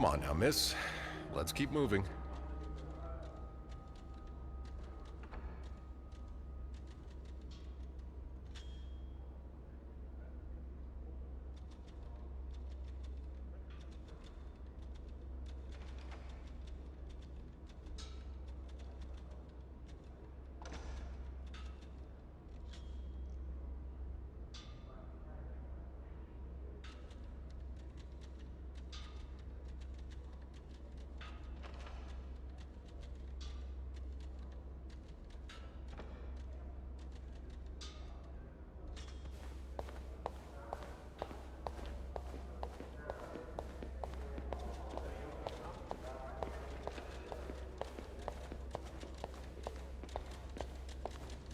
on now, miss. Let's keep moving.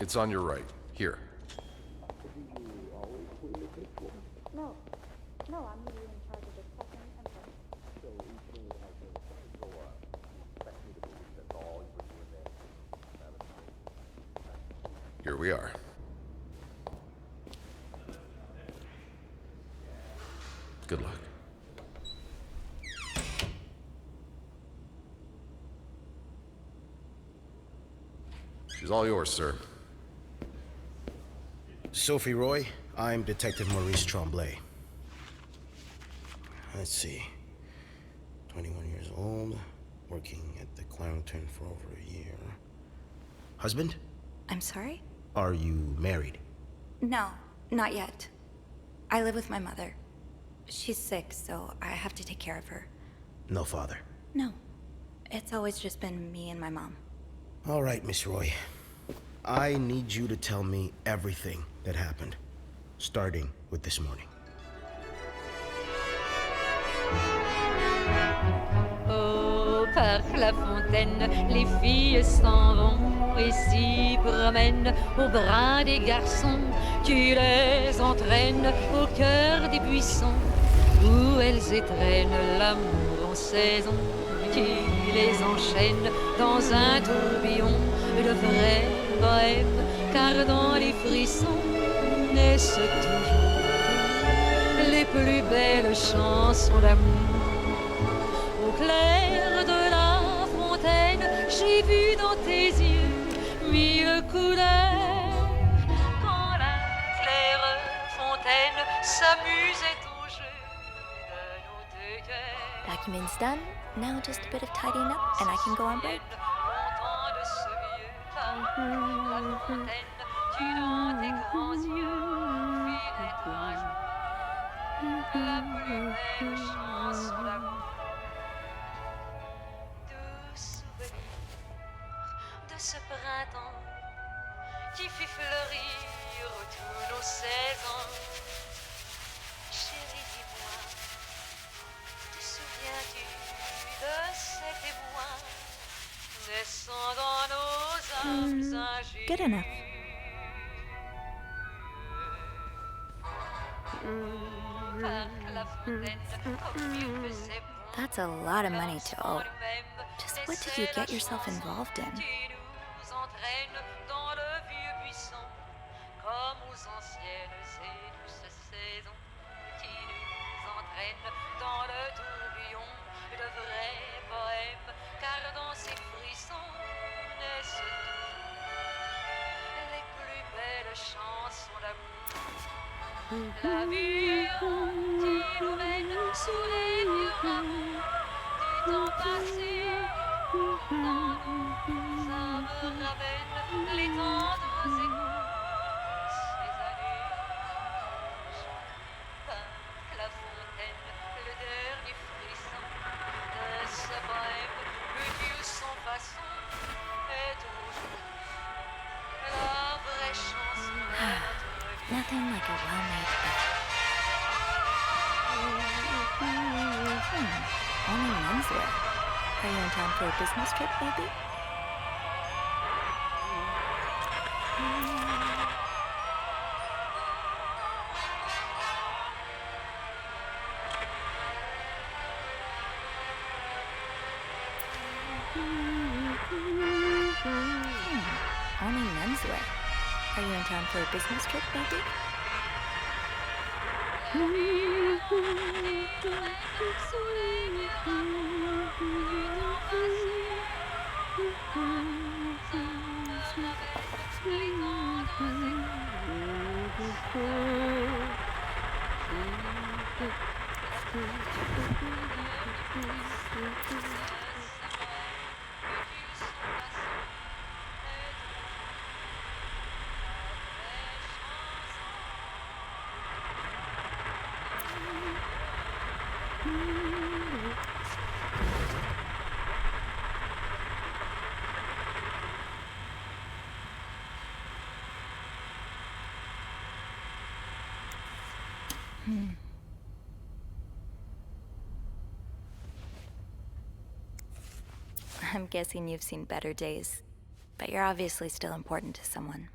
It's on your right. Here. No. No, I'm usually in charge of the second and first. Here we are. Good luck. She's all yours, sir. Sophie Roy, I'm Detective Maurice Tremblay. Let's see. 21 years old, working at the Clarendon for over a year. Husband? I'm sorry? Are you married? No, not yet. I live with my mother. She's sick, so I have to take care of her. No father? No. It's always just been me and my mom. All right, Miss Roy. I need you to tell me everything that happened, starting with this morning. Au parc La Fontaine, les filles s'en vont et s'y promènent au bras des garçons qui les entraînent au cœur des buissons où elles étrennent l'amour en saison qui les enchaîne dans un tourbillon de vrai bohème, car dans les frissons naissent toujours les plus belles chansons d'amour. Au clair de la fontaine, j'ai vu dans tes yeux mille couleurs. Quand la claire fontaine s'amusait au jeu de nos deux cœurs. Document's done. Now just a bit of tidying up and I can go on break. Longtemps de ce vieux parc, la fontaine, qui dans tes grands yeux filait un jour la plus belle chanson d'amour. Doux souvenir de ce printemps qui fit fleurir tous nos 16 ans. Chérie, dis-moi, te souviens-tu de cet émoi naissant dans nos âmes ingénues? Good enough. That's a lot of money to owe. Just what did you get yourself involved in? La vie qui nous mène sous les vieux rameaux du temps passé. Dans nous, ça me ramène les tendres échos. Ces années, j'embarque la fontaine, le dernier frisson de ce poème, venu sans façon, est toujours la vraie chanson de notre vie. Nothing like a well-made bed. Only menswear. Are you in town for a business trip, maybe? Only menswear. Are you in town for a business trip, maybe? I'm guessing you've seen better days, but you're obviously still important to someone.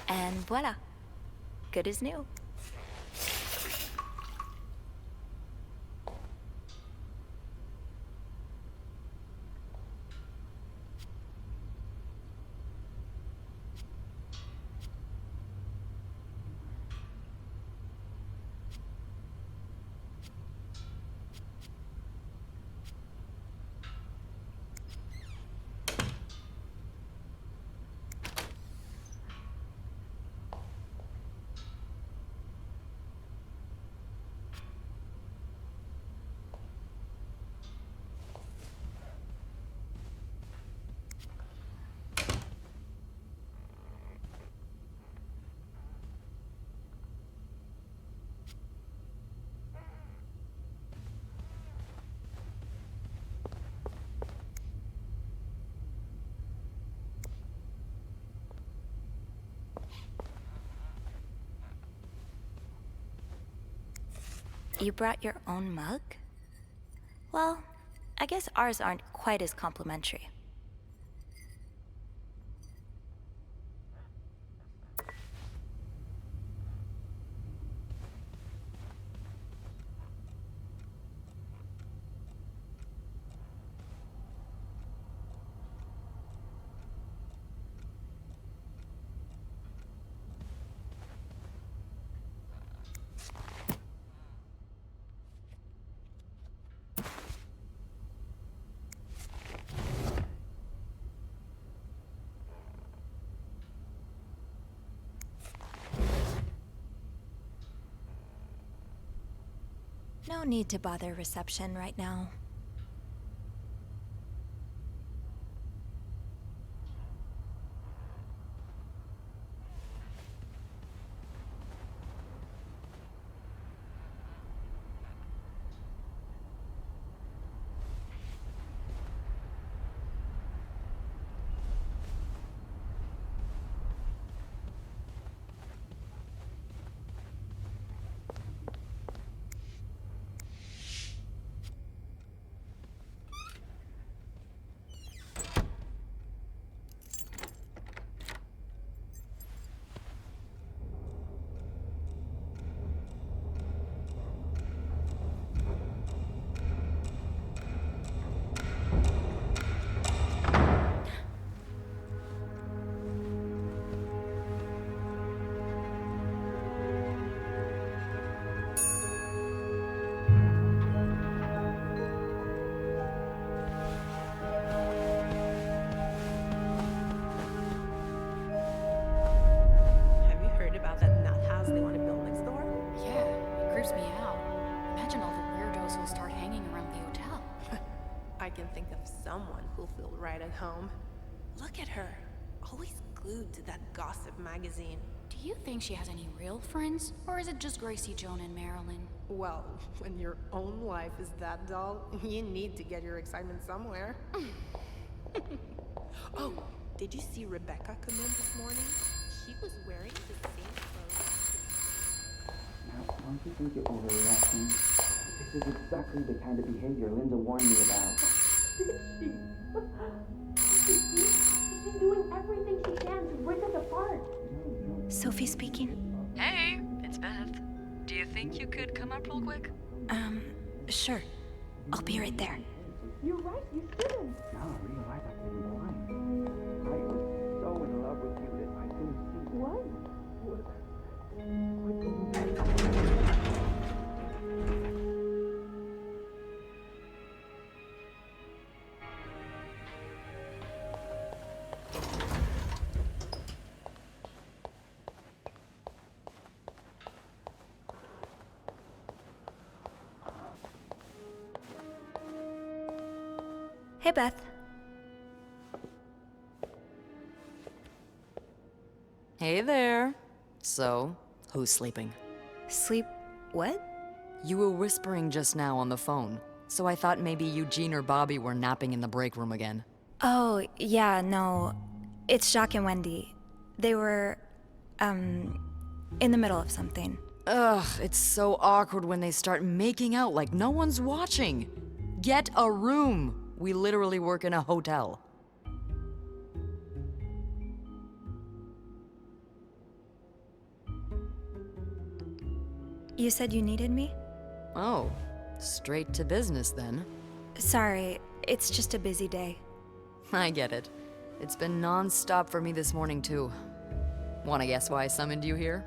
And voila, good as new. You brought your own mug? Well, I guess ours aren't quite as complimentary. No need to bother reception right now. Have you heard about that nut house they want to build next door? Yeah, it creeps me out. Imagine all the weirdos who'll start hanging around the hotel. I can think of someone who'll feel right at home. Look at her, always glued to that gossip magazine. Do you think she has any real friends? Or is it just Gracie, Joan, and Marilyn? Well, when your own life is that dull, you need to get your excitement somewhere. Oh, did you see Rebecca come in this morning? She was wearing the same clothes. Now, don't you think you're overreacting? This is exactly the kind of behavior Linda warned me about. She's doing everything she can to break us apart. Sophie speaking. Hey, it's Beth. Do you think you could come up real quick? Sure. I'll be right there. You're right, you shouldn't. Now I realize I've been blind. I was so in love with you that I couldn't see. What? Hey, Beth. Hey there. So, who's sleeping? Sleep... what? You were whispering just now on the phone, so I thought maybe Eugene or Bobby were napping in the break room again. Oh, yeah, no. It's Jacques and Wendy. They were, in the middle of something. Ugh, it's so awkward when they start making out like no one's watching. Get a room. We literally work in a hotel. You said you needed me? Oh, straight to business then. Sorry, it's just a busy day. I get it. It's been non-stop for me this morning too. Wanna guess why I summoned you here?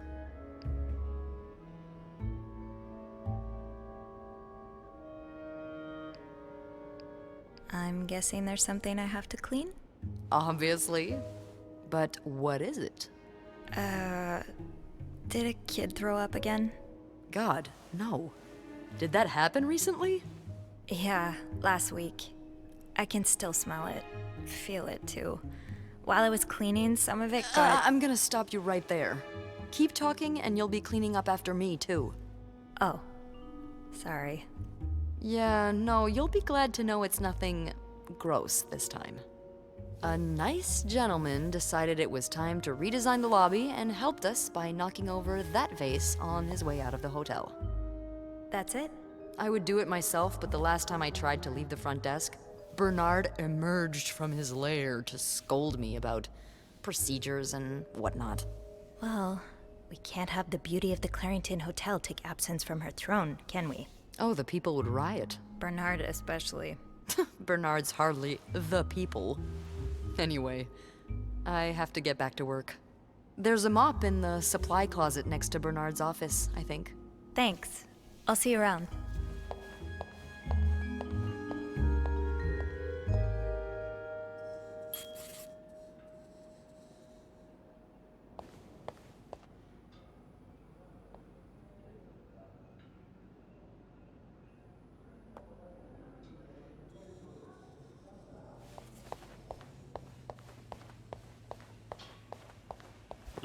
I'm guessing there's something I have to clean? Obviously. But what is it? Did a kid throw up again? God, no. Did that happen recently? Yeah, last week. I can still smell it. Feel it too. While I was cleaning, some of it got... I'm gonna stop you right there. Keep talking and you'll be cleaning up after me too. Oh. Sorry. Yeah, no, you'll be glad to know it's nothing gross this time. A nice gentleman decided it was time to redesign the lobby and helped us by knocking over that vase on his way out of the hotel. That's it? I would do it myself, but the last time I tried to leave the front desk, Bernard emerged from his lair to scold me about procedures and whatnot. Well, we can't have the beauty of the Clarington Hotel take absence from her throne, can we? Oh, the people would riot. Bernard especially. Bernard's hardly the people. Anyway, I have to get back to work. There's a mop in the supply closet next to Bernard's office, I think. Thanks. I'll see you around.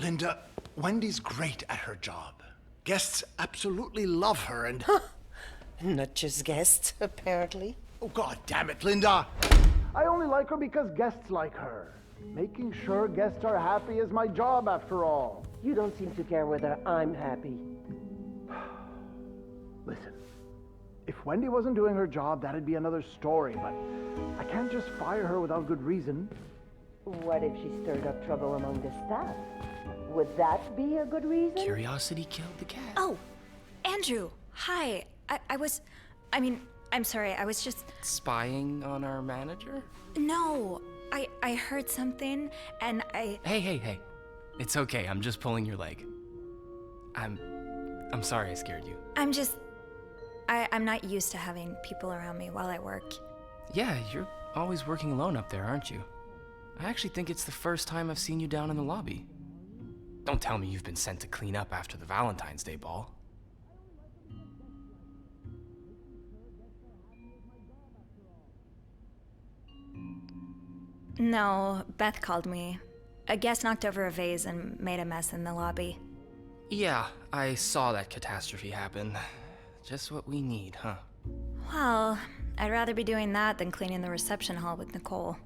Linda, Wendy's great at her job. Guests absolutely love her and... Not just guests, apparently. Oh, God damn it, Linda! I only like her because guests like her. Making sure guests are happy is my job, after all. You don't seem to care whether I'm happy. Listen, if Wendy wasn't doing her job, that'd be another story, but I can't just fire her without good reason. What if she stirred up trouble among the staff? Would that be a good reason? Curiosity killed the cat. Oh, Andrew, hi. I'm sorry, I was just... Spying on our manager? No, I heard something, and I... Hey. It's okay, I'm just pulling your leg. I'm sorry I scared you. I'm not used to having people around me while I work. Yeah, you're always working alone up there, aren't you? I actually think it's the first time I've seen you down in the lobby. Don't tell me you've been sent to clean up after the Valentine's Day ball. No, Beth called me. A guest knocked over a vase and made a mess in the lobby. Yeah, I saw that catastrophe happen. Just what we need, huh? Well, I'd rather be doing that than cleaning the reception hall with Nicole.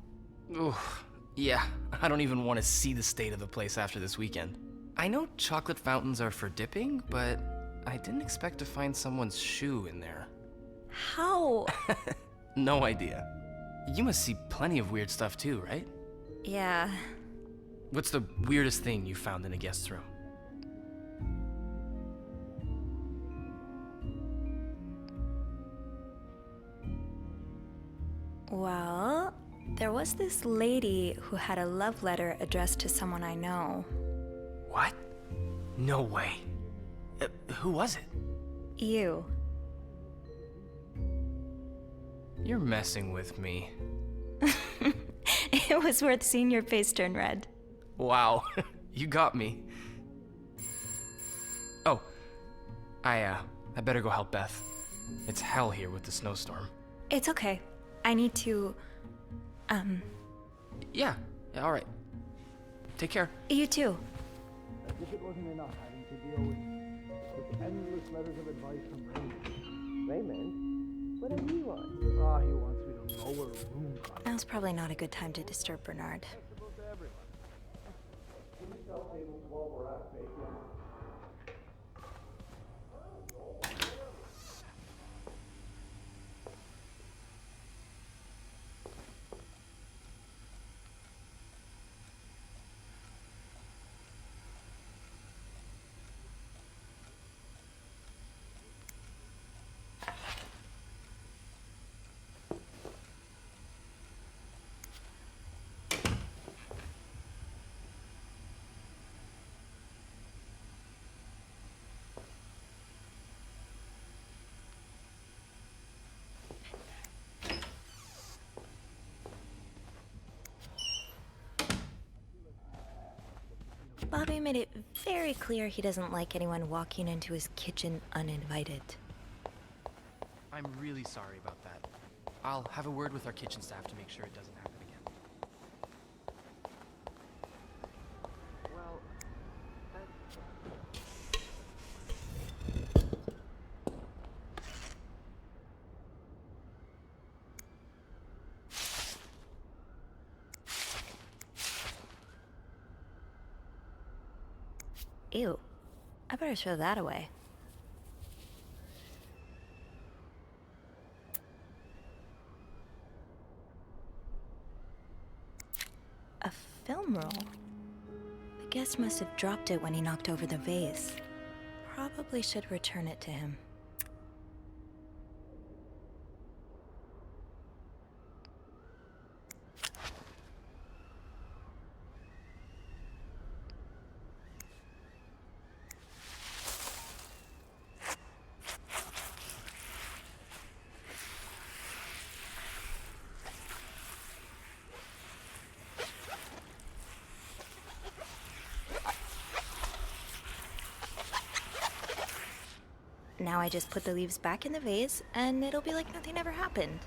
Oof. Yeah, I don't even want to see the state of the place after this weekend. I know chocolate fountains are for dipping, but I didn't expect to find someone's shoe in there. How? No idea. You must see plenty of weird stuff too, right? Yeah. What's the weirdest thing you found in a guest's room? Well, there was this lady who had a love letter addressed to someone I know. What? No way. Who was it? You. You're messing with me. It was worth seeing your face turn red. Wow, you got me. Oh, I better go help Beth. It's hell here with the snowstorm. It's okay. I need to, Yeah, all right. Take care. You too. As if it wasn't enough having to deal with endless letters of advice from Raymond. Raymond? What does he want? He wants me to lower room costs. Now's probably not a good time to disturb Bernard. Bobby made it very clear he doesn't like anyone walking into his kitchen uninvited. I'm really sorry about that. I'll have a word with our kitchen staff to make sure it doesn't happen again. Well, Ew. I better throw that away. A film roll? The guest must have dropped it when he knocked over the vase. Probably should return it to him. Now I just put the leaves back in the vase, and it'll be like nothing ever happened.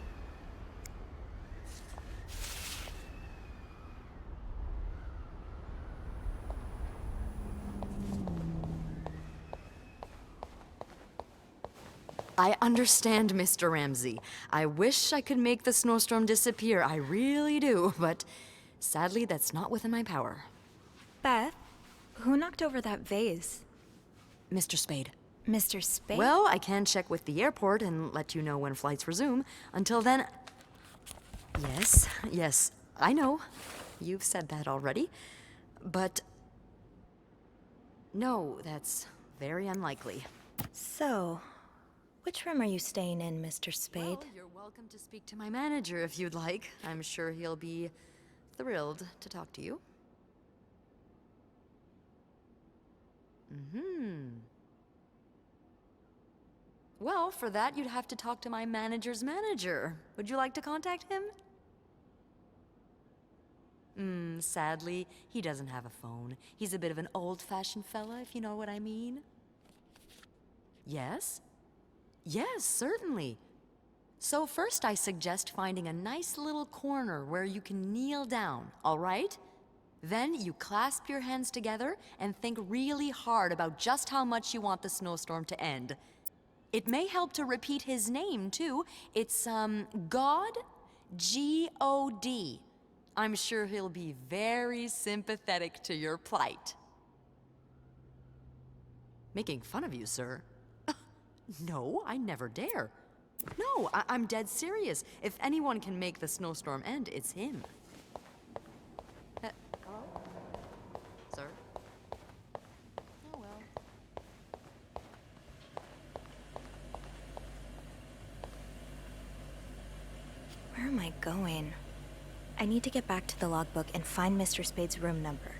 I understand, Mr. Ramsey. I wish I could make the snowstorm disappear. I really do, but sadly, that's not within my power. Beth, who knocked over that vase? Mr. Spade. Mr. Spade? Well, I can check with the airport and let you know when flights resume. Until then... Yes, I know. You've said that already. But... no, that's very unlikely. So, which room are you staying in, Mr. Spade? Well, you're welcome to speak to my manager if you'd like. I'm sure he'll be thrilled to talk to you. Well, for that, you'd have to talk to my manager's manager. Would you like to contact him? Sadly, he doesn't have a phone. He's a bit of an old-fashioned fella, if you know what I mean. Yes? Yes, certainly. So first I suggest finding a nice little corner where you can kneel down, all right? Then you clasp your hands together and think really hard about just how much you want the snowstorm to end. It may help to repeat his name, too. It's, God, G-O-D. I'm sure he'll be very sympathetic to your plight. Making fun of you, sir. No, I never dare. No, I'm dead serious. If anyone can make the snowstorm end, it's him. Sir? Oh, well. Where am I going? I need to get back to the logbook and find Mr. Spade's room number.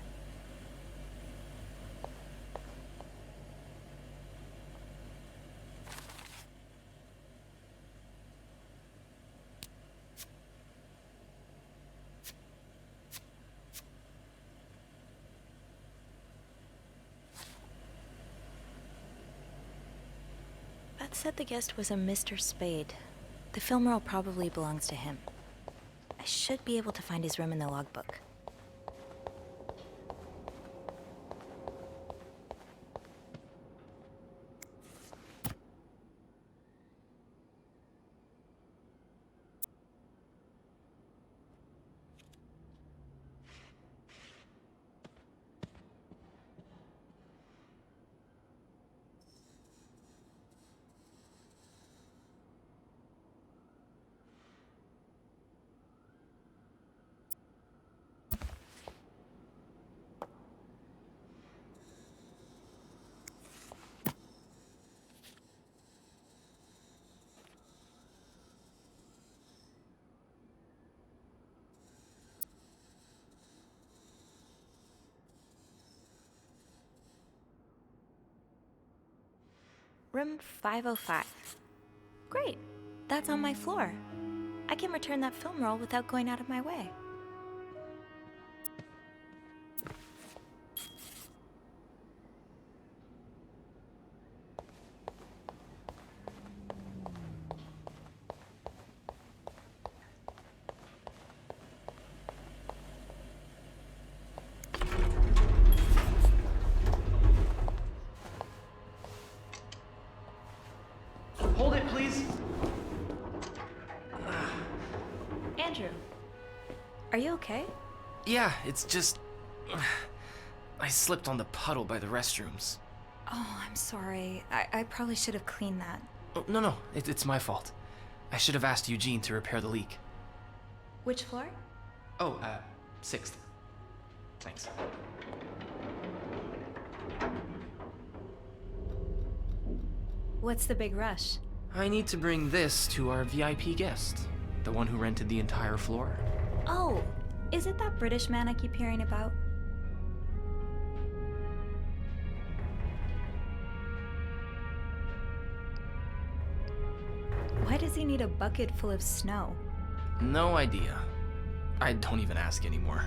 Beth said the guest was a Mr. Spade. The film roll probably belongs to him. I should be able to find his room in the logbook. Room 505. Great, that's on my floor. I can return that film roll without going out of my way. Hold it, please. Andrew, are you okay? Yeah, it's just... I slipped on the puddle by the restrooms. Oh, I'm sorry. I probably should have cleaned that. Oh, no, it's my fault. I should have asked Eugene to repair the leak. Which floor? Oh, 6th. Thanks. What's the big rush? I need to bring this to our VIP guest, the one who rented the entire floor. Oh, is it that British man I keep hearing about? Why does he need a bucket full of snow? No idea. I don't even ask anymore.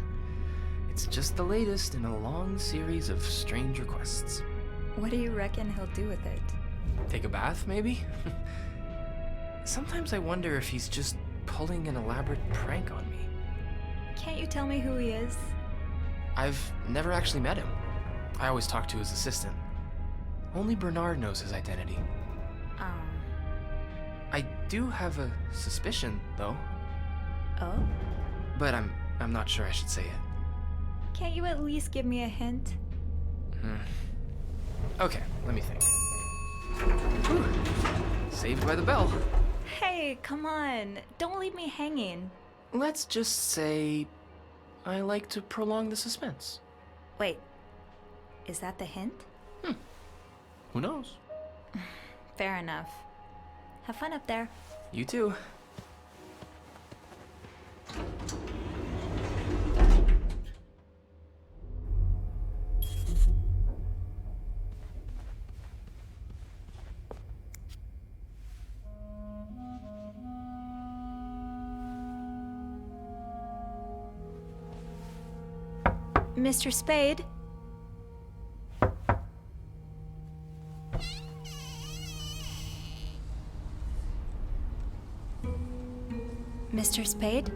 It's just the latest in a long series of strange requests. What do you reckon he'll do with it? Take a bath, maybe? Sometimes I wonder if he's just pulling an elaborate prank on me. Can't you tell me who he is? I've never actually met him. I always talk to his assistant. Only Bernard knows his identity. I do have a suspicion, though. Oh? But I'm not sure I should say it. Can't you at least give me a hint? Okay, let me think. Whew. Saved by the bell. Hey, come on. Don't leave me hanging. Let's just say I like to prolong the suspense. Wait, is that the hint? Who knows? Fair enough. Have fun up there. You too. Mr. Spade? Mr. Spade?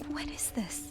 What is this?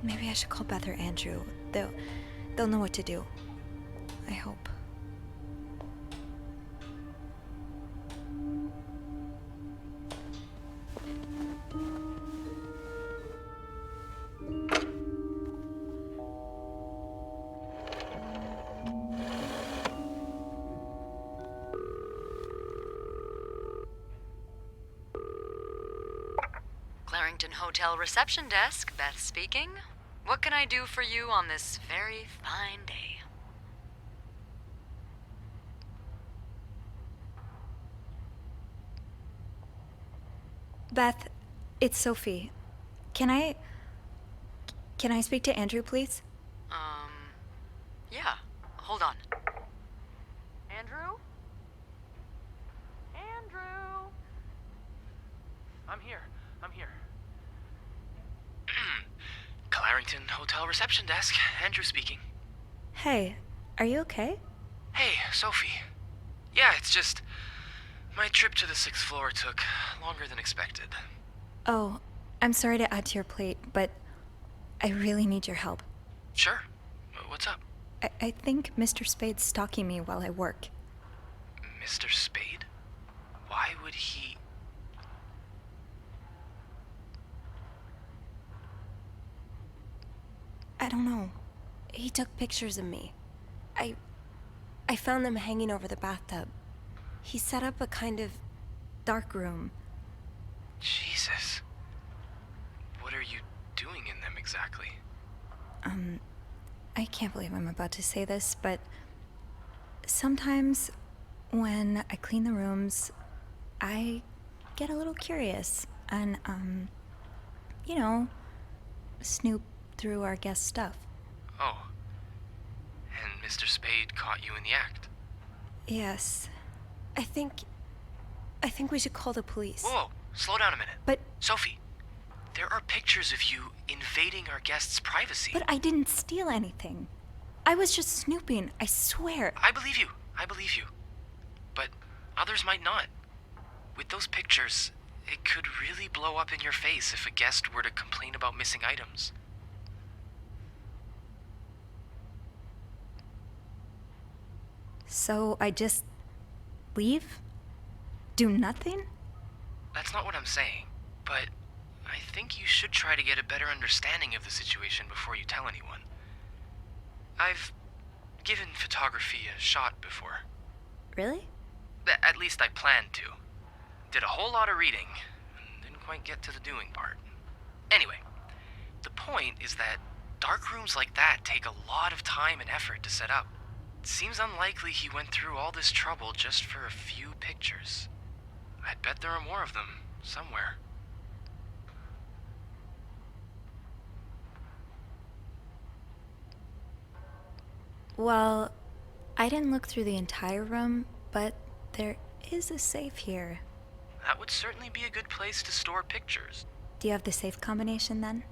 Maybe I should call Beth or Andrew. They'll know what to do. I hope. Clarington Hotel reception desk, Beth speaking. What can I do for you on this very fine day? Beth, it's Sophie. Can I speak to Andrew, please? Yeah. Hold on. Andrew? Andrew? I'm here. Clarington Hotel reception desk. Andrew speaking. Hey, are you okay? Hey, Sophie. Yeah, it's just... my trip to the 6th floor took longer than expected. Oh, I'm sorry to add to your plate, but I really need your help. Sure. What's up? I think Mr. Spade's stalking me while I work. Mr. Spade? Why would he... I don't know. He took pictures of me. I found them hanging over the bathtub. He set up a kind of dark room. Jesus. What are you doing in them exactly? I can't believe I'm about to say this, but sometimes when I clean the rooms, I get a little curious and, you know, snoop through our guest stuff. Oh. And Mr. Spade caught you in the act. Yes. I think we should call the police. Whoa, slow down a minute. But... Sophie, there are pictures of you invading our guest's privacy. But I didn't steal anything. I was just snooping, I swear. I believe you. But others might not. With those pictures, it could really blow up in your face if a guest were to complain about missing items. So I just leave? Do nothing? That's not what I'm saying, but I think you should try to get a better understanding of the situation before you tell anyone. I've given photography a shot before. Really? At least I planned to. Did a whole lot of reading, and didn't quite get to the doing part. Anyway, the point is that dark rooms like that take a lot of time and effort to set up. It seems unlikely he went through all this trouble just for a few pictures. I bet there are more of them, somewhere. Well, I didn't look through the entire room, but there is a safe here. That would certainly be a good place to store pictures. Do you have the safe combination then?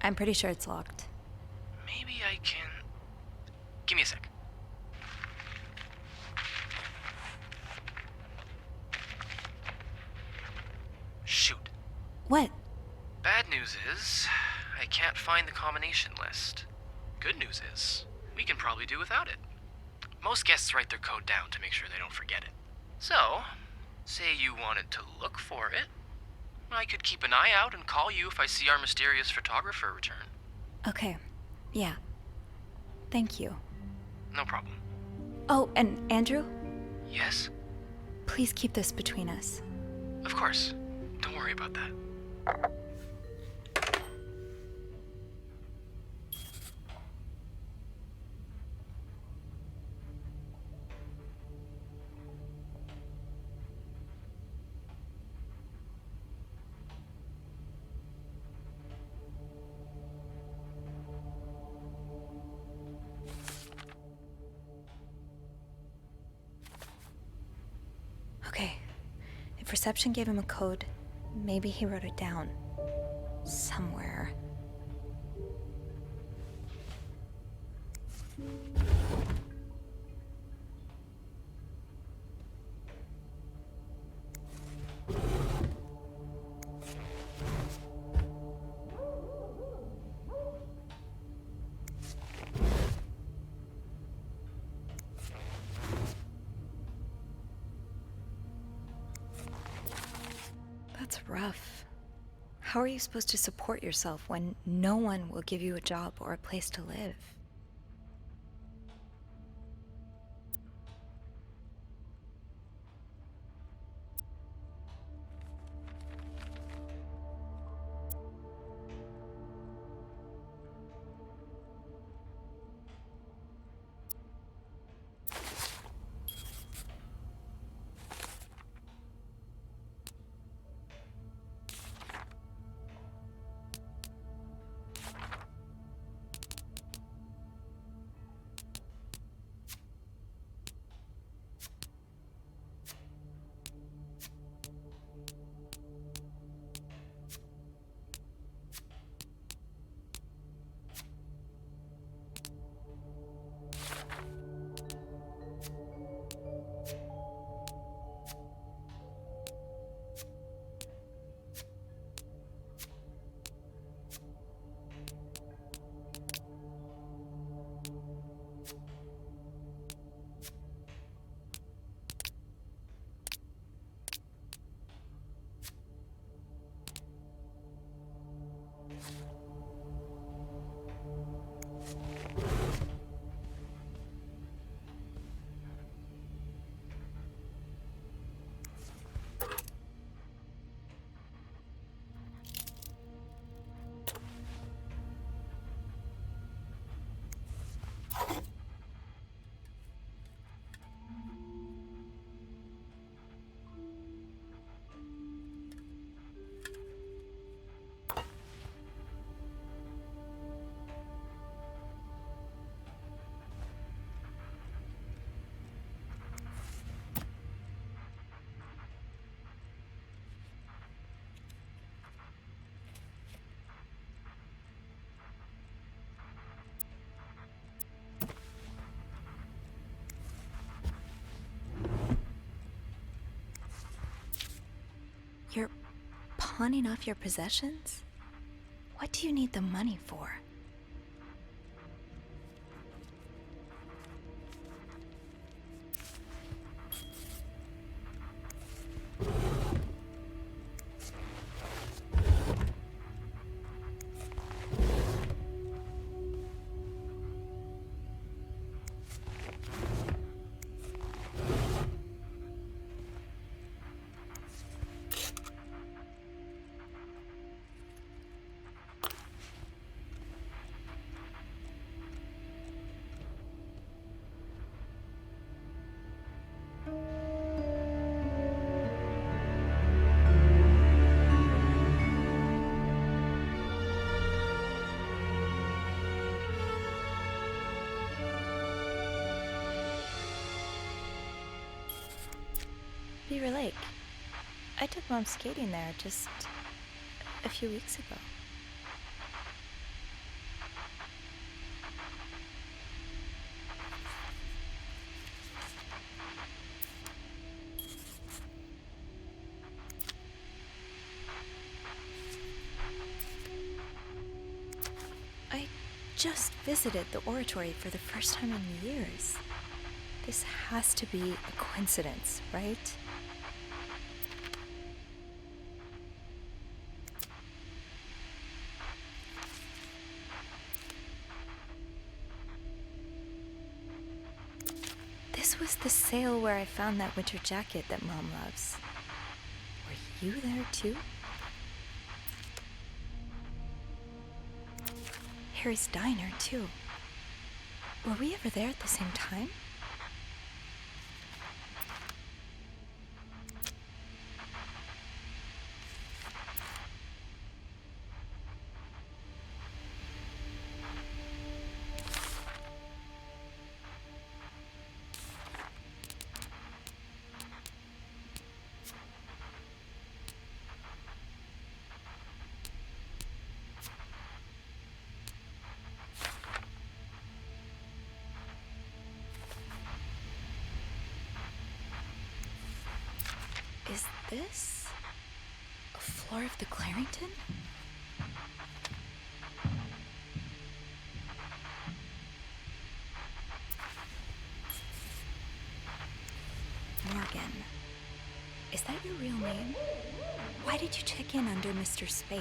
I'm pretty sure it's locked. Maybe I can... Give me a sec. Shoot. What? Bad news is, I can't find the combination list. Good news is, we can probably do without it. Most guests write their code down to make sure they don't forget it. So, say you wanted to look for it, I could keep an eye out and call you if I see our mysterious photographer return. Okay. Yeah. Thank you. No problem. Oh, and Andrew? Yes? Please keep this between us. Of course. Don't worry about that. Okay. If reception gave him a code, maybe he wrote it down. Somewhere. That's rough. How are you supposed to support yourself when no one will give you a job or a place to live? pawning off your possessions? What do you need the money for? Beaver Lake. I took Mom skating there just a few weeks ago. I just visited the oratory for the first time in years. This has to be a coincidence, right? This was the sale where I found that winter jacket that Mom loves. Were you there too? Harry's diner too. Were we ever there at the same time? Is this a floor of the Clarington? Morgan, is that your real name? Why did you check in under Mr. Spade?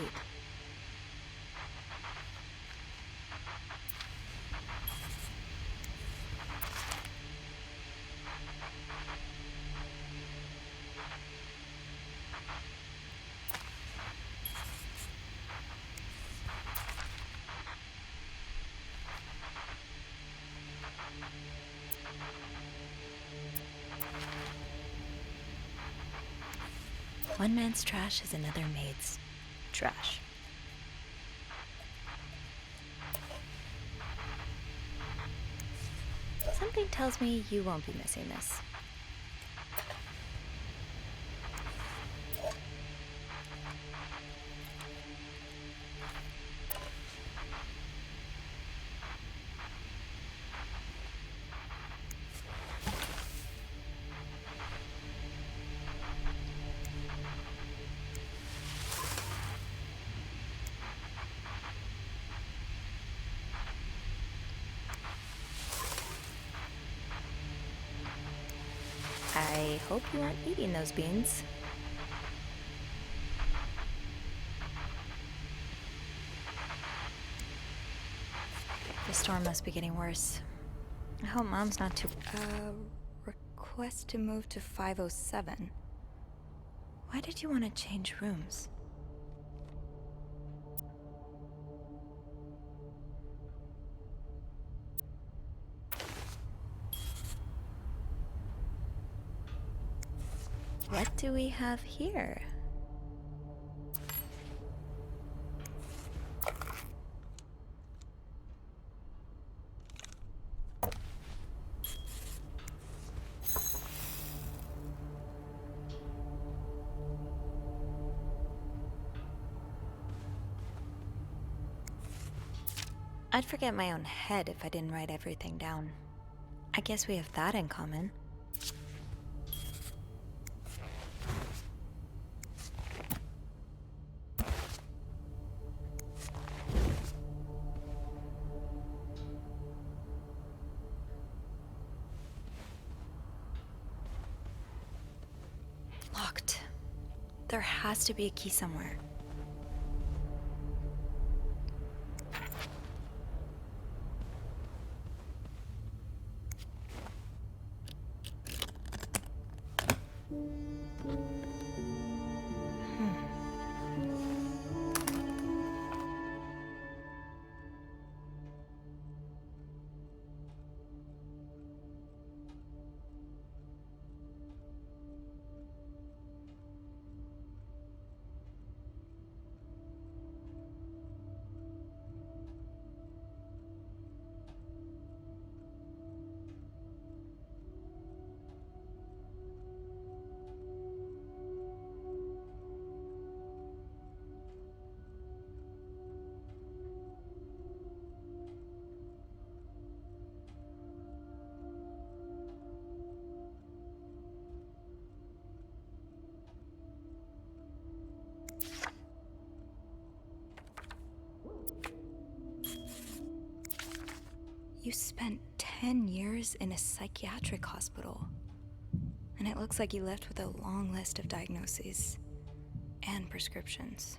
One man's trash is another maid's trash. Something tells me you won't be missing this. I hope you aren't eating those beans. The storm must be getting worse. I hope Mom's not too... request to move to 507. Why did you want to change rooms? What do we have here? I'd forget my own head if I didn't write everything down. I guess we have that in common. There has to be a key somewhere. You spent 10 years in a psychiatric hospital. And it looks like you left with a long list of diagnoses and prescriptions.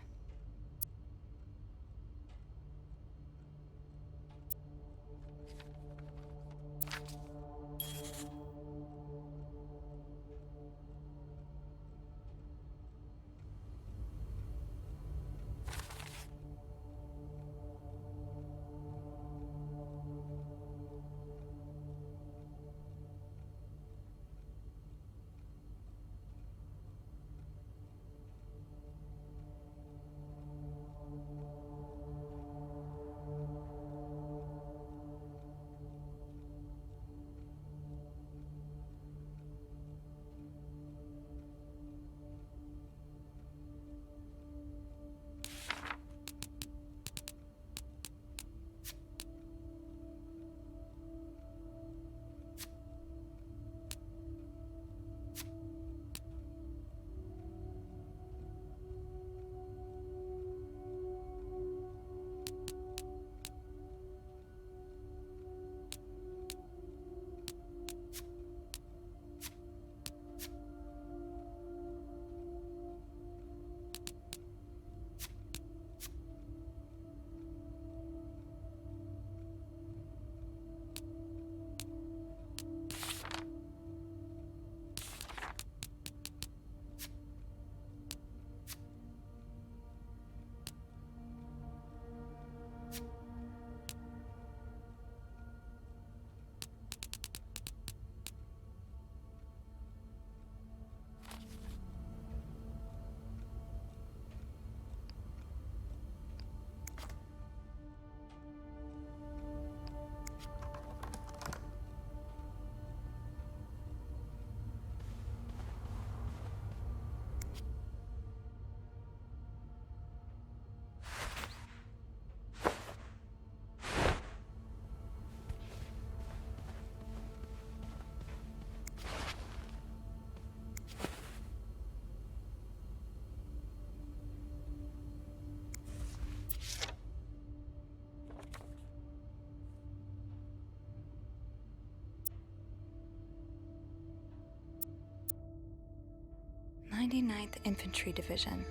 "99th Infantry Division.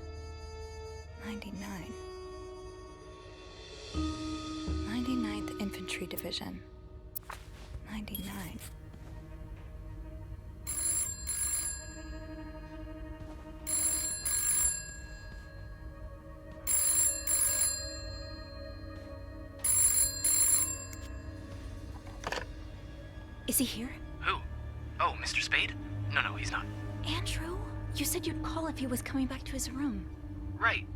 99. 99th Infantry Division. 99. Is he here? Who? Oh, Mr. Spade? No, he's not. Andrew? You said you'd call if he was coming back to his room. Right.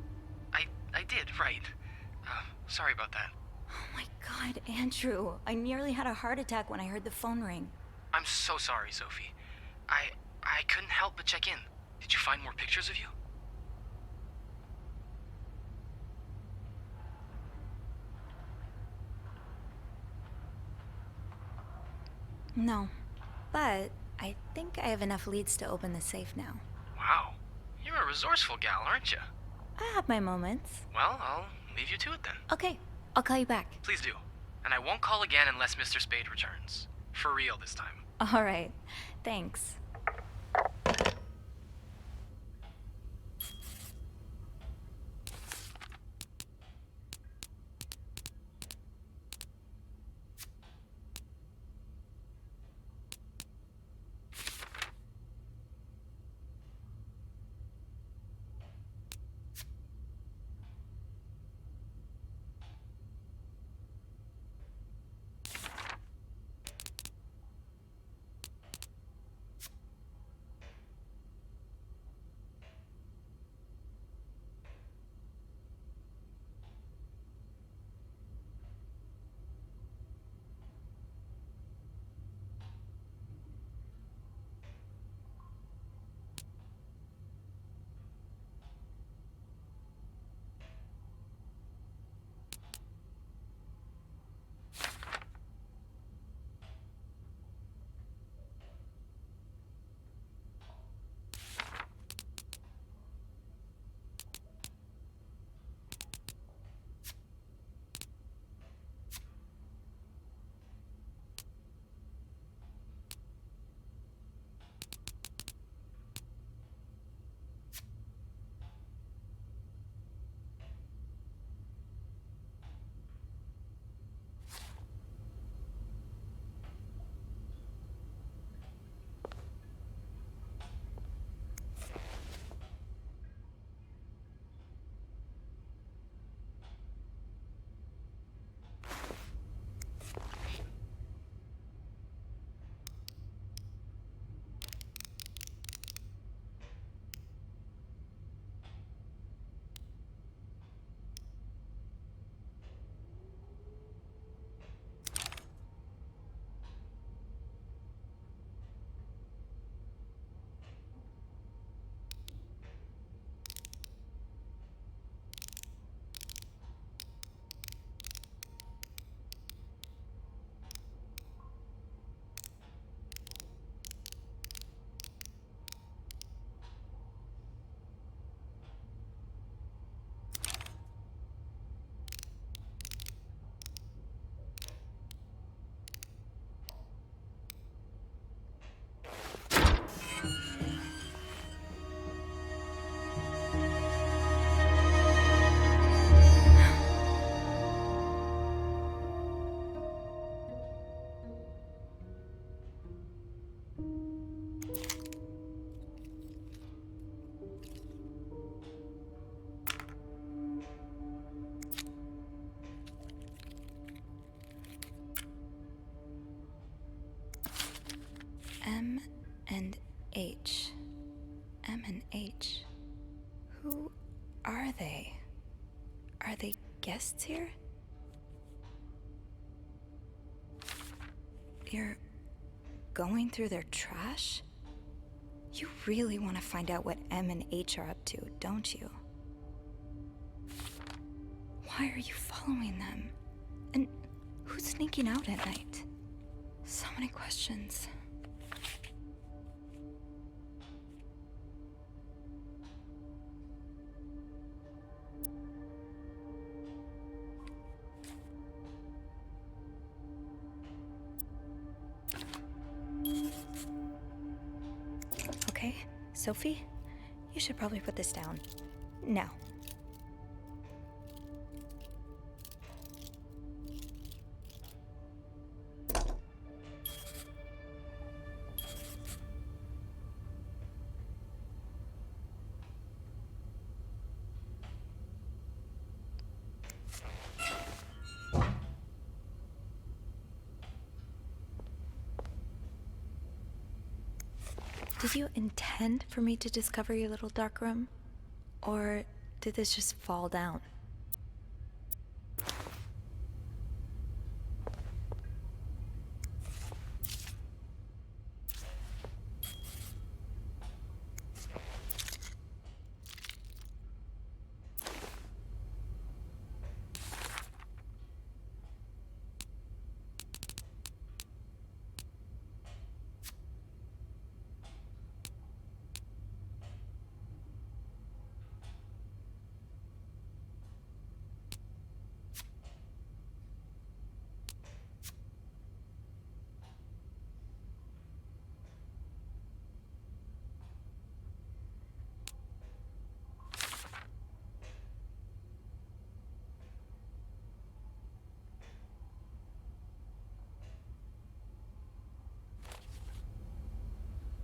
I did, right. Sorry about that. Oh my god, Andrew. I nearly had a heart attack when I heard the phone ring. I'm so sorry, Sophie. I couldn't help but check in. Did you find more pictures of you? No. But I think I have enough leads to open the safe now. Wow. You're a resourceful gal, aren't you? I have my moments. Well, I'll leave you to it then. Okay, I'll call you back. Please do. And I won't call again unless Mr. Spade returns. For real this time. All right. Thanks. Are they guests here? You're going through their trash? You really want to find out what M and H are up to, don't you? Why are you following them? And who's sneaking out at night? So many questions. Okay, Sophie, you should probably put this down. Now. Did you intend for me to discover your little dark room? Or did this just fall down?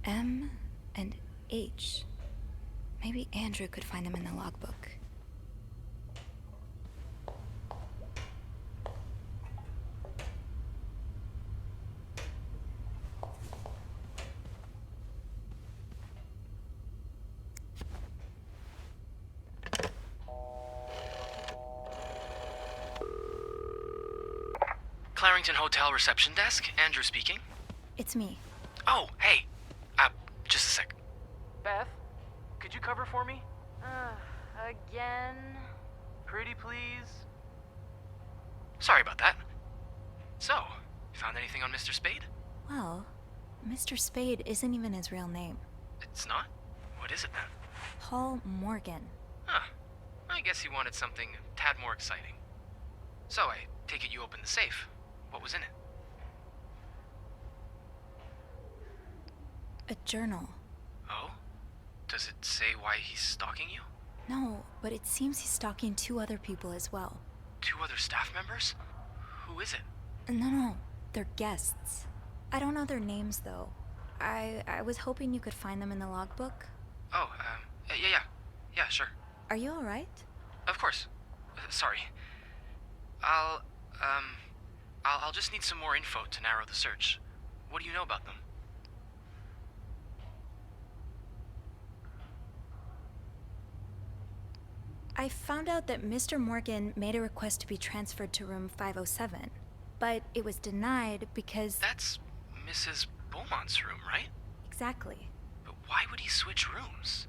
M and H. Maybe Andrew could find them in the logbook. Clarington Hotel reception desk, Andrew speaking. It's me. Oh, hey. Just a sec. Beth, could you cover for me? Again? Pretty please? Sorry about that. So, you found anything on Mr. Spade? Well, Mr. Spade isn't even his real name. It's not? What is it then? Paul Morgan. Huh. I guess he wanted something a tad more exciting. So, I take it you opened the safe. What was in it? A journal. Oh? Does it say why he's stalking you? No, but it seems he's stalking 2 other people as well. 2 other staff members? Who is it? No, they're guests. I don't know their names, though. I was hoping you could find them in the logbook. Oh, yeah, sure. Are you alright? Of course. Sorry. I'll just need some more info to narrow the search. What do you know about them? I found out that Mr. Morgan made a request to be transferred to room 507, but it was denied because... That's Mrs. Beaumont's room, right? Exactly. But why would he switch rooms?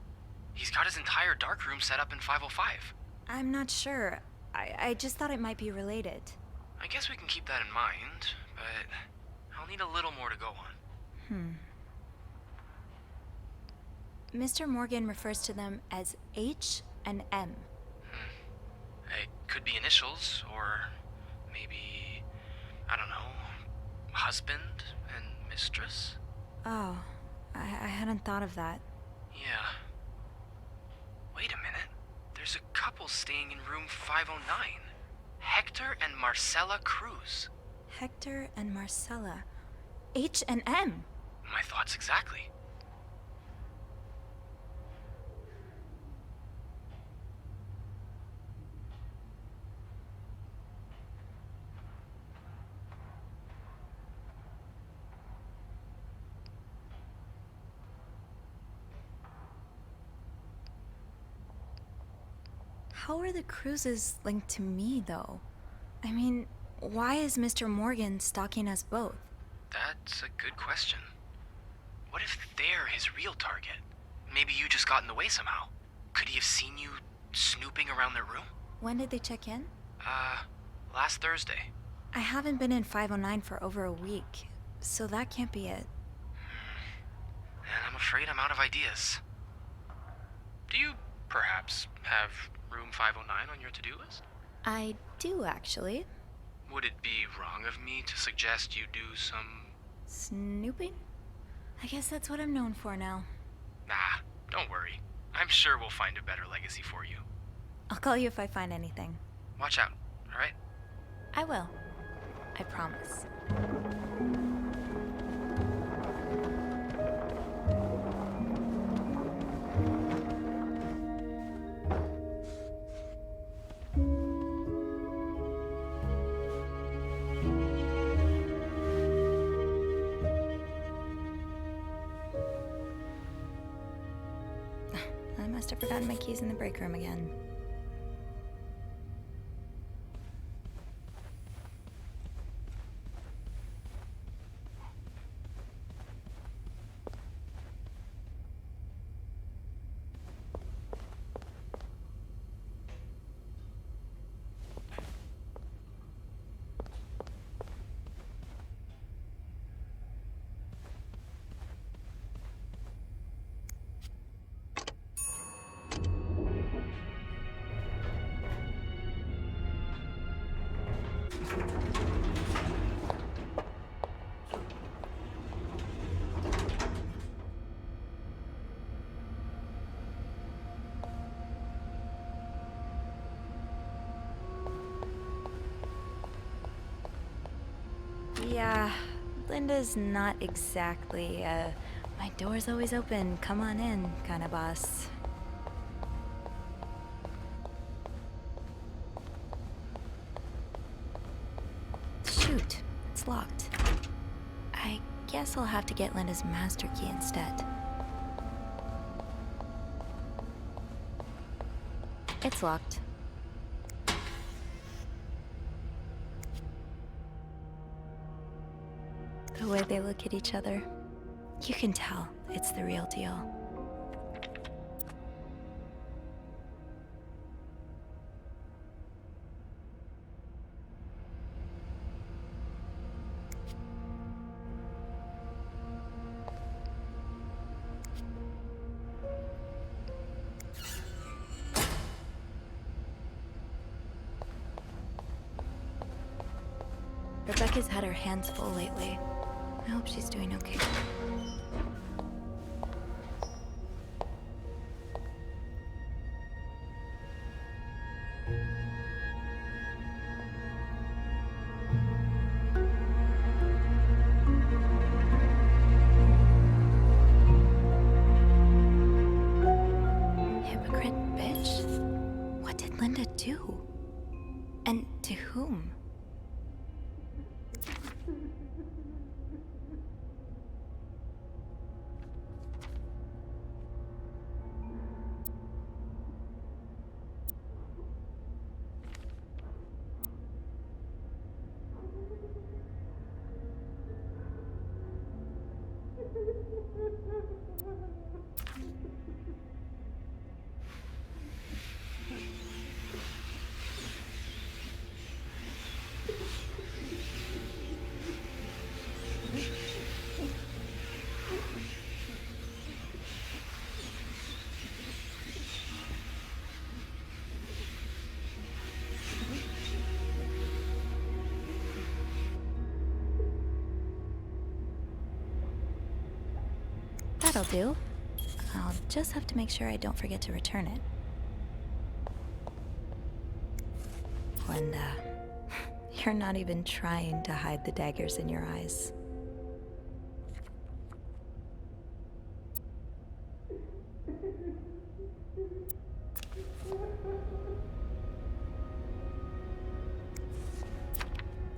He's got his entire dark room set up in 505. I'm not sure. I just thought it might be related. I guess we can keep that in mind, but I'll need a little more to go on. Mr. Morgan refers to them as H and M. It could be initials, or maybe, I don't know, husband and mistress? Oh, I hadn't thought of that. Yeah. Wait a minute. There's a couple staying in room 509. Hector and Marcella Cruz. Hector and Marcella. H and M. My thoughts exactly. How are the cruises linked to me, though? I mean, why is Mr. Morgan stalking us both? That's a good question. What if they're his real target? Maybe you just got in the way somehow. Could he have seen you snooping around their room? When did they check in? Last Thursday. I haven't been in 509 for over a week, so that can't be it. And I'm afraid I'm out of ideas. Do you, perhaps, have room 509 on your to-do list? I do, actually. Would it be wrong of me to suggest you do some... Snooping? I guess that's what I'm known for now. Nah, don't worry. I'm sure we'll find a better legacy for you. I'll call you if I find anything. Watch out, alright? I will. I promise. I must have forgotten my keys in the break room again. Yeah, Linda's not exactly, my door's always open, come on in kind of boss. Shoot, it's locked. I guess I'll have to get Linda's master key instead. It's locked. The way they look at each other, you can tell it's the real deal. Rebecca's had her hands full lately. I hope she's doing okay. Hypocrite bitch? What did Linda do? And to whom? That'll do. I'll just have to make sure I don't forget to return it. Linda, you're not even trying to hide the daggers in your eyes.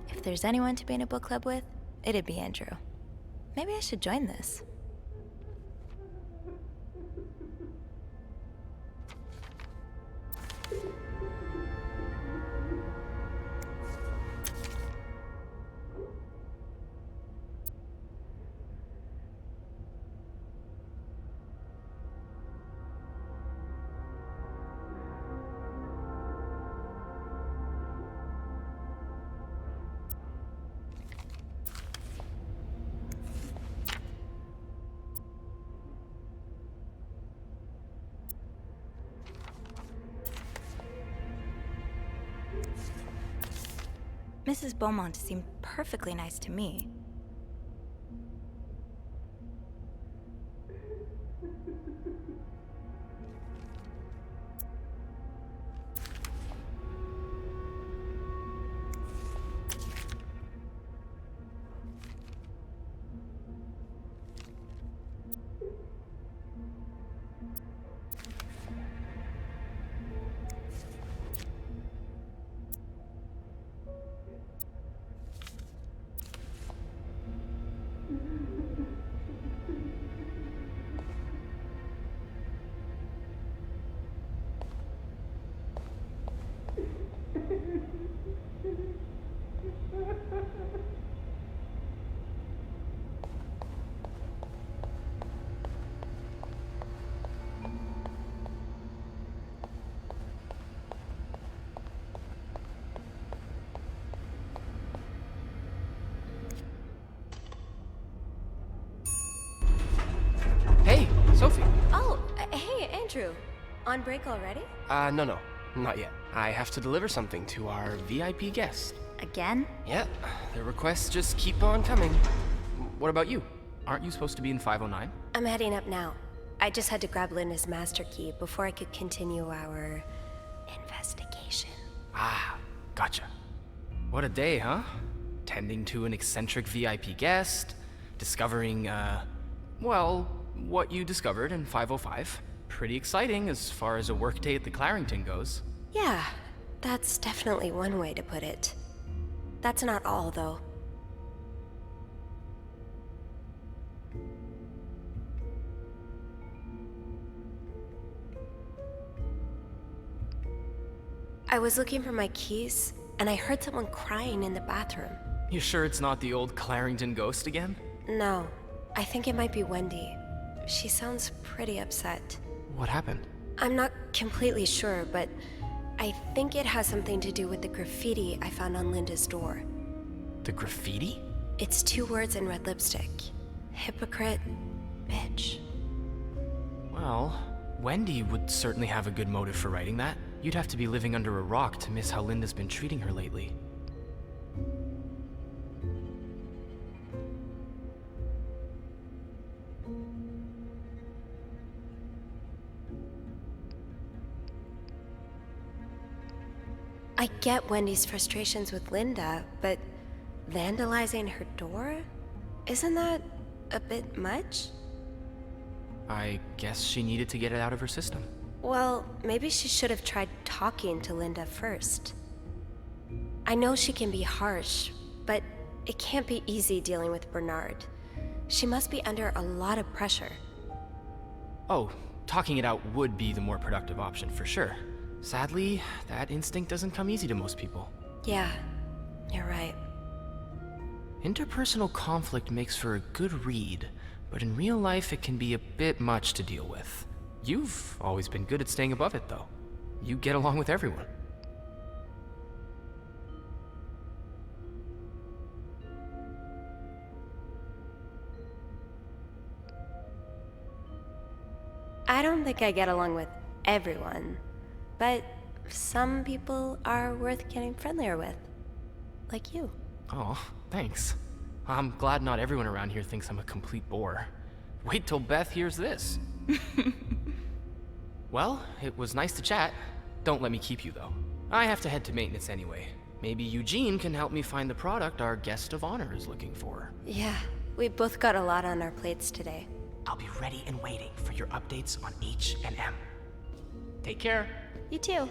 If there's anyone to be in a book club with, it'd be Andrew. Maybe I should join this. Mrs. Beaumont seemed perfectly nice to me. Hey, Sophie. Oh, hey, Andrew. On break already? No, not yet. I have to deliver something to our VIP guest. Again? Yeah, the requests just keep on coming. What about you? Aren't you supposed to be in 509? I'm heading up now. I just had to grab Linda's master key before I could continue our investigation. Ah, gotcha. What a day, huh? Tending to an eccentric VIP guest, discovering, well, what you discovered in 505. Pretty exciting as far as a workday at the Clarington goes. Yeah, that's definitely one way to put it. That's not all, though. I was looking for my keys, and I heard someone crying in the bathroom. You sure it's not the old Clarington ghost again? No, I think it might be Wendy. She sounds pretty upset. What happened? I'm not completely sure, but I think it has something to do with the graffiti I found on Linda's door. The graffiti? It's 2 words in red lipstick. Hypocrite, bitch. Well, Wendy would certainly have a good motive for writing that. You'd have to be living under a rock to miss how Linda's been treating her lately. I get Wendy's frustrations with Linda, but vandalizing her door? Isn't that a bit much? I guess she needed to get it out of her system. Well, maybe she should have tried talking to Linda first. I know she can be harsh, but it can't be easy dealing with Bernard. She must be under a lot of pressure. Oh, talking it out would be the more productive option for sure. Sadly, that instinct doesn't come easy to most people. Yeah, you're right. Interpersonal conflict makes for a good read, but in real life it can be a bit much to deal with. You've always been good at staying above it, though. You get along with everyone. I don't think I get along with everyone, but some people are worth getting friendlier with. Like you. Oh, thanks. I'm glad not everyone around here thinks I'm a complete bore. Wait till Beth hears this. Well, it was nice to chat. Don't let me keep you, though. I have to head to maintenance anyway. Maybe Eugene can help me find the product our guest of honor is looking for. Yeah, we both got a lot on our plates today. I'll be ready and waiting for your updates on H and M. Take care. You too.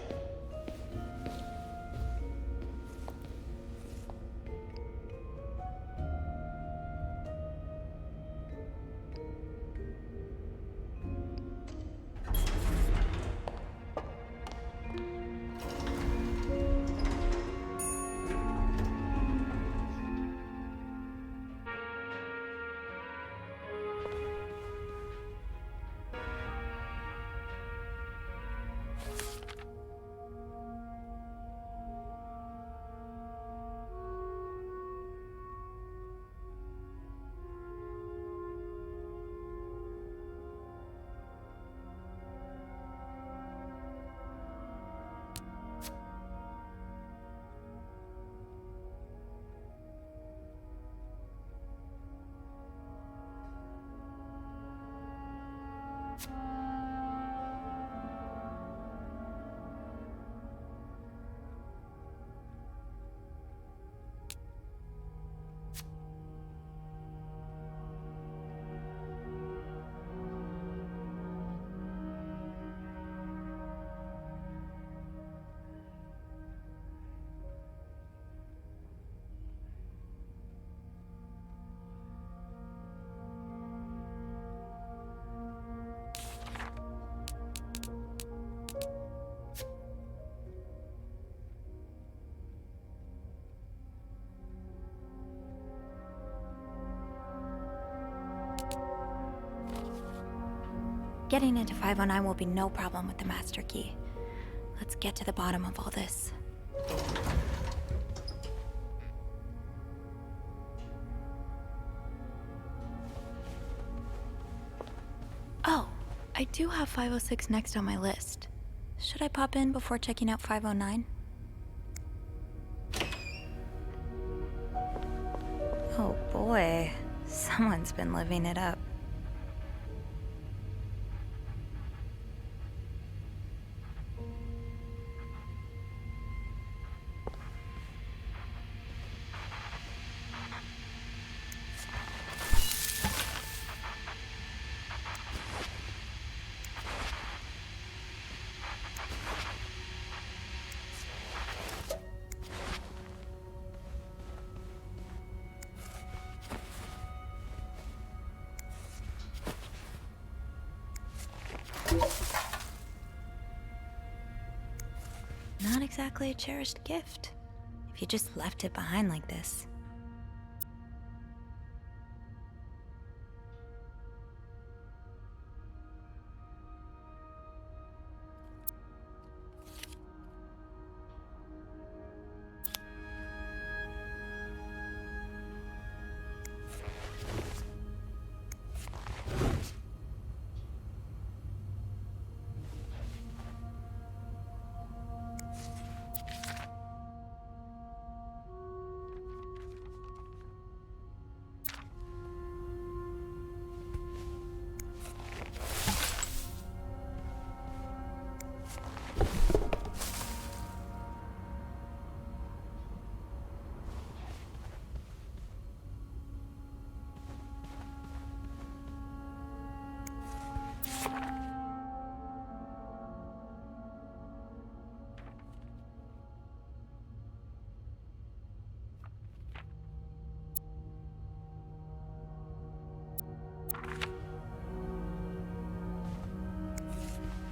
Getting into 509 will be no problem with the master key. Let's get to the bottom of all this. Oh, I do have 506 next on my list. Should I pop in before checking out 509? Oh boy, someone's been living it up. Not exactly a cherished gift, if you just left it behind like this.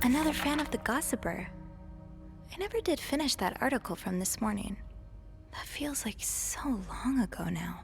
Another fan of the Gossiper. I never did finish that article from this morning. That feels like so long ago now.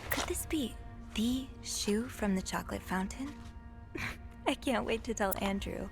Could this be the shoe from the chocolate fountain? I can't wait to tell Andrew.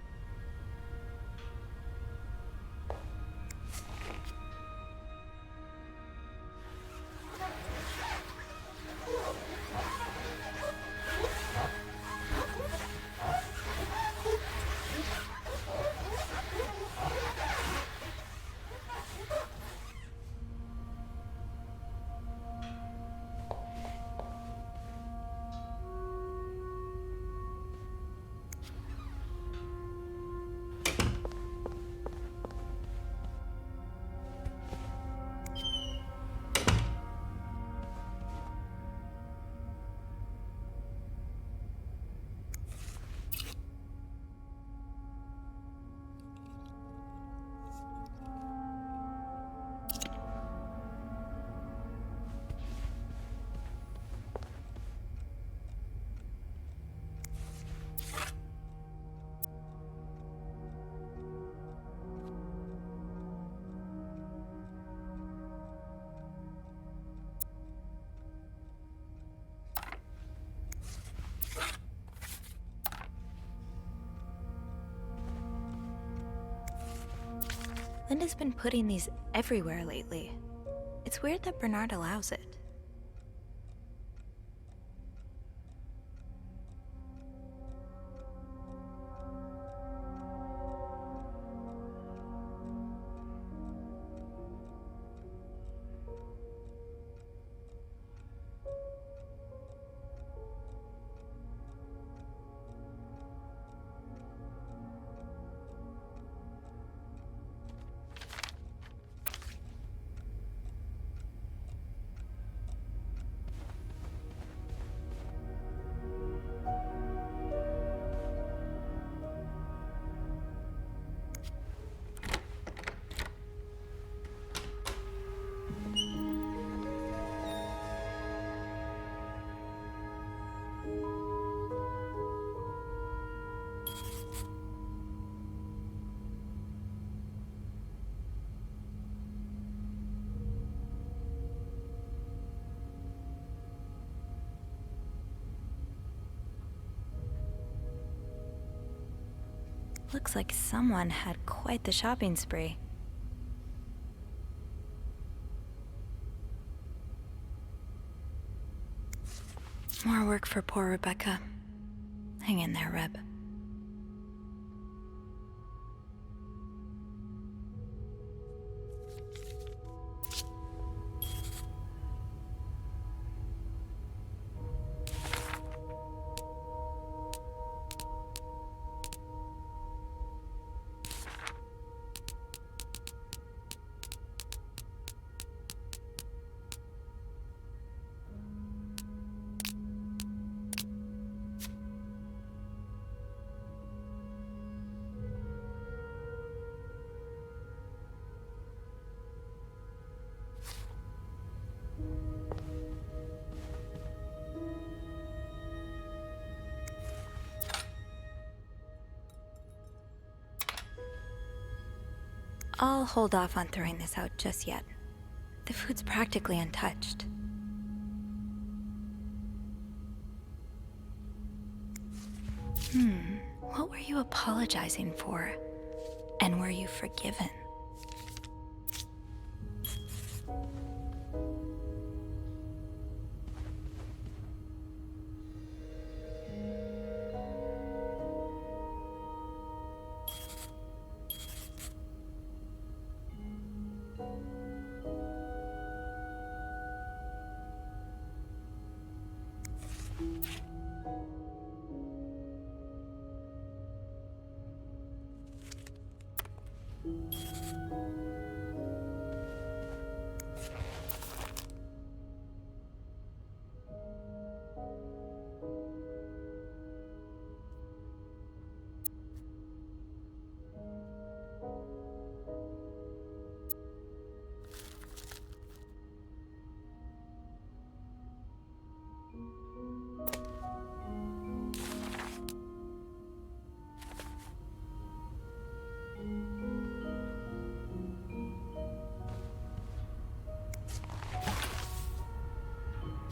Linda's been putting these everywhere lately. It's weird that Bernard allows it. Looks like someone had quite the shopping spree. More work for poor Rebecca. Hang in there, Reb. I'll hold off on throwing this out just yet. The food's practically untouched. What were you apologizing for? And were you forgiven?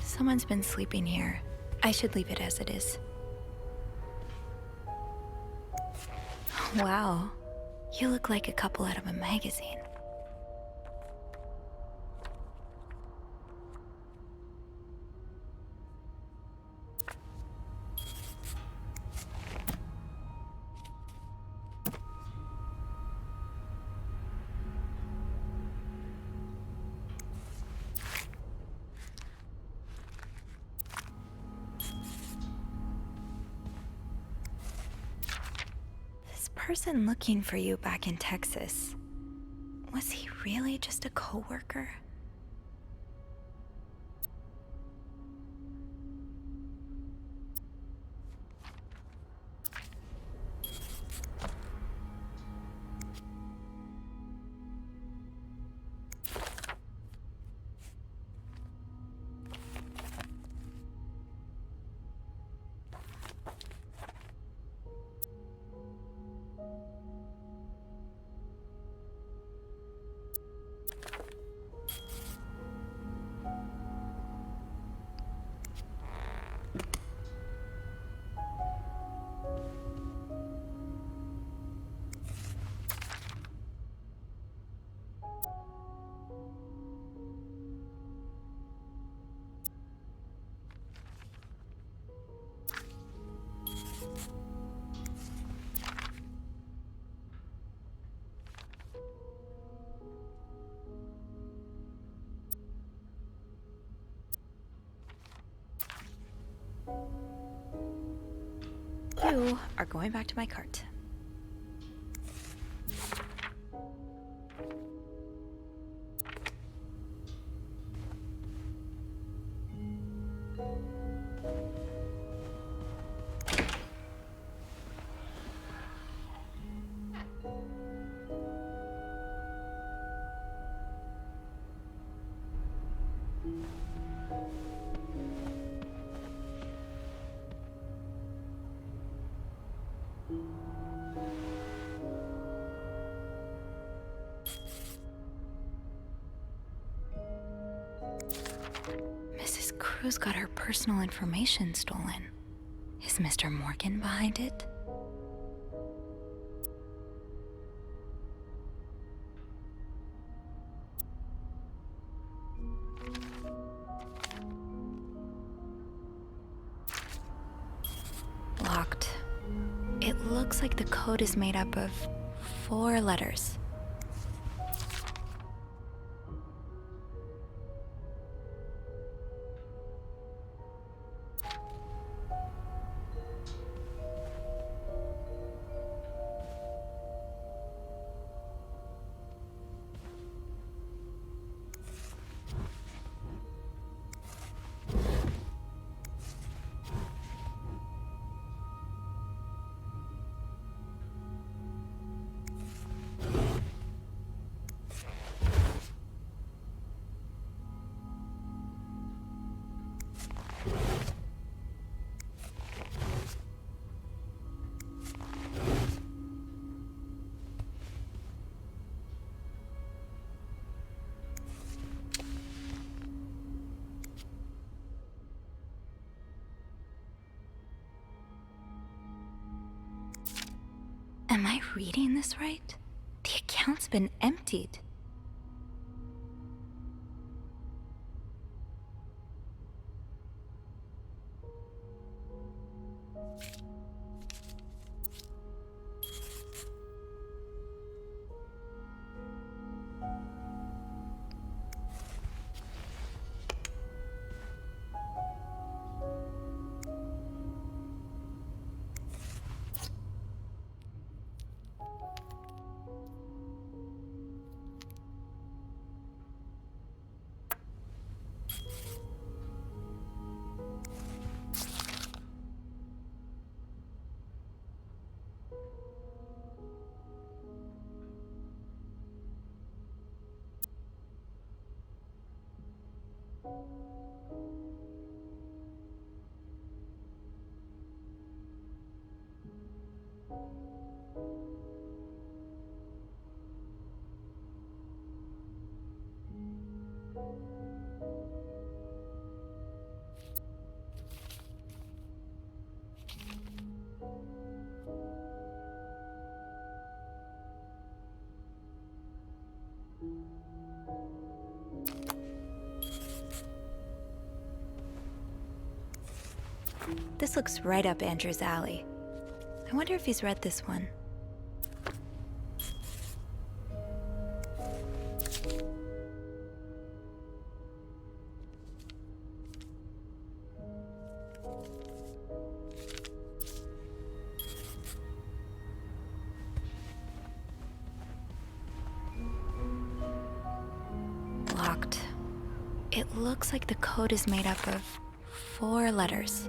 Someone's been sleeping here. I should leave it as it is. Wow, you look like a couple out of a magazine. Person looking for you back in Texas, was he really just a coworker? You are going back to my cart. Mrs. Cruz got her personal information stolen. Is Mr. Morgan behind it? Locked. It looks like the code is made up of 4 letters. Am I reading this right? The account's been emptied. This looks right up Andrew's alley. I wonder if he's read this one. Locked. It looks like the code is made up of 4 letters.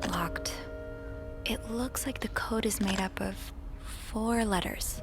Locked. It looks like the code is made up of 4 letters.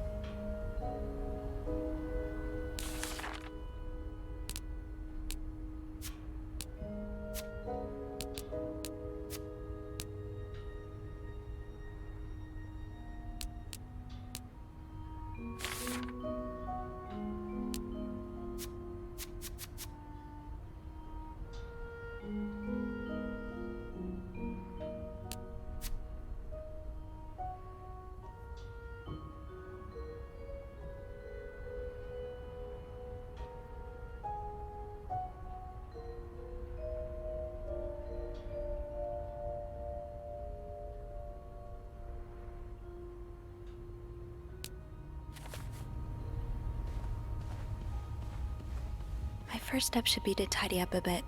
My first step should be to tidy up a bit.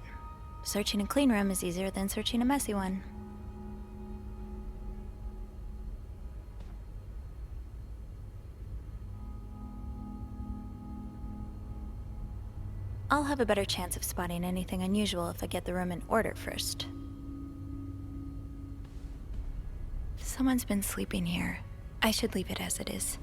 Searching a clean room is easier than searching a messy one. I'll have a better chance of spotting anything unusual if I get the room in order first. Someone's been sleeping here. I should leave it as it is.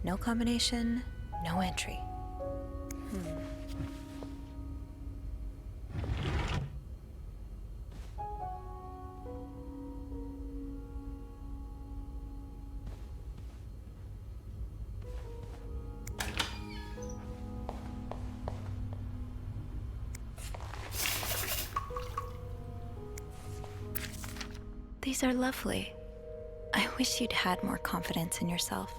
No combination, no entry. These are lovely. I wish you'd had more confidence in yourself.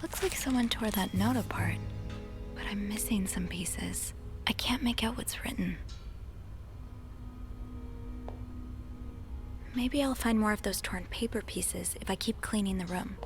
Looks like someone tore that note apart, but I'm missing some pieces. I can't make out what's written. Maybe I'll find more of those torn paper pieces if I keep cleaning the room.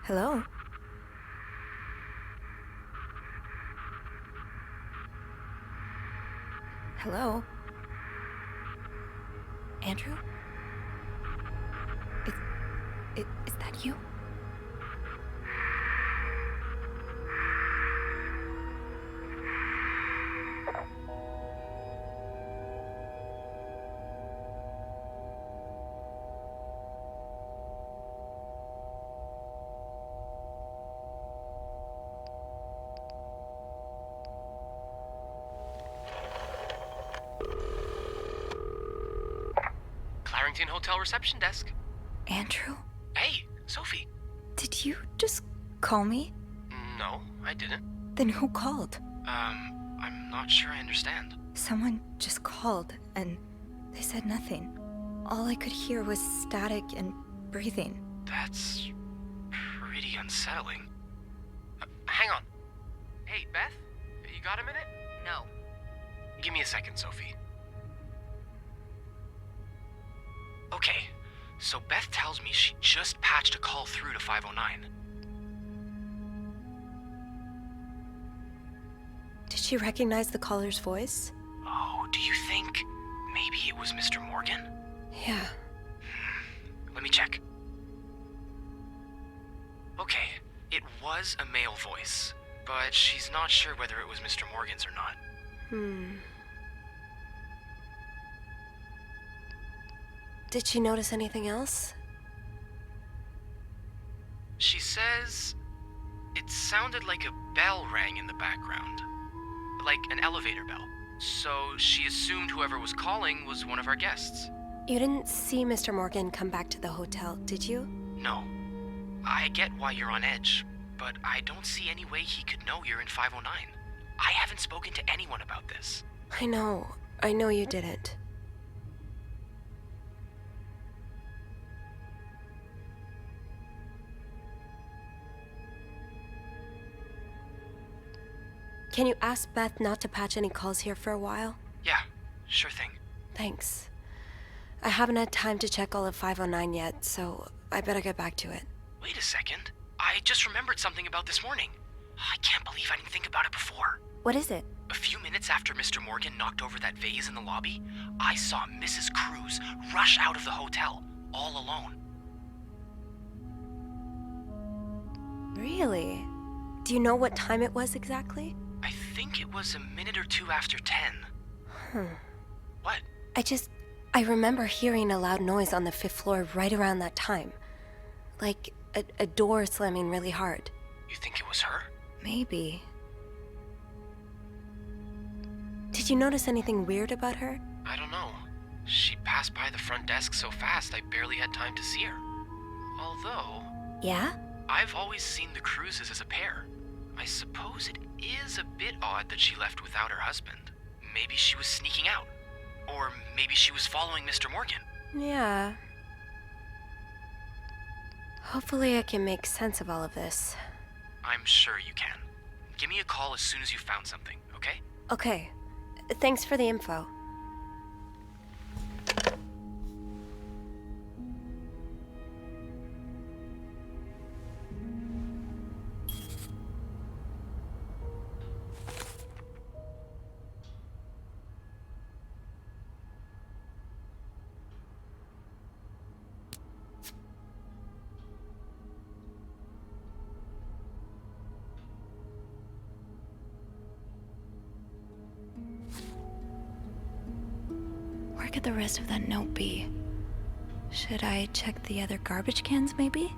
Hello? Hello? Andrew? Is that you? Clarington Hotel reception desk. Andrew? Hey, Sophie. Did you just call me? No, I didn't. Then who called? I'm not sure I understand. Someone just called, and they said nothing. All I could hear was static and breathing. That's pretty unsettling. Hang on. Hey, Beth? You got a minute? No. Give me a second, Sophie. Okay, so Beth tells me she just patched a call through to 509. Did she recognize the caller's voice? Oh, do you think maybe it was Mr. Morgan? Yeah. Let me check. Okay, it was a male voice, but she's not sure whether it was Mr. Morgan's or not. Did she notice anything else? She says it sounded like a bell rang in the background, like an elevator bell. So she assumed whoever was calling was one of our guests. You didn't see Mr. Morgan come back to the hotel, did you? No. I get why you're on edge, but I don't see any way he could know you're in 509. I haven't spoken to anyone about this. I know you didn't. Can you ask Beth not to patch any calls here for a while? Yeah, sure thing. Thanks. I haven't had time to check all of 509 yet, so I better get back to it. Wait a second. I just remembered something about this morning. I can't believe I didn't think about it before. What is it? A few minutes after Mr. Morgan knocked over that vase in the lobby, I saw Mrs. Cruz rush out of the hotel, all alone. Really? Do you know what time it was exactly? I think it was a minute or two after 10. What? I remember hearing a loud noise on the 5th floor right around that time. Like a door slamming really hard. You think it was her? Maybe. Did you notice anything weird about her? I don't know. She passed by the front desk so fast I barely had time to see her. Although... Yeah? I've always seen the Cruzes as a pair. I suppose it is a bit odd that she left without her husband. Maybe she was sneaking out. Or maybe she was following Mr. Morgan. Yeah. Hopefully I can make sense of all of this. I'm sure you can. Give me a call as soon as you've found something, okay? Okay. Thanks for the info. Where could the rest of that note be? Should I check the other garbage cans, maybe?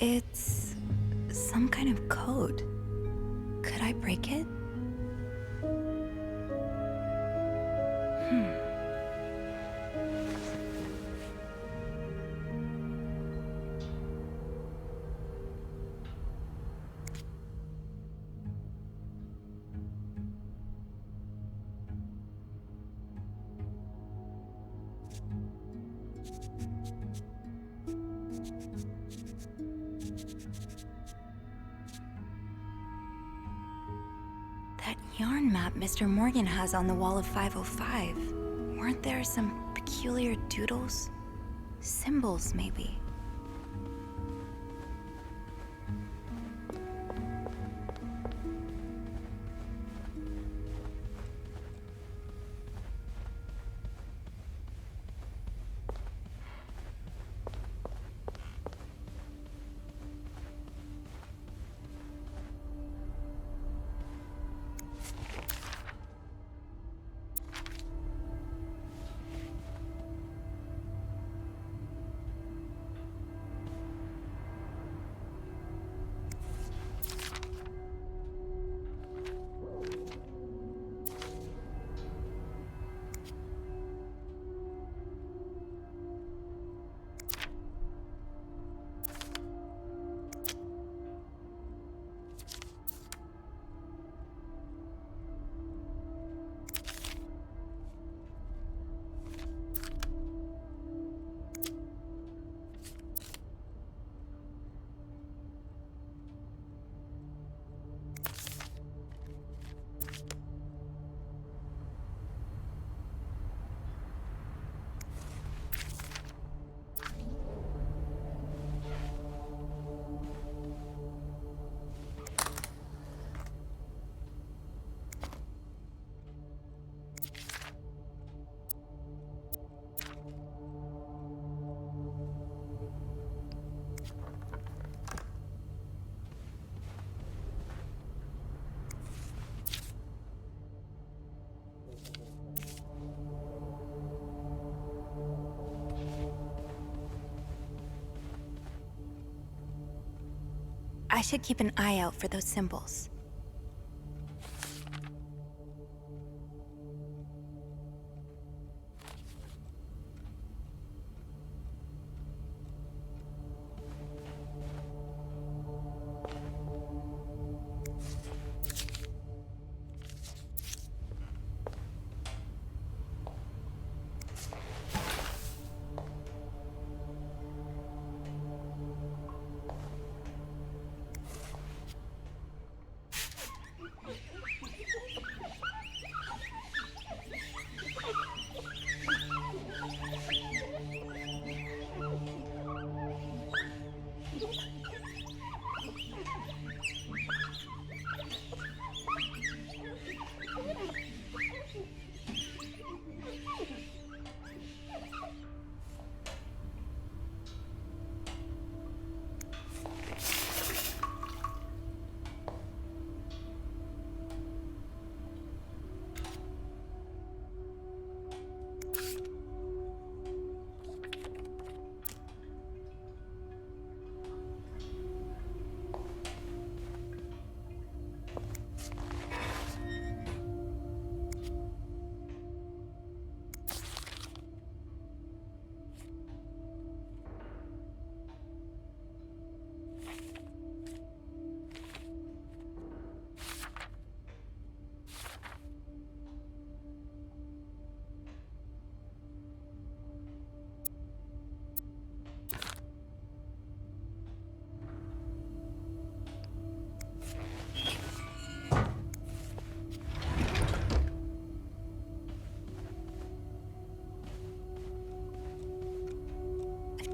It's some kind of code. Could I break it? That yarn map Mr. Morgan has on the wall of 505. Weren't there some peculiar doodles? Symbols, maybe. I should keep an eye out for those symbols.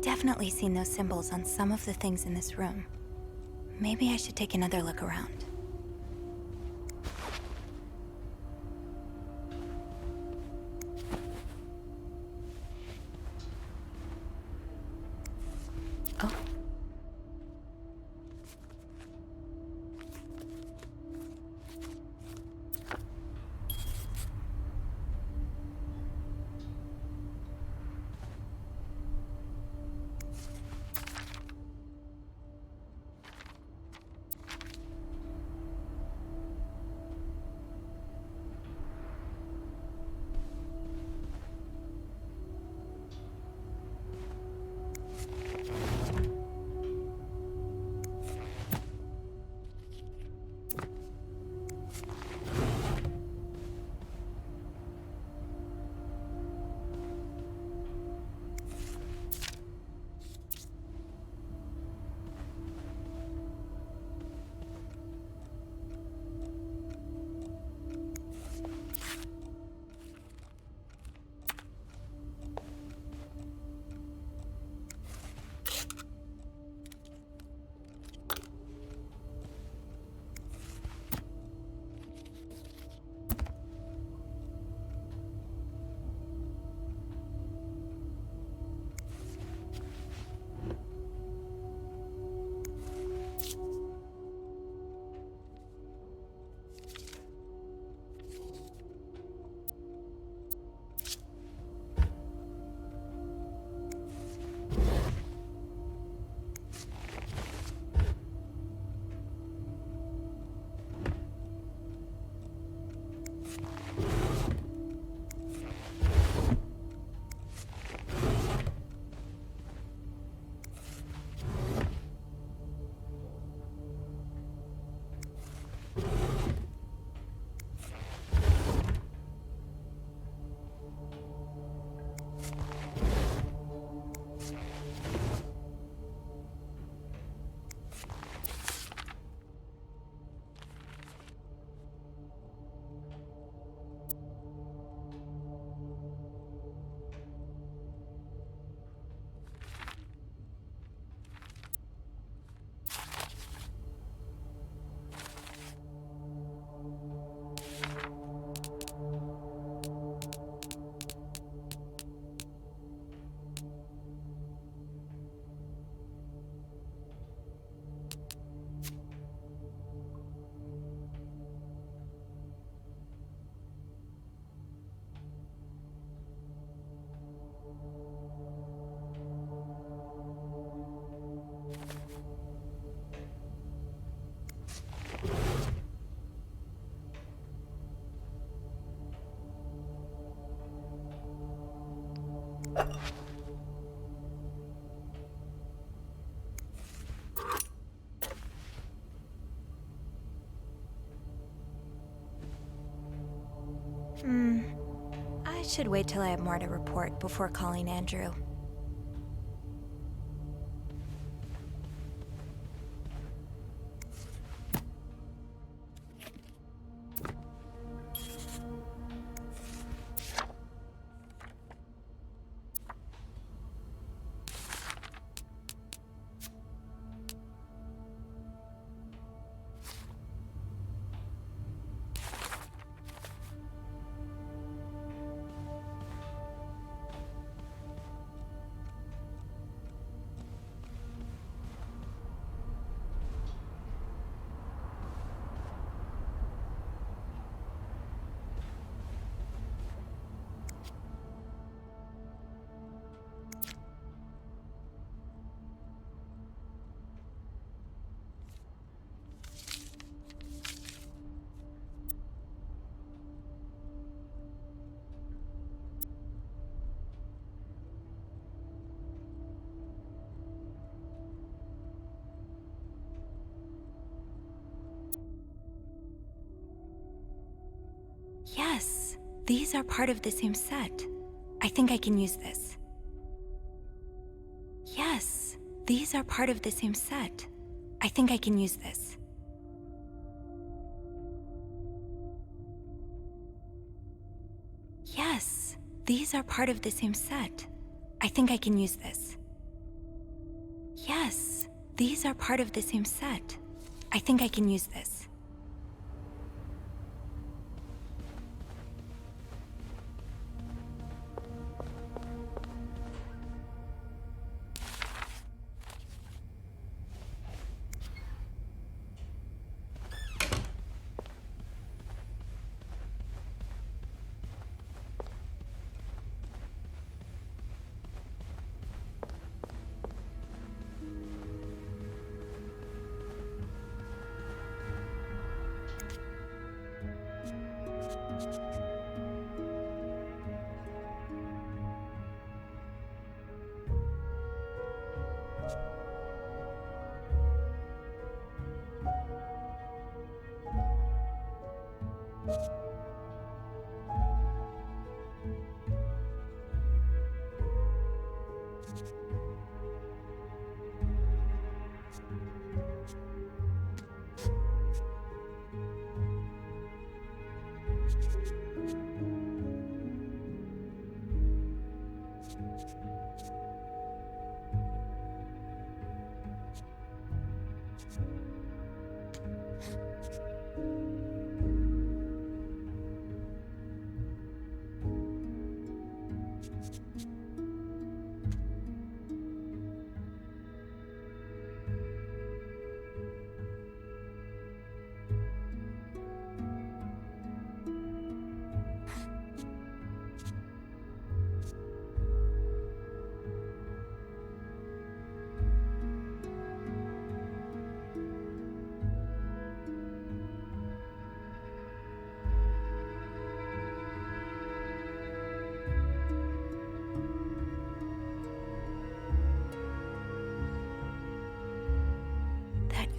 Definitely seen those symbols on some of the things in this room. Maybe I should take another look around. Oh. should wait till I have more to report before calling Andrew. Yes, these are part of the same set. I think I can use this. Yes, these are part of the same set. I think I can use this. Yes, these are part of the same set. I think I can use this. Yes, these are part of the same set. I think I can use this.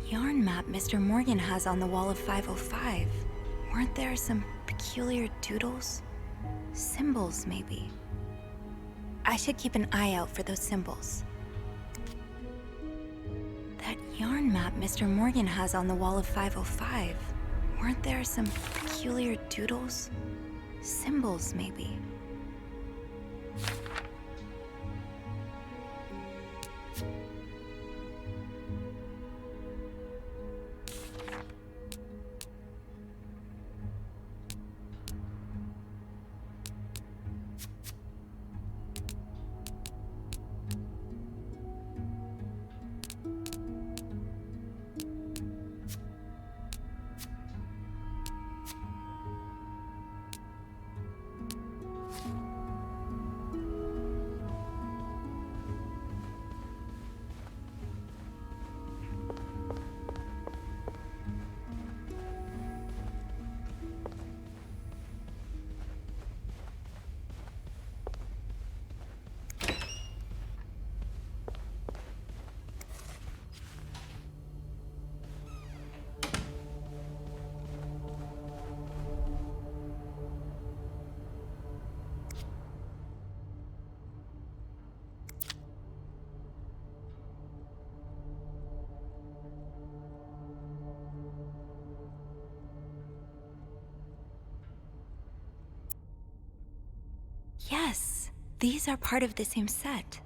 Yarn map Mr. Morgan has on the wall of 505. Weren't there some peculiar doodles? Symbols, maybe. I should keep an eye out for those symbols. That yarn map Mr. Morgan has on the wall of 505. Weren't there some peculiar doodles? Symbols, maybe. These are part of the same set.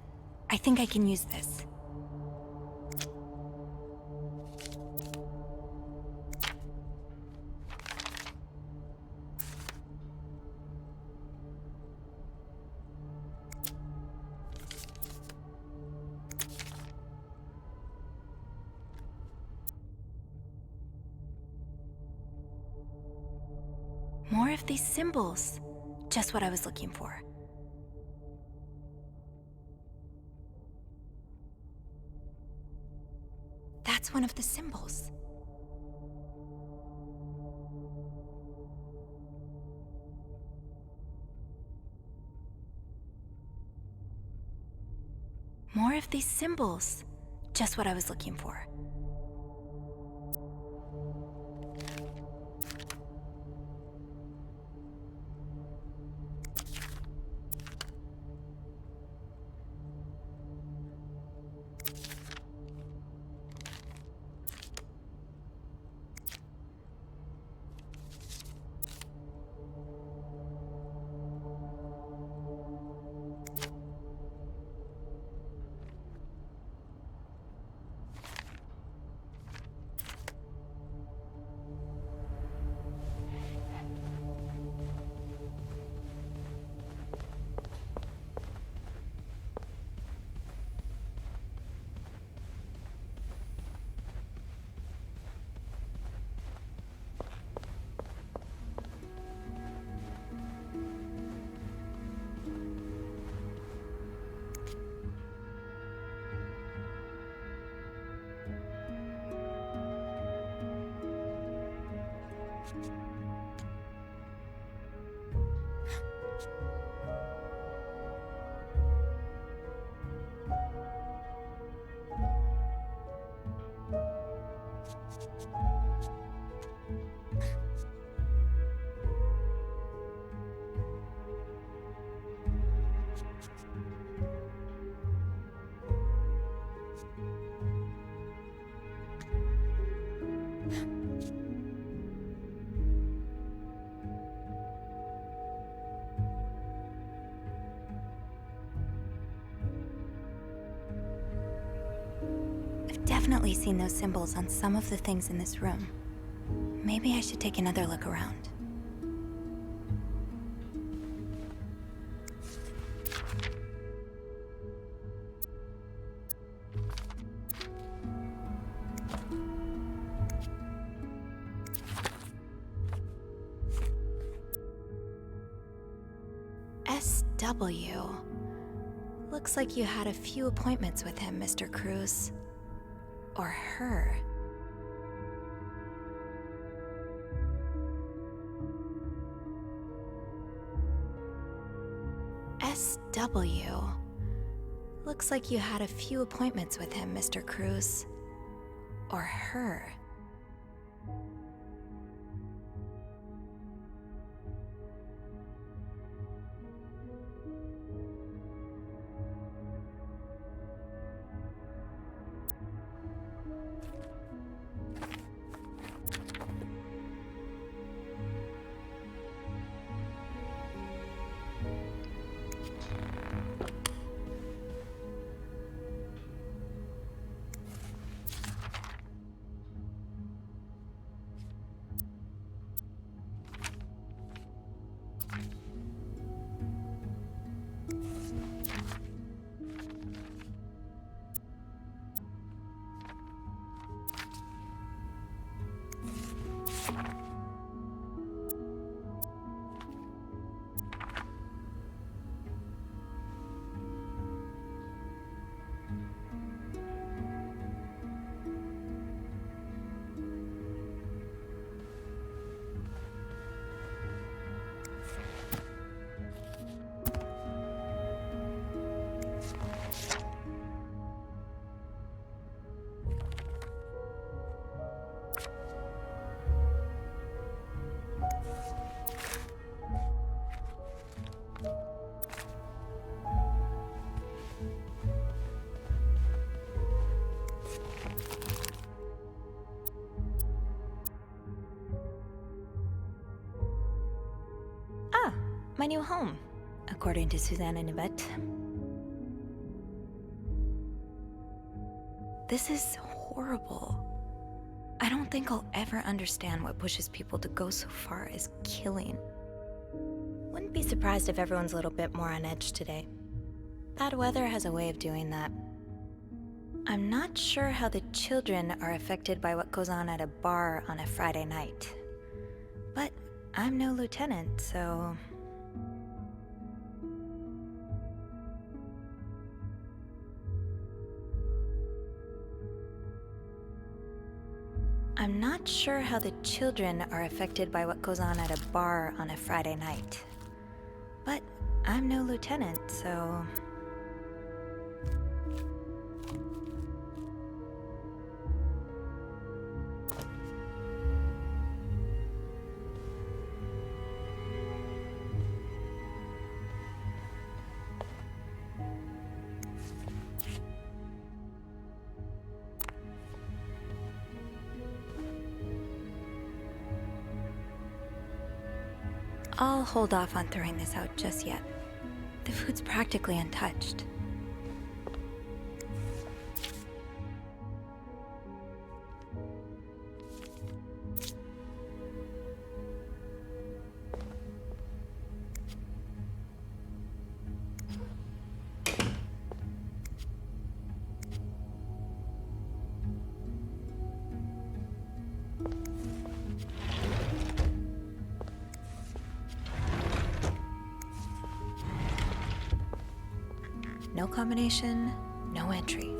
I think I can use this. More of these symbols. Just what I was looking for. That's one of the symbols. More of these symbols. Just what I was looking for. I've definitely seen those symbols on some of the things in this room. Maybe I should take another look around. SW. Looks like you had a few appointments with him, Mr. Cruz. Or her. SW. Looks like you had a few appointments with him, Mr. Cruz. Or her. My new home. A according to Suzanne and Yvette. This is horrible. I don't think I'll ever understand what pushes people to go so far as killing. Wouldn't be surprised if everyone's a little bit more on edge today. Bad weather has a way of doing that. I'm not sure how the children are affected by what goes on at a bar on a Friday night. But I'm no lieutenant, so... I'm not sure how the children are affected by what goes on at a bar on a Friday night. But I'm no lieutenant, so... I'll hold off on throwing this out just yet. The food's practically untouched. No combination, no entry.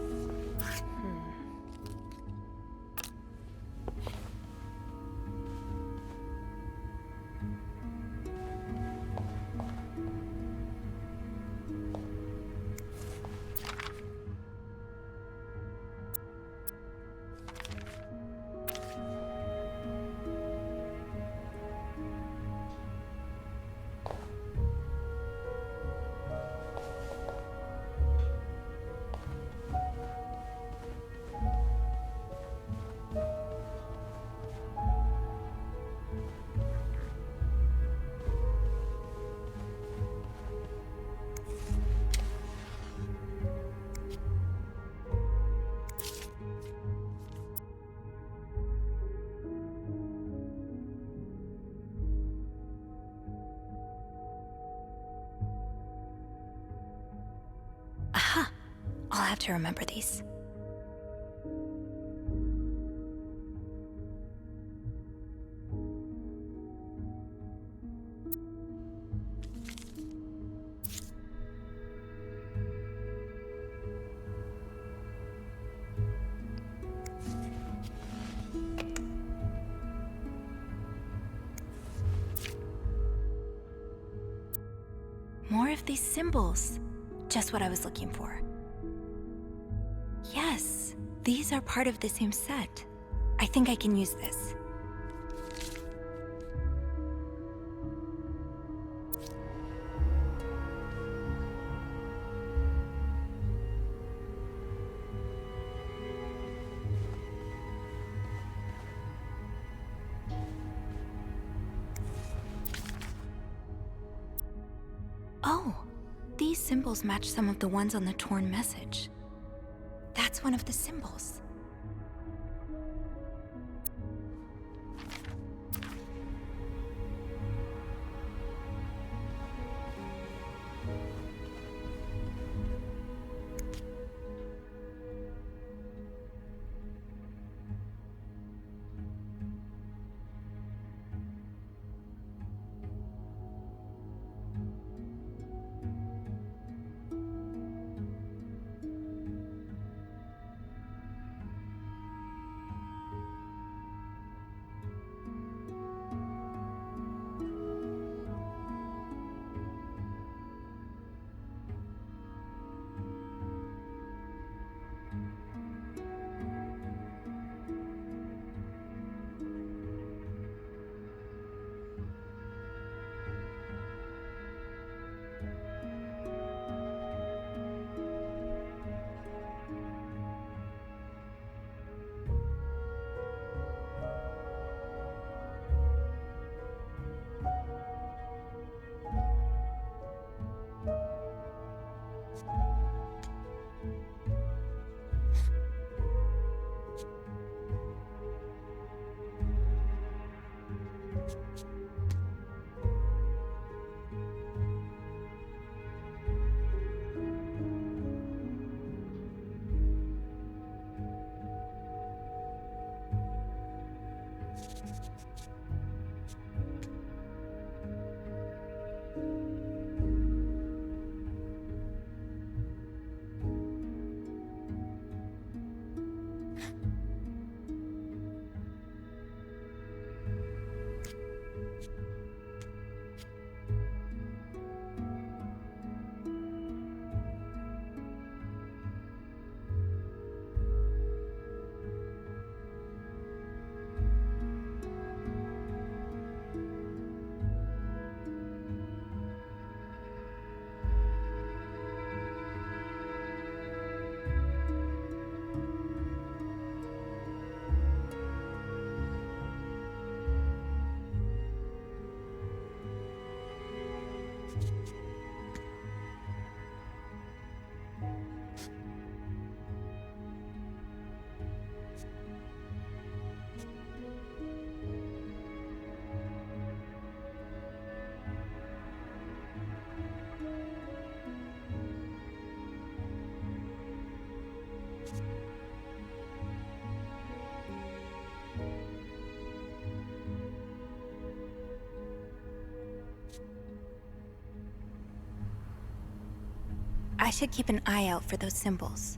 Aha! I'll have to remember these. More of these symbols. Just what I was looking for. Yes, these are part of the same set. I think I can use this. Oh, these symbols match some of the ones on the torn message. That's one of the symbols. I should keep an eye out for those symbols.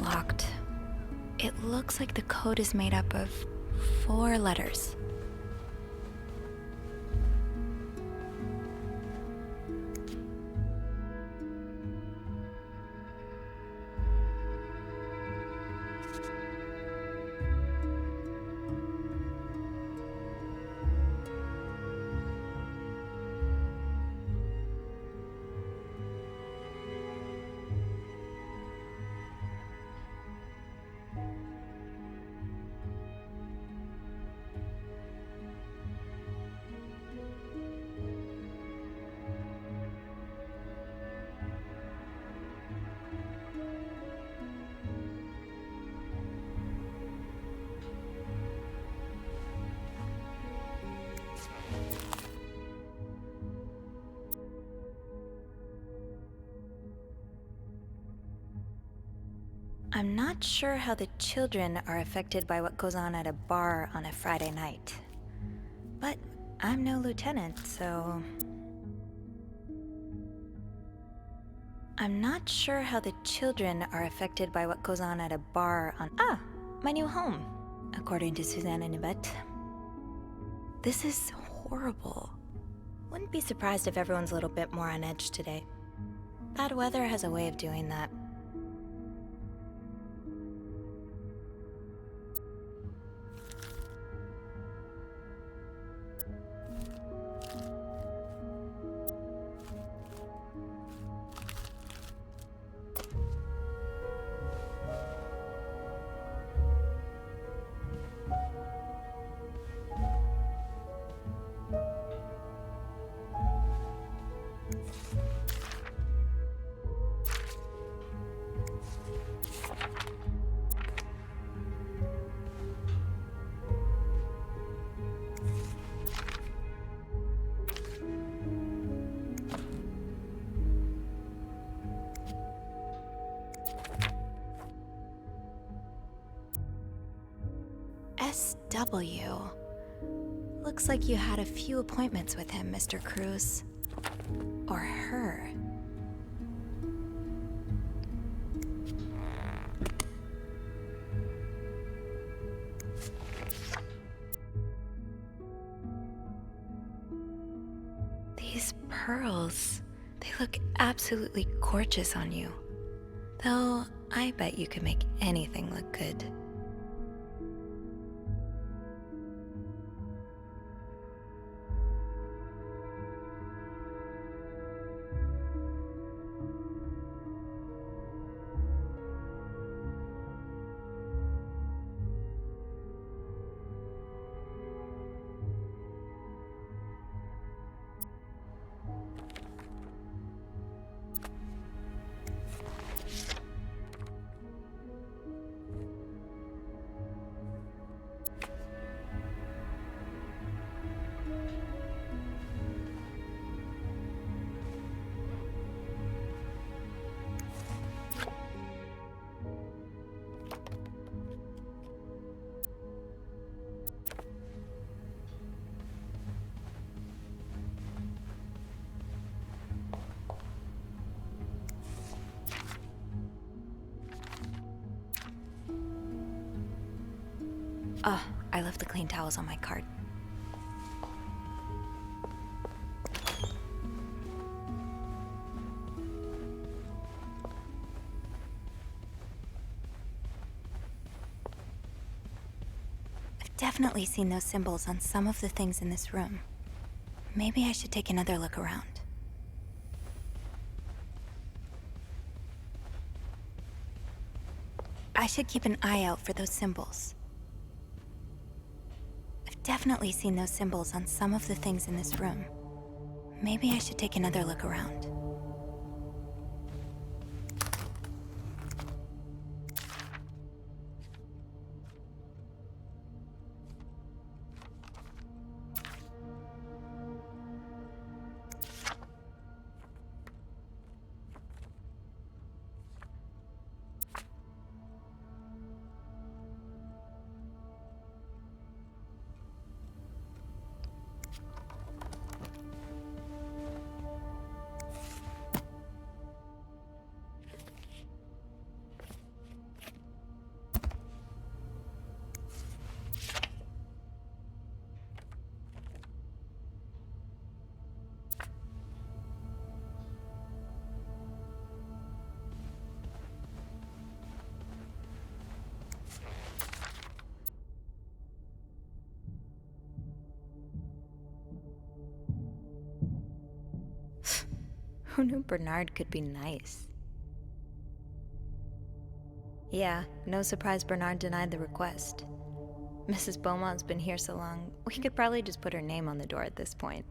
Locked. It looks like the code is made up of 4 letters. I'm not sure how the children are affected by what goes on at a bar on a Friday night. But I'm no lieutenant, so... I'm not sure how the children are affected by what goes on at a bar on... Ah! My new home, according to Suzanne and Yvette. This is horrible. Wouldn't be surprised if everyone's a little bit more on edge today. Bad weather has a way of doing that. SW. Looks like you had a few appointments with him, Mr. Cruz. Or her. These pearls, they look absolutely gorgeous on you. Though, I bet you could make anything look good. Oh, I left the clean towels on my cart. I've definitely seen those symbols on some of the things in this room. Maybe I should take another look around. I should keep an eye out for those symbols. I've definitely seen those symbols on some of the things in this room. Maybe I should take another look around. Who knew Bernard could be nice? Yeah, no surprise Bernard denied the request. Mrs. Beaumont's been here so long, we could probably just put her name on the door at this point.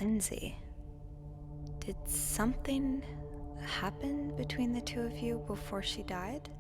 Lindsay, did something happen between the two of you before she died?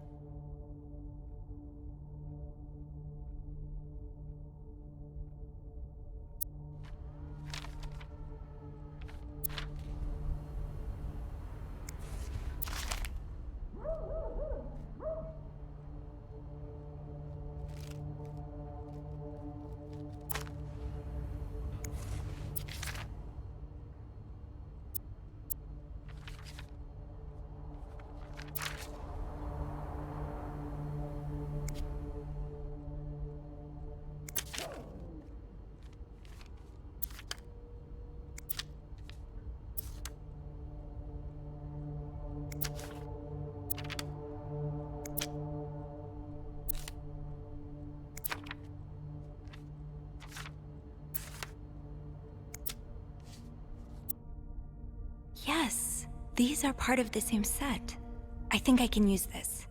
Yes, these are part of the same set. I think I can use this.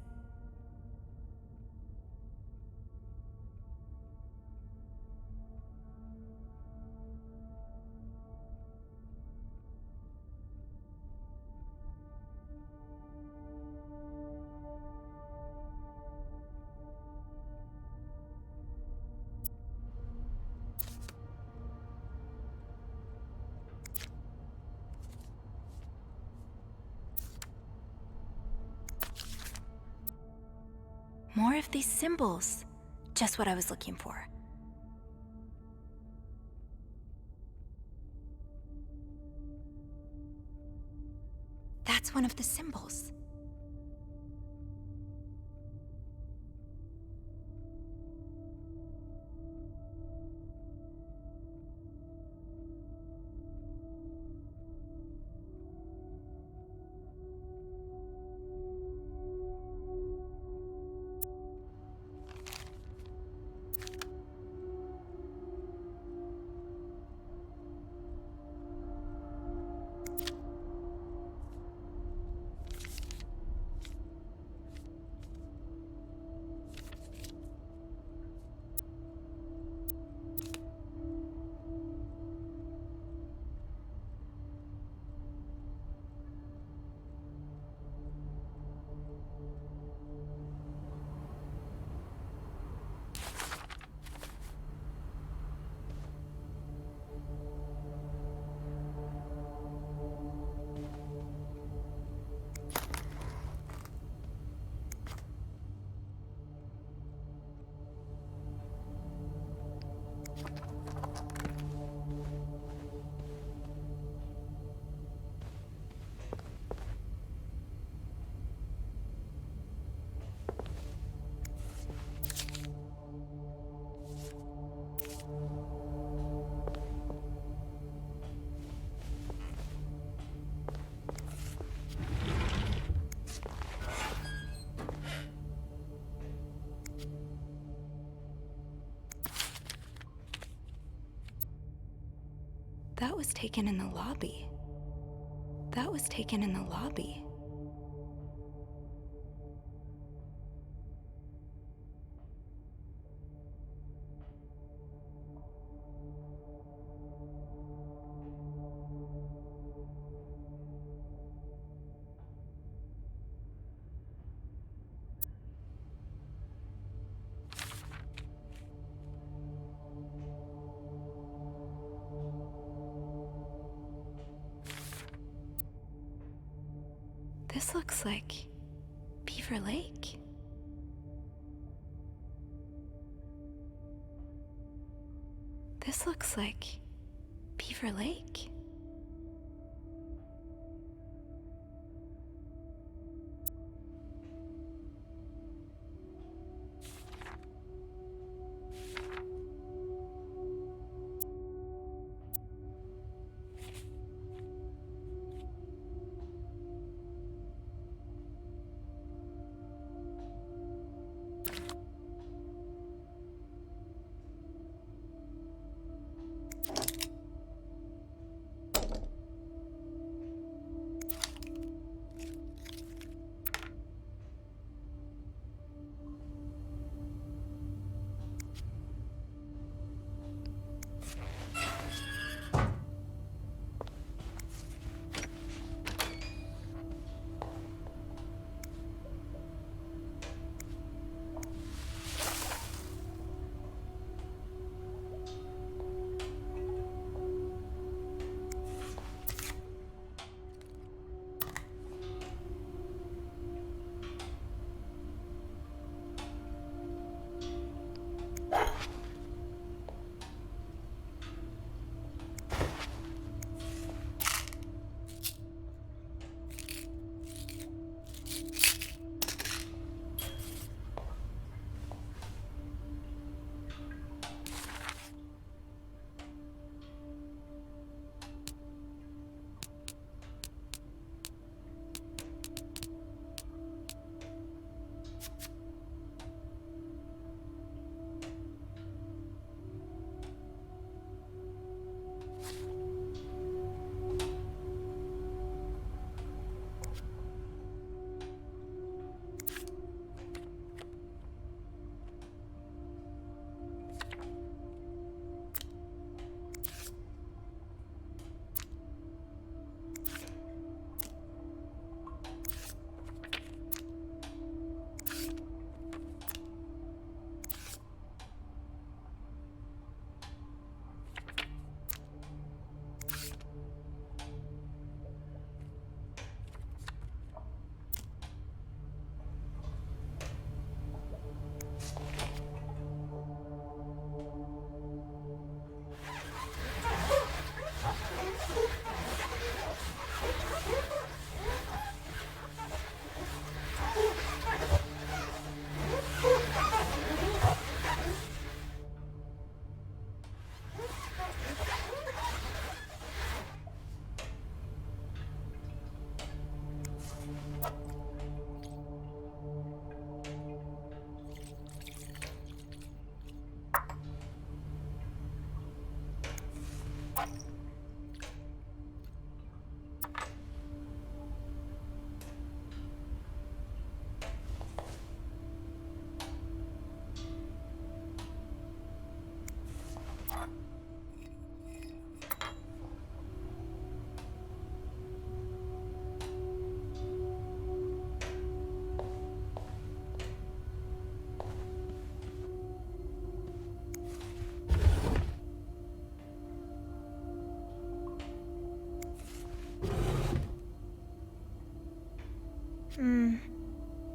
More of these symbols. Just what I was looking for. That's one of the symbols. was taken in the lobby. That was taken in the lobby. This looks like Beaver Lake. This looks like Beaver Lake.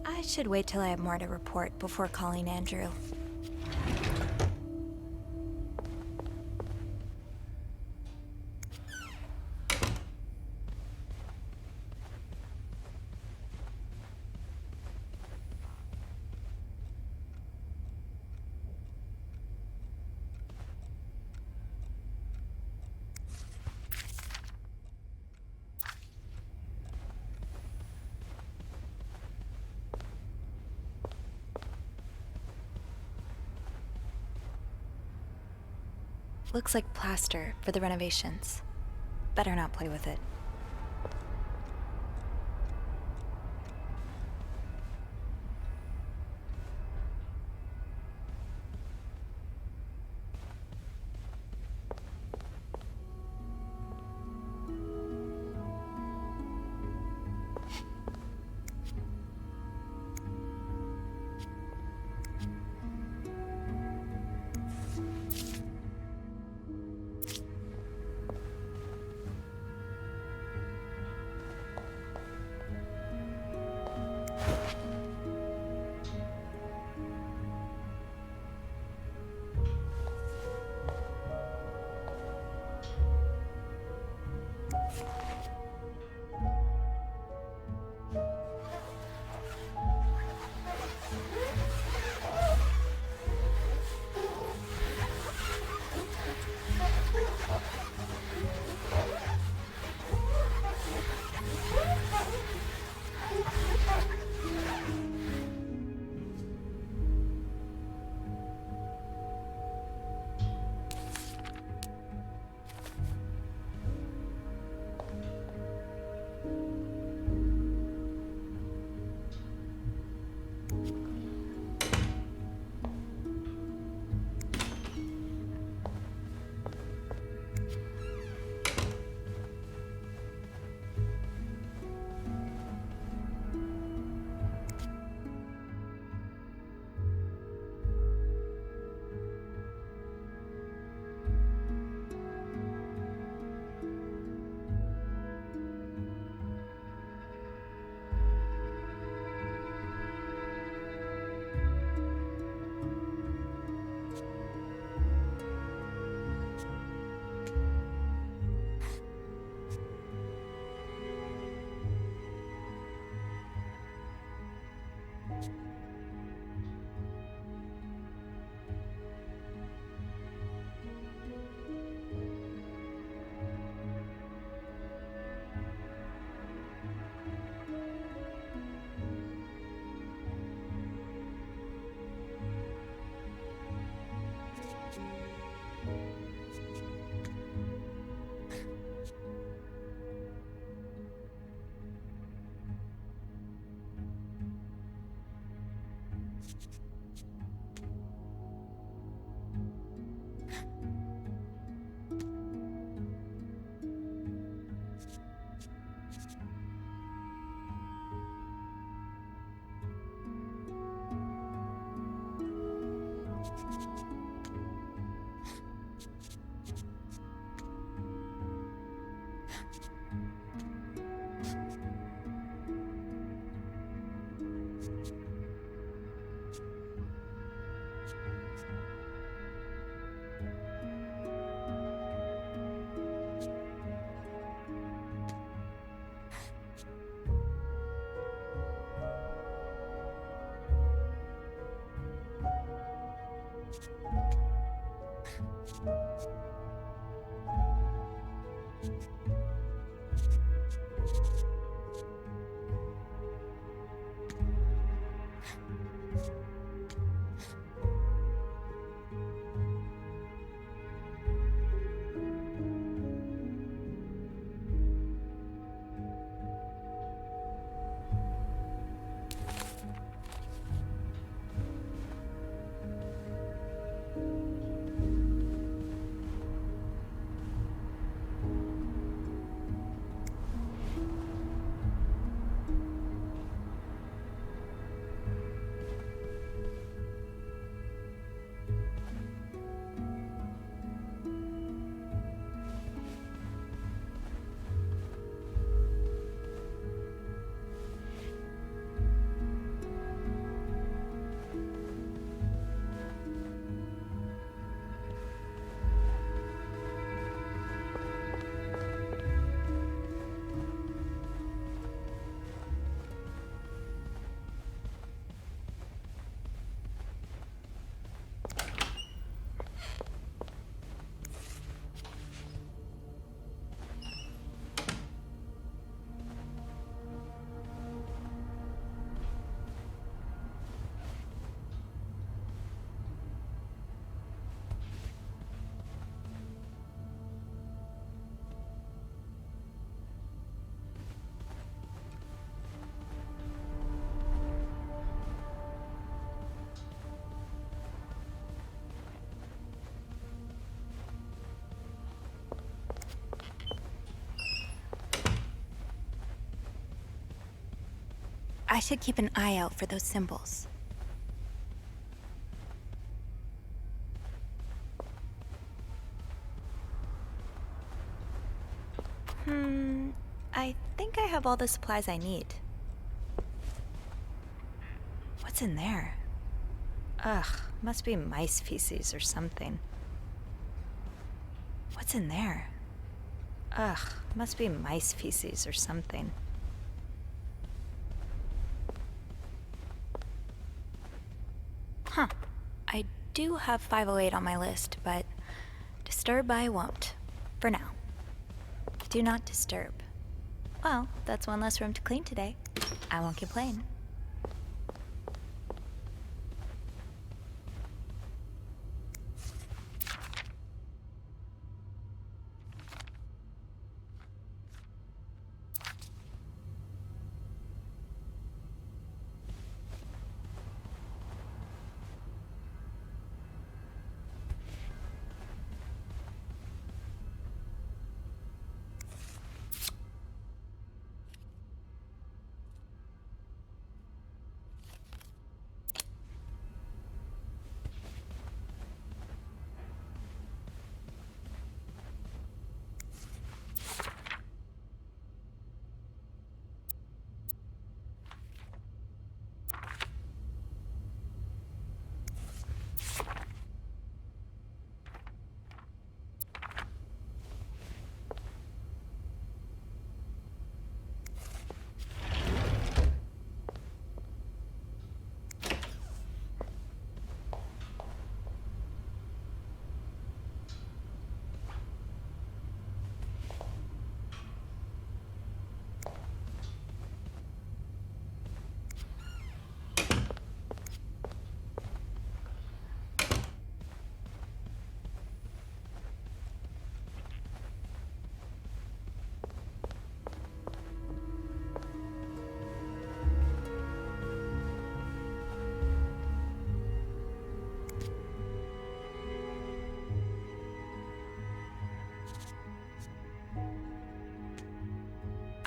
I should wait till I have more to report before calling Andrew. Looks like plaster for the renovations. better not play with it. I should keep an eye out for those symbols. I think I have all the supplies I need. What's in there? Ugh, must be mice feces or something. What's in there? Ugh, must be mice feces or something. Huh. I do have 508 on my list, but disturb I won't. For now. Do not disturb. Well, that's one less room to clean today. I won't complain.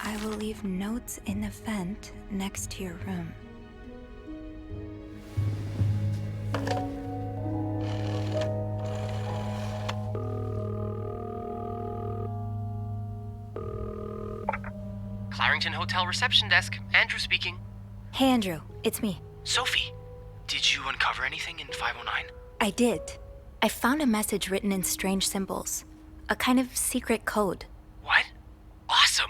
I will leave notes in the vent next to your room. Clarington Hotel reception desk. Andrew speaking. Hey, Andrew. It's me. Sophie, did you uncover anything in 509? I did. I found a message written in strange symbols. A kind of secret code. What? Awesome!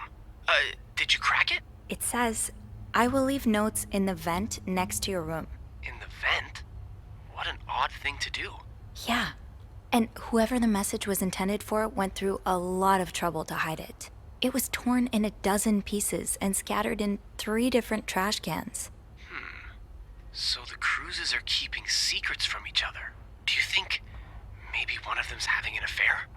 Did you crack it? It says, I will leave notes in the vent next to your room. In the vent? What an odd thing to do. Yeah. And whoever the message was intended for went through a lot of trouble to hide it. It was torn in a dozen pieces and scattered in 3 different trash cans. So the cruises are keeping secrets from each other. Do you think maybe one of them's having an affair?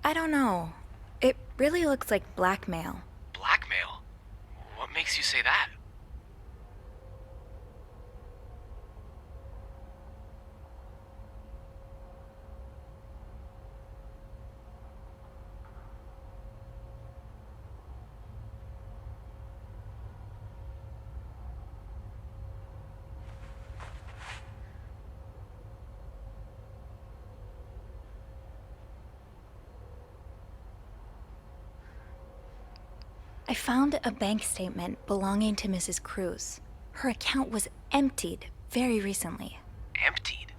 I don't know. It really looks like blackmail. Blackmail? What makes you say that? I found a bank statement belonging to Mrs. Cruz. Her account was emptied very recently. Emptied?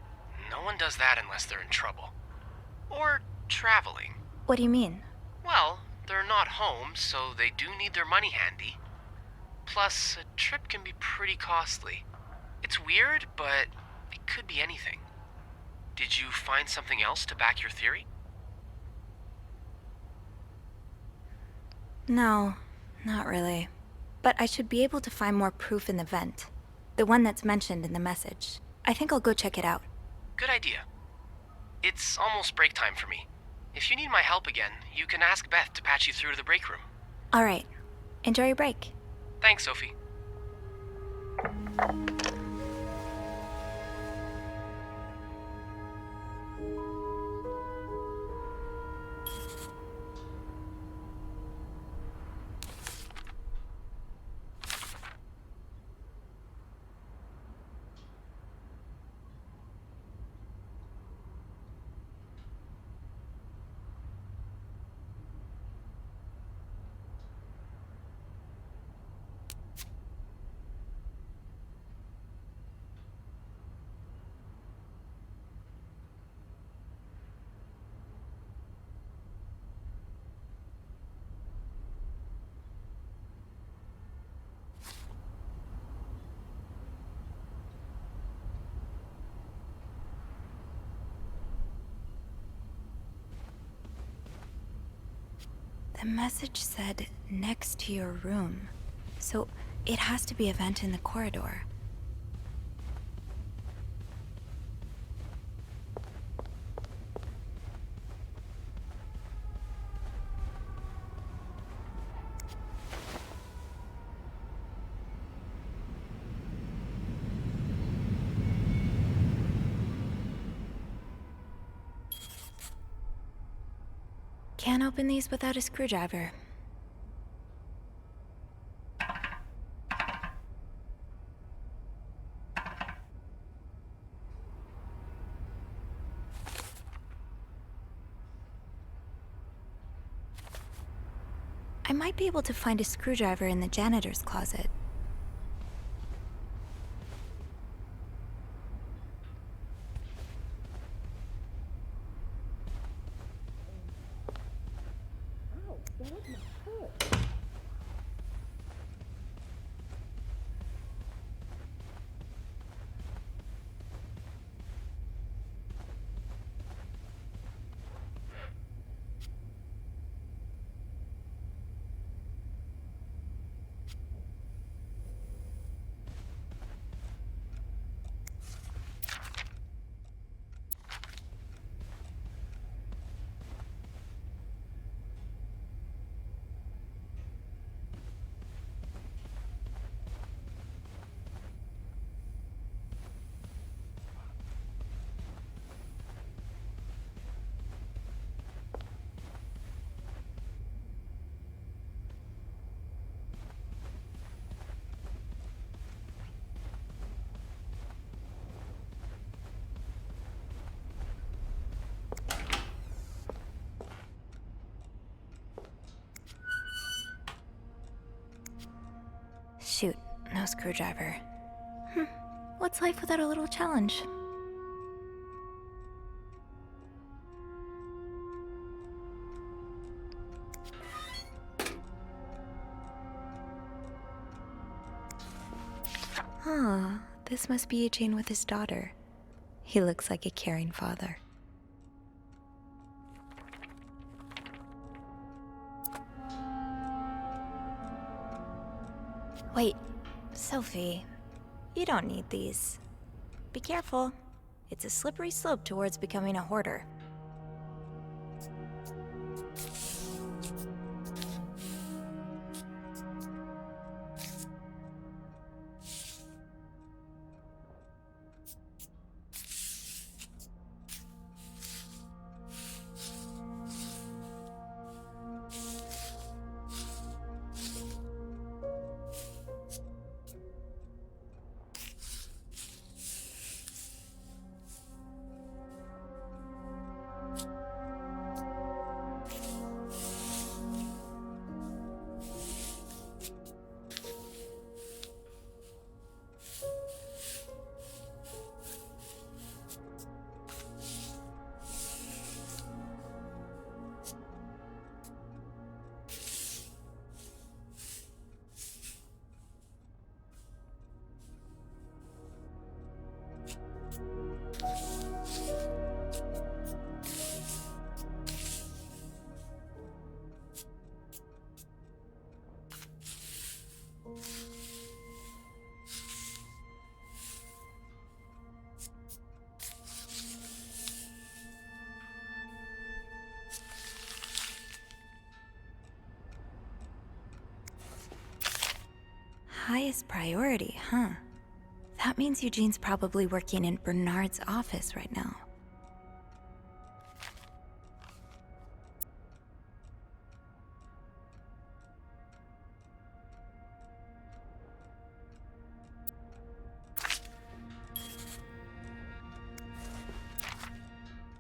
No one does that unless they're in trouble. Or traveling. What do you mean? Well, they're not home, so they do need their money handy. Plus, a trip can be pretty costly. It's weird, but it could be anything. Did you find something else to back your theory? No, not really. But I should be able to find more proof in the vent. The one that's mentioned in the message. I think I'll go check it out. Good idea. It's almost break time for me. If you need my help again, you can ask Beth to patch you through to the break room. All right. Enjoy your break. Thanks, Sophie. The message said next to your room. So it has to be a vent in the corridor. Can't open these without a screwdriver. I might be able to find a screwdriver in the janitor's closet. Shoot, no screwdriver. What's life without a little challenge? Huh, this must be Eugene with his daughter. He looks like a caring father. Wait, Sophie, you don't need these. Be careful. It's a slippery slope towards becoming a hoarder. Highest priority, huh? That means Eugene's probably working in Bernard's office right now.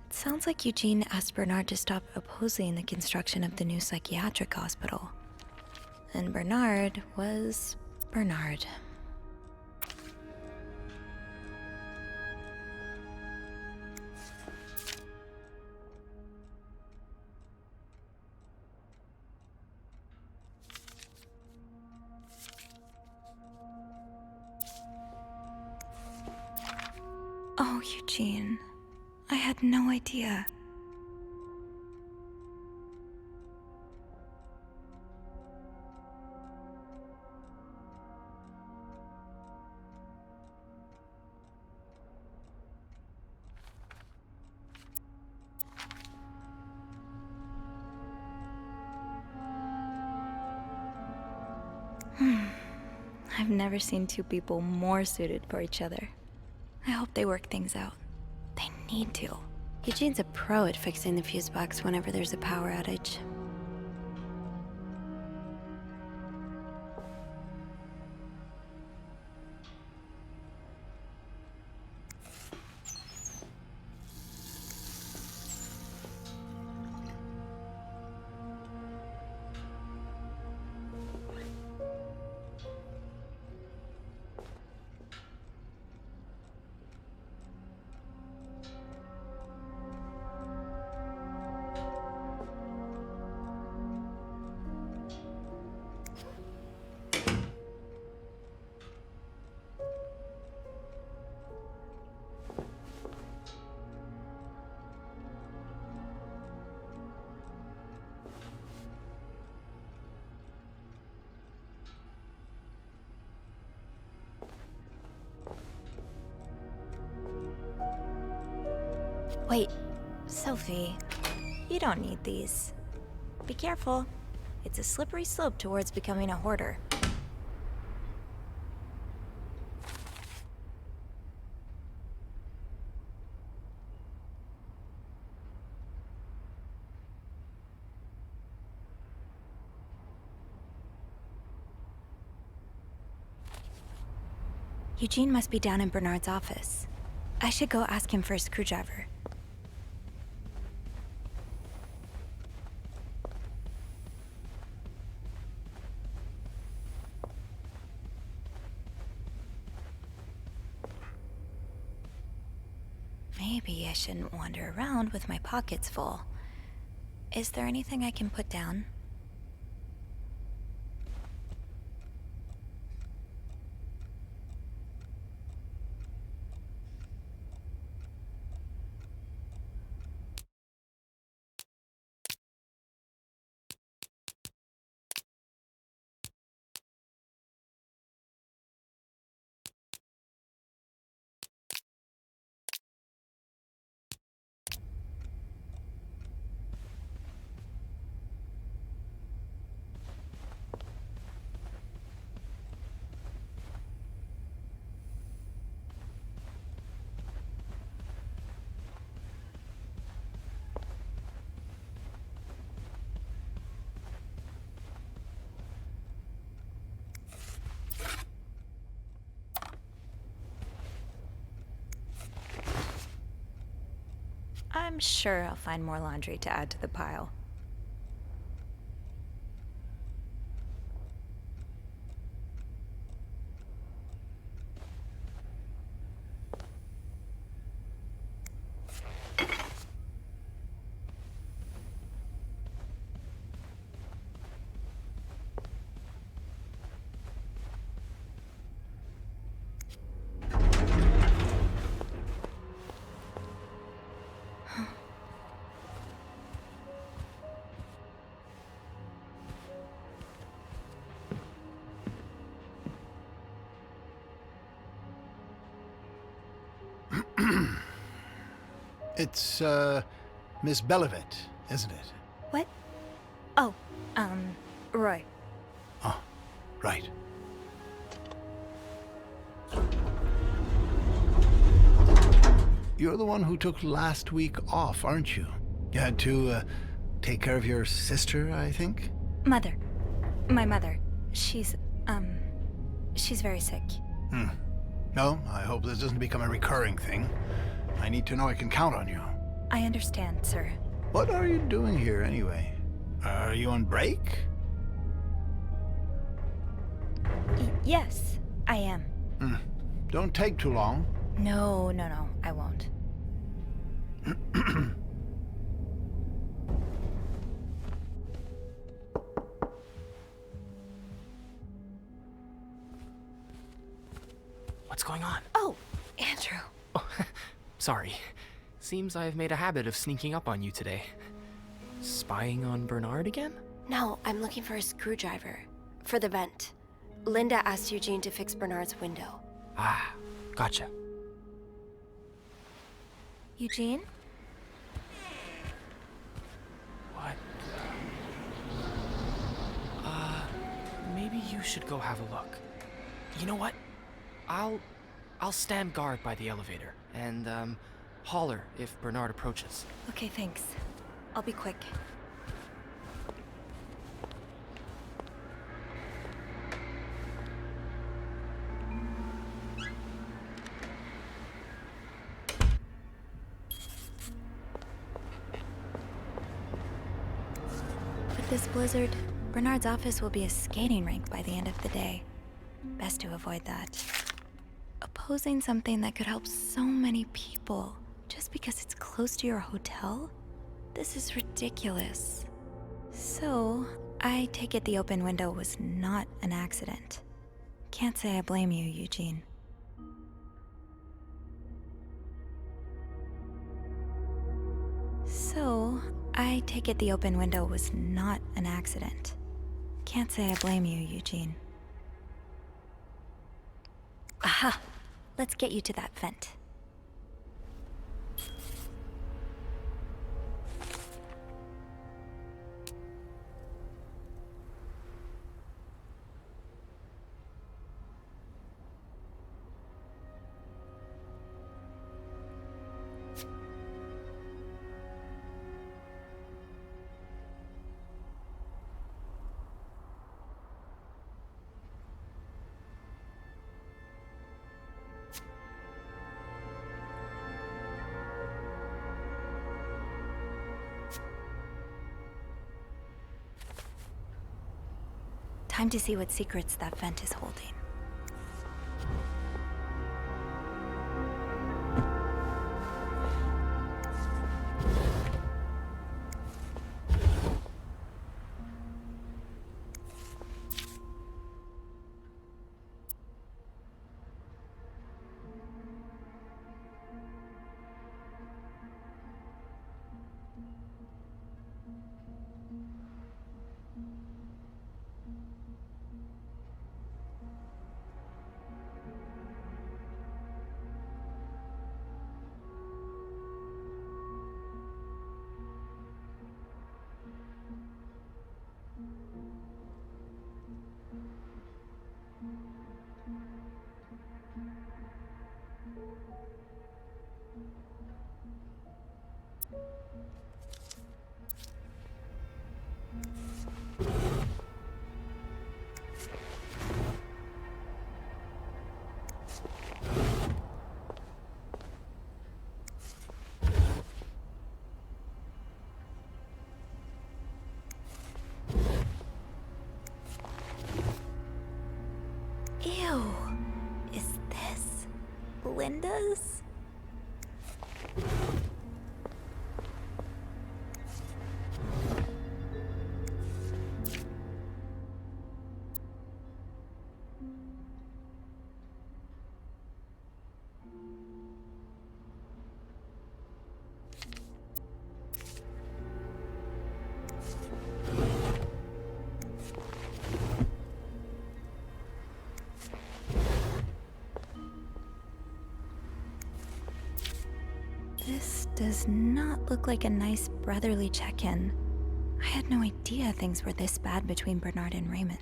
It sounds like Eugene asked Bernard to stop opposing the construction of the new psychiatric hospital. And Bernard was Bernard. Oh, Eugene. I had no idea. I've never seen two people more suited for each other. I hope they work things out. They need to. Eugene's a pro at fixing the fuse box whenever there's a power outage. Wait, Sophie, you don't need these. Be careful. It's a slippery slope towards becoming a hoarder. Eugene must be down in Bernard's office. I should go ask him for a screwdriver. Maybe I shouldn't wander around with my pockets full. Is there anything I can put down? I'm sure I'll find more laundry to add to the pile. It's, Miss Belivet, isn't it? What? Oh, Roy. Oh, right. You're the one who took last week off, aren't you? You had to, take care of your sister, I think? Mother. My mother. She's very sick. No, I hope this doesn't become a recurring thing. I need to know I can count on you. I understand, sir. What are you doing here, anyway? Are you on break? Yes, I am. Don't take too long. No, I won't. What's going on? Oh, Andrew. Oh, sorry. Seems I've made a habit of sneaking up on you today. Spying on Bernard again? No, I'm looking for a screwdriver. For the vent. Linda asked Eugene to fix Bernard's window. Ah, gotcha. Eugene? What? Maybe you should go have a look. You know what? I'll stand guard by the elevator and, holler if Bernard approaches. Okay, thanks. I'll be quick. With this blizzard, Bernard's office will be a skating rink by the end of the day. Best to avoid that. Opposing something that could help so many people just because it's close to your hotel? This is ridiculous. So, I take it the open window was not an accident. Can't say I blame you, Eugene. So, I take it the open window was not an accident. Can't say I blame you, Eugene. Aha! Let's get you to that vent. Time to see what secrets that vent is holding. Ew. Is this Linda's? This does not look like a nice brotherly check-in. I had no idea things were this bad between Bernard and Raymond.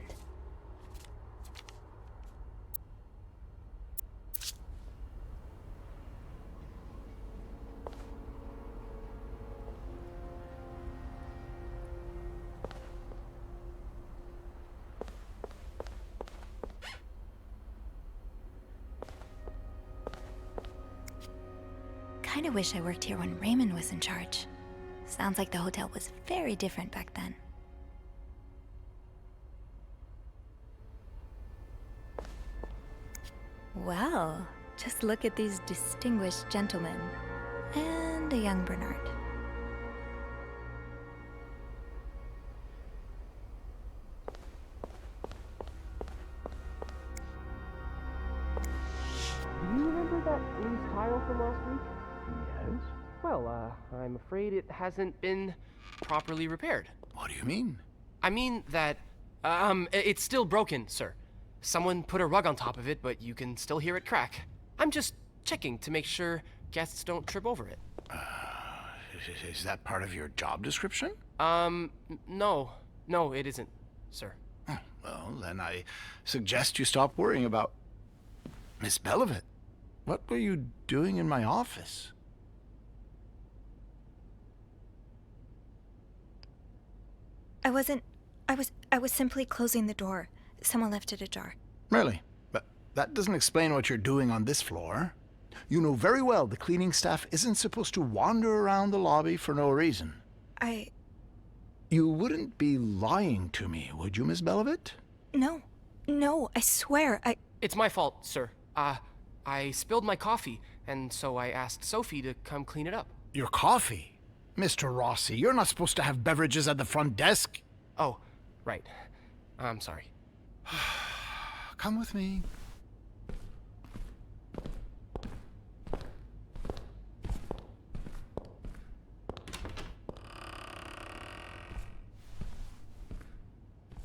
kinda wish I worked here when Raymond was in charge. Sounds like the hotel was very different back then. Well, just look at these distinguished gentlemen. And a young Bernard. Do you remember that loose tile from last week? Yes? Well, I'm afraid it hasn't been properly repaired. What do you mean? I mean that, it's still broken, sir. Someone put a rug on top of it, but you can still hear it crack. I'm just checking to make sure guests don't trip over it. Is that part of your job description? No. No, it isn't, sir. Well, then I suggest you stop worrying about Miss Belivet. What were you doing in my office? I was simply closing the door. Someone left it ajar. Really? But that doesn't explain what you're doing on this floor. You know very well the cleaning staff isn't supposed to wander around the lobby for no reason. You wouldn't be lying to me, would you, Miss Belivet? No, I swear, It's my fault, sir. I spilled my coffee, and so I asked Sophie to come clean it up. Your coffee? Mr. Rossi, you're not supposed to have beverages at the front desk. Oh, right. I'm sorry. Come with me.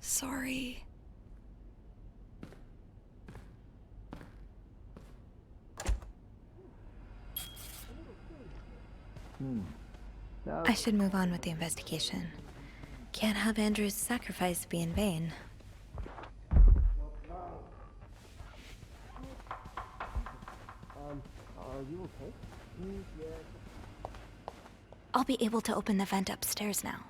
Sorry. I should move on with the investigation. Can't have Andrew's sacrifice be in vain. Are you okay? I'll be able to open the vent upstairs now.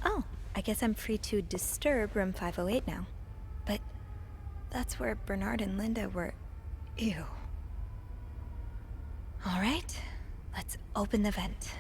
Oh, I guess I'm free to disturb room 508 now. But that's where Bernard and Linda were. Ew. All right, let's open the vent.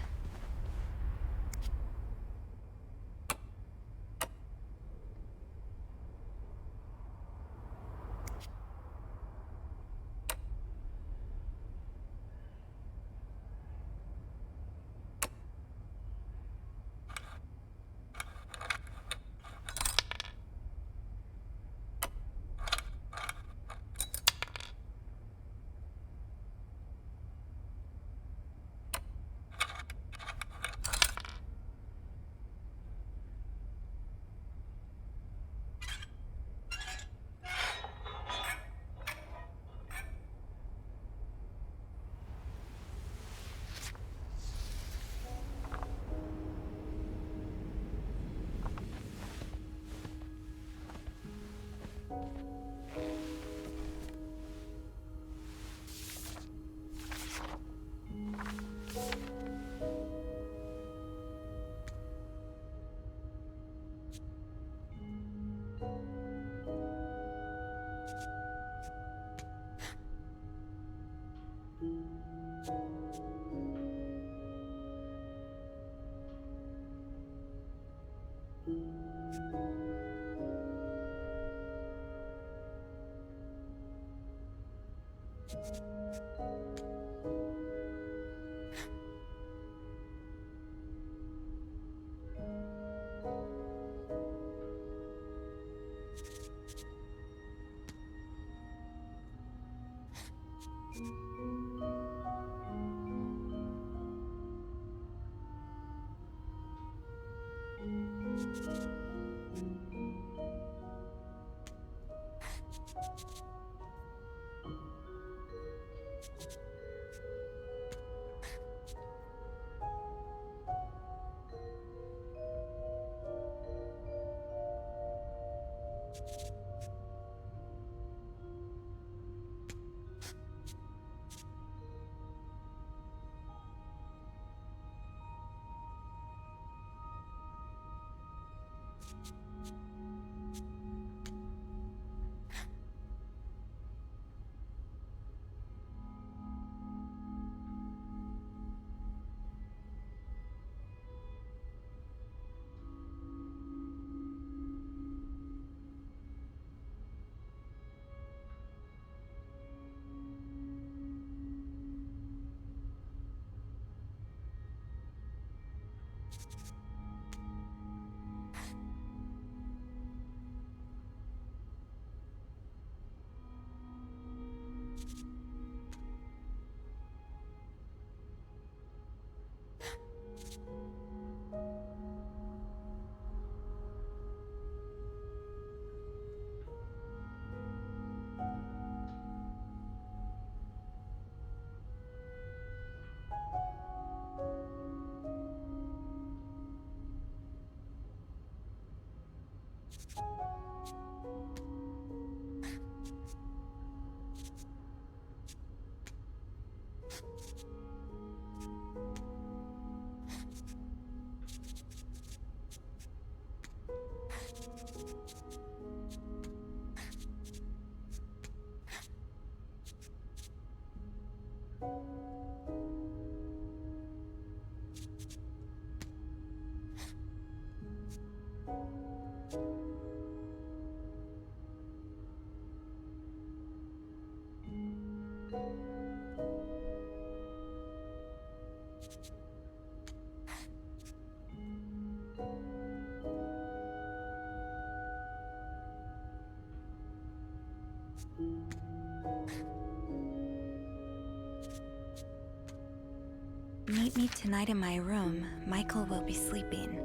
Meet me tonight in my room. Michael will be sleeping.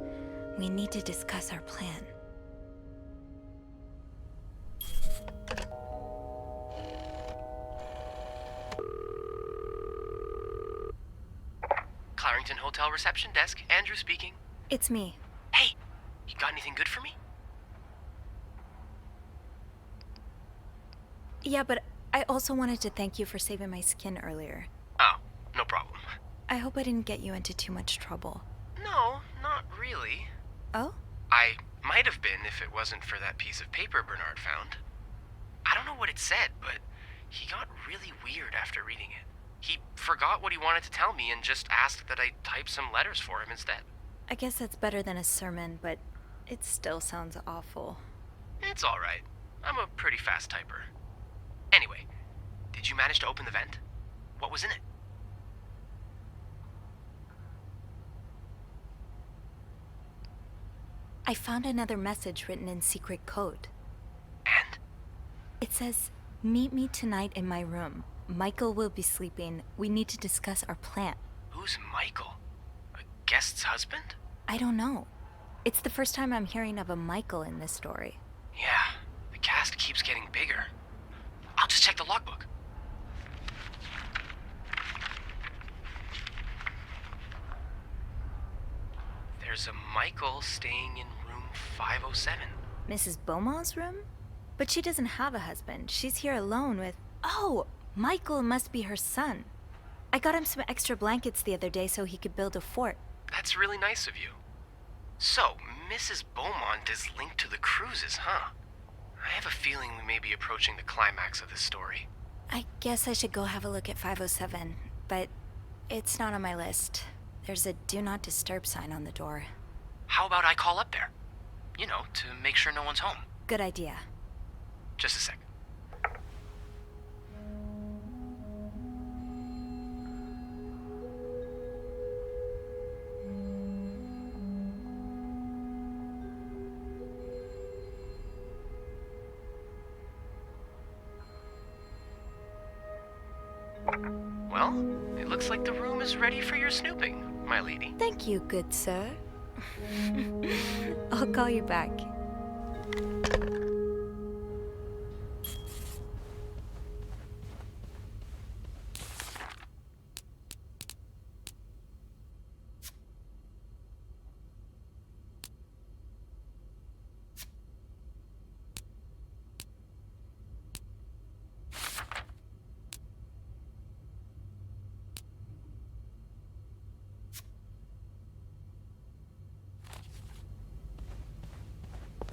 We need to discuss our plan. Clarington Hotel reception desk, Andrew speaking. It's me. Hey, you got anything good for me? Yeah, but I also wanted to thank you for saving my skin earlier. Oh, no problem. I hope I didn't get you into too much trouble. No, not really. Oh? I might have been if it wasn't for that piece of paper Bernard found. I don't know what it said, but he got really weird after reading it. He forgot what he wanted to tell me and just asked that I type some letters for him instead. I guess that's better than a sermon, but it still sounds awful. It's alright. I'm a pretty fast typer. Anyway, did you manage to open the vent? What was in it? I found another message written in secret code. And? It says, "Meet me tonight in my room. Michael will be sleeping. We need to discuss our plan." Who's Michael? A guest's husband? I don't know. It's the first time I'm hearing of a Michael in this story. Yeah, the cast keeps getting bigger. I'll just check the logbook. There's a Michael staying in room 507. Mrs. Beaumont's room? But she doesn't have a husband. She's here alone with... Oh! Michael must be her son. I got him some extra blankets the other day so he could build a fort. That's really nice of you. So, Mrs. Beaumont is linked to the cruises, huh? I have a feeling we may be approaching the climax of this story. I guess I should go have a look at 507, but it's not on my list. There's a do not disturb sign on the door. How about I call up there? You know, to make sure no one's home. Good idea. Just a sec. Well, it looks like the room is ready for your snooping, my lady. Thank you, good sir. I'll call you back.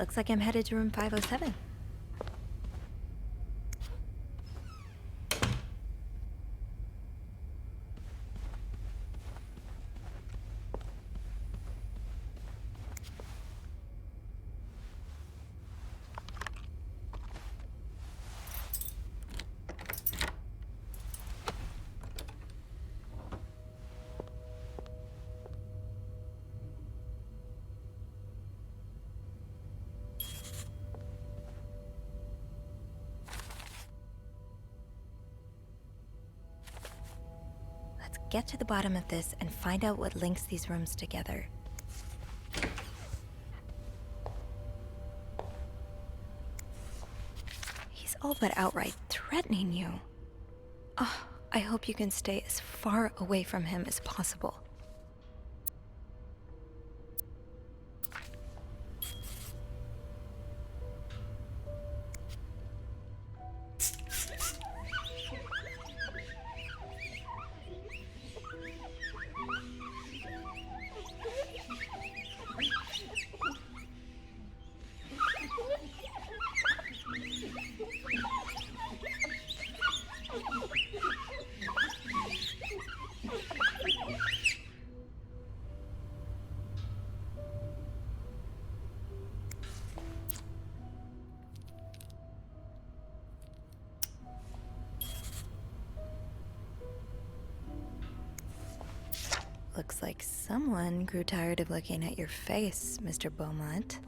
Looks like I'm headed to room 507. Let's get to the bottom of this and find out what links these rooms together. He's all but outright threatening you. Oh, I hope you can stay as far away from him as possible. Looks like someone grew tired of looking at your face, Mr. Beaumont.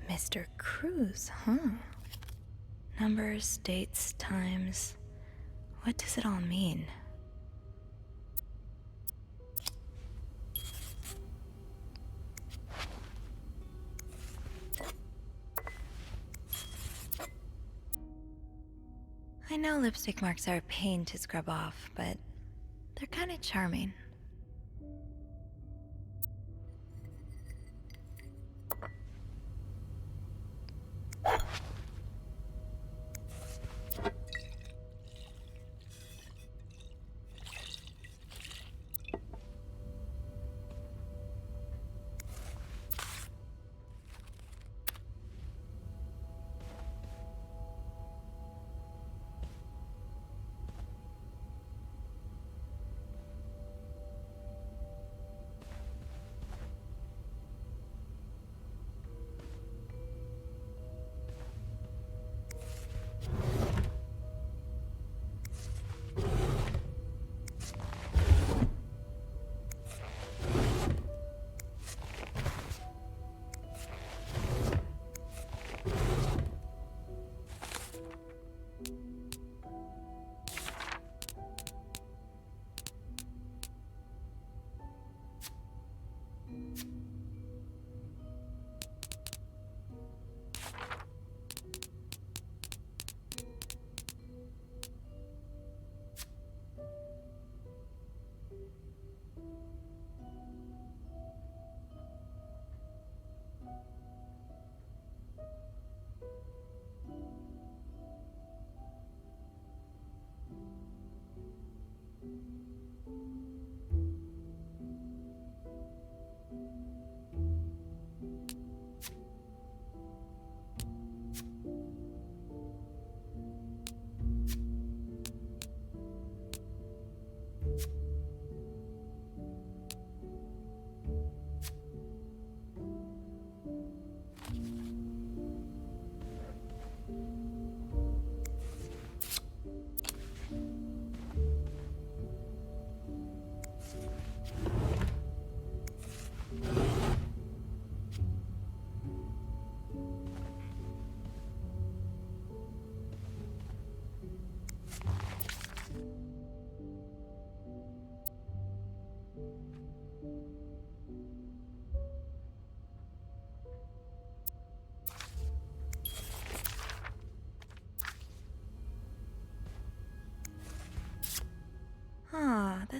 Mr. Cruz, huh? Numbers, dates, times. What does it all mean? I know lipstick marks are a pain to scrub off, but they're kind of charming.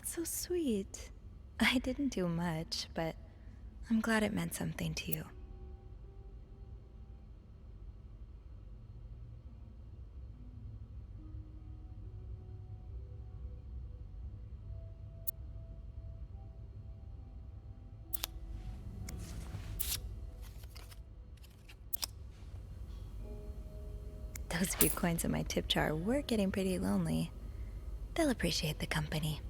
that's so sweet. I didn't do much, but I'm glad it meant something to you. Those few coins in my tip jar were getting pretty lonely. They'll appreciate the company.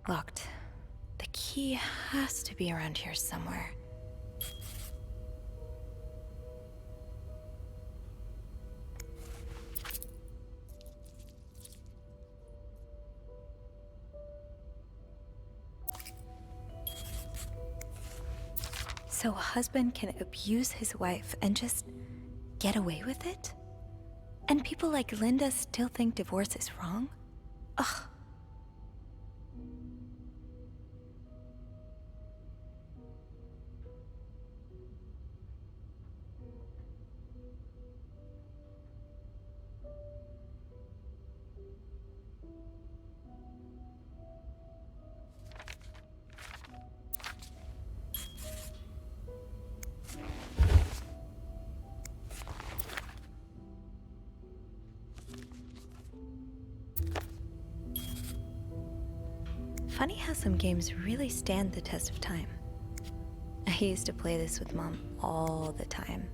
Locked. The key has to be around here somewhere. So a husband can abuse his wife and just get away with it? And people like Linda still think divorce is wrong? Ugh. Funny how some games really stand the test of time. I used to play this with Mom all the time.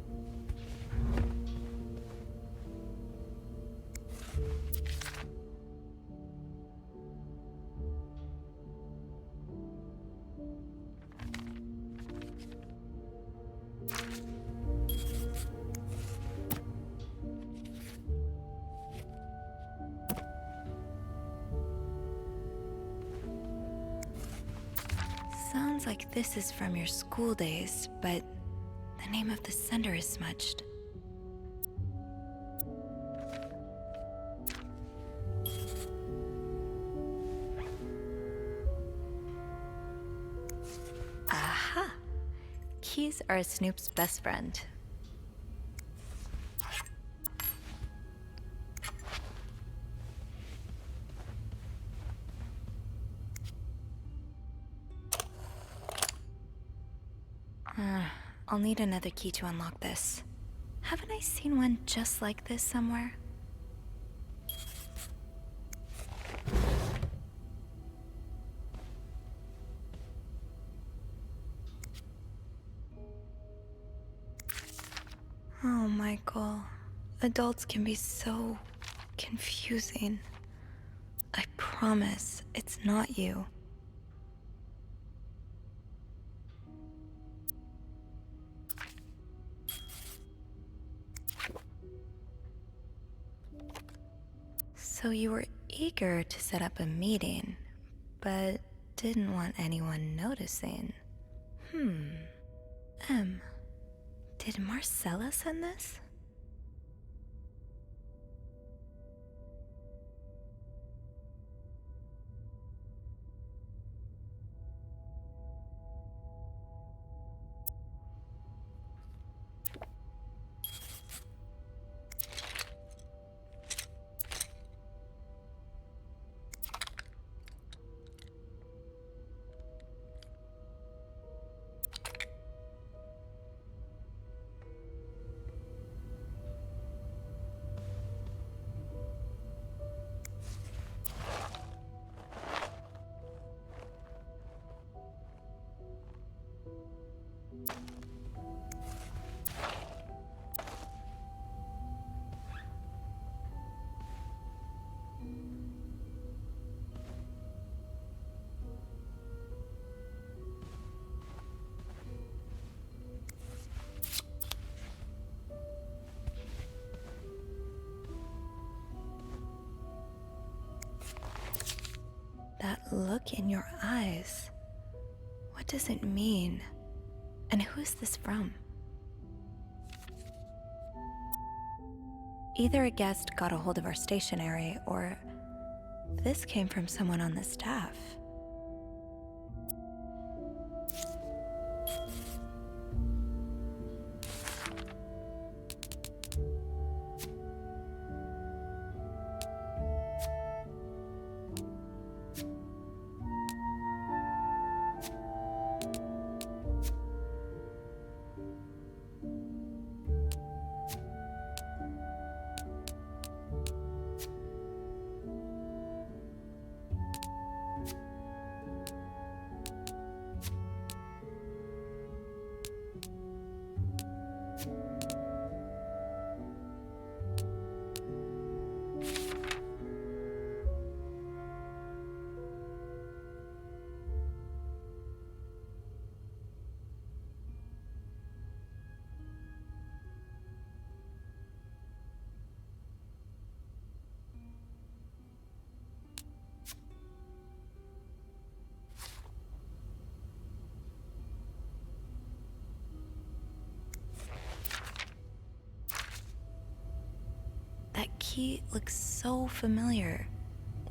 Sounds like this is from your school days, but the name of the sender is smudged. Aha! Keys are Snoop's best friend. I'll need another key to unlock this. Haven't I seen one just like this somewhere? Oh, Michael. Adults can be so confusing. I promise it's not you. So you were eager to set up a meeting, but didn't want anyone noticing. Did Marcella send this? That look in your eyes. What does it mean? And who is this from? Either a guest got a hold of our stationery, or this came from someone on the staff. That key looks so familiar.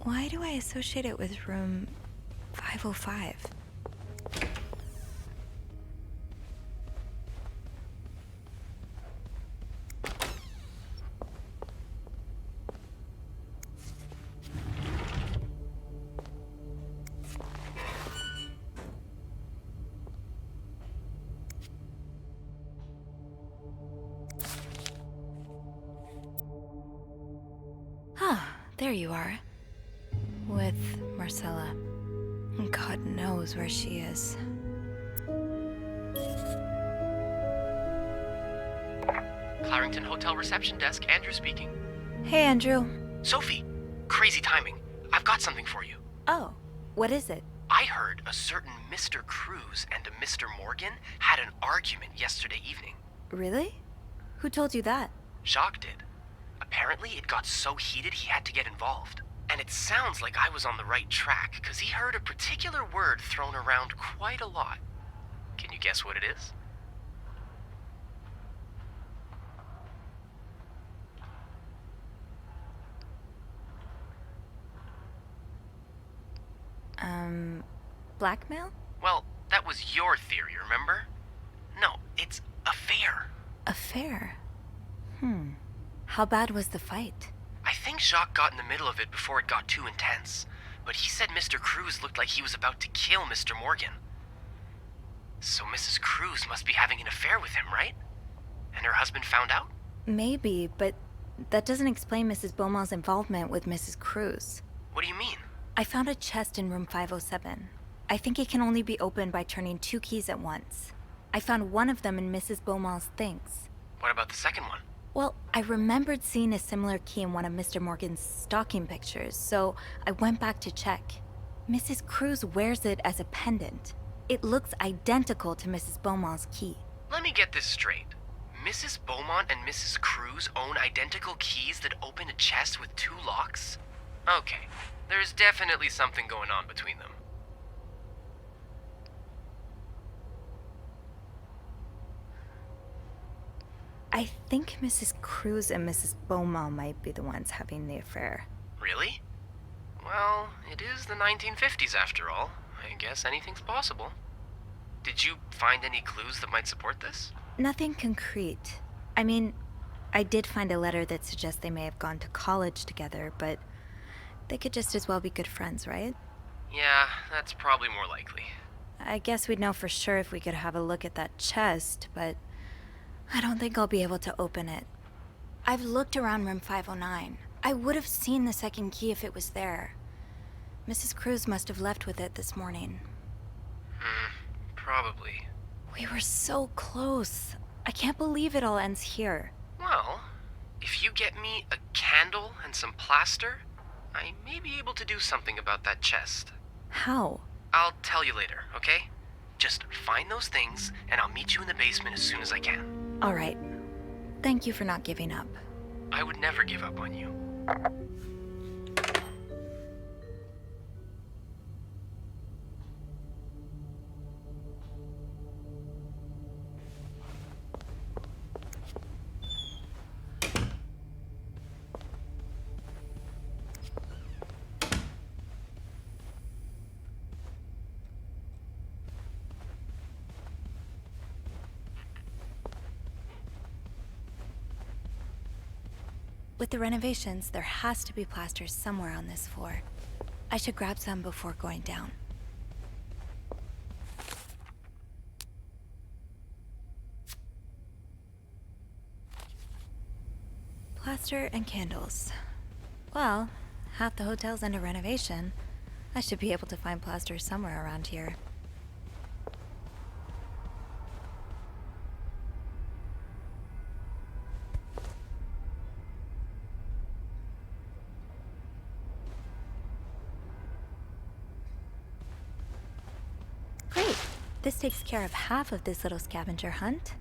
Why do I associate it with room 505? There you are. With Marcella. God knows where she is. Clarington Hotel reception desk, Andrew speaking. Hey, Andrew. Sophie, crazy timing. I've got something for you. Oh, what is it? I heard a certain Mr. Cruz and a Mr. Morgan had an argument yesterday evening. Really? Who told you that? Jacques did. Apparently, it got so heated he had to get involved. And it sounds like I was on the right track, because he heard a particular word thrown around quite a lot. Can you guess what it is? Blackmail? Well, that was your theory, remember? No, it's affair. Affair? How bad was the fight? I think Jacques got in the middle of it before it got too intense, but he said Mr. Cruz looked like he was about to kill Mr. Morgan. So Mrs. Cruz must be having an affair with him, right? And her husband found out? Maybe, but that doesn't explain Mrs. Beaumont's involvement with Mrs. Cruz. What do you mean? I found a chest in room 507. I think it can only be opened by turning 2 keys at once. I found one of them in Mrs. Beaumont's things. What about the second one? Well, I remembered seeing a similar key in one of Mr. Morgan's stocking pictures, so I went back to check. Mrs. Cruz wears it as a pendant. It looks identical to Mrs. Beaumont's key. Let me get this straight. Mrs. Beaumont and Mrs. Cruz own identical keys that open a chest with 2 locks? Okay, there's definitely something going on between them. I think Mrs. Cruz and Mrs. Beaumont might be the ones having the affair. Really? Well, it is the 1950s after all. I guess anything's possible. Did you find any clues that might support this? Nothing concrete. I mean, I did find a letter that suggests they may have gone to college together, but they could just as well be good friends, right? Yeah, that's probably more likely. I guess we'd know for sure if we could have a look at that chest, but I don't think I'll be able to open it. I've looked around room 509. I would have seen the second key if it was there. Mrs. Cruz must have left with it this morning. Probably. We were so close. I can't believe it all ends here. Well, if you get me a candle and some plaster, I may be able to do something about that chest. How? I'll tell you later, okay? Just find those things, and I'll meet you in the basement as soon as I can. All right. Thank you for not giving up. I would never give up on you. With the renovations, there has to be plaster somewhere on this floor. I should grab some before going down. Plaster and candles. Well, half the hotel's under renovation. I should be able to find plaster somewhere around here. Great! This takes care of half of this little scavenger hunt.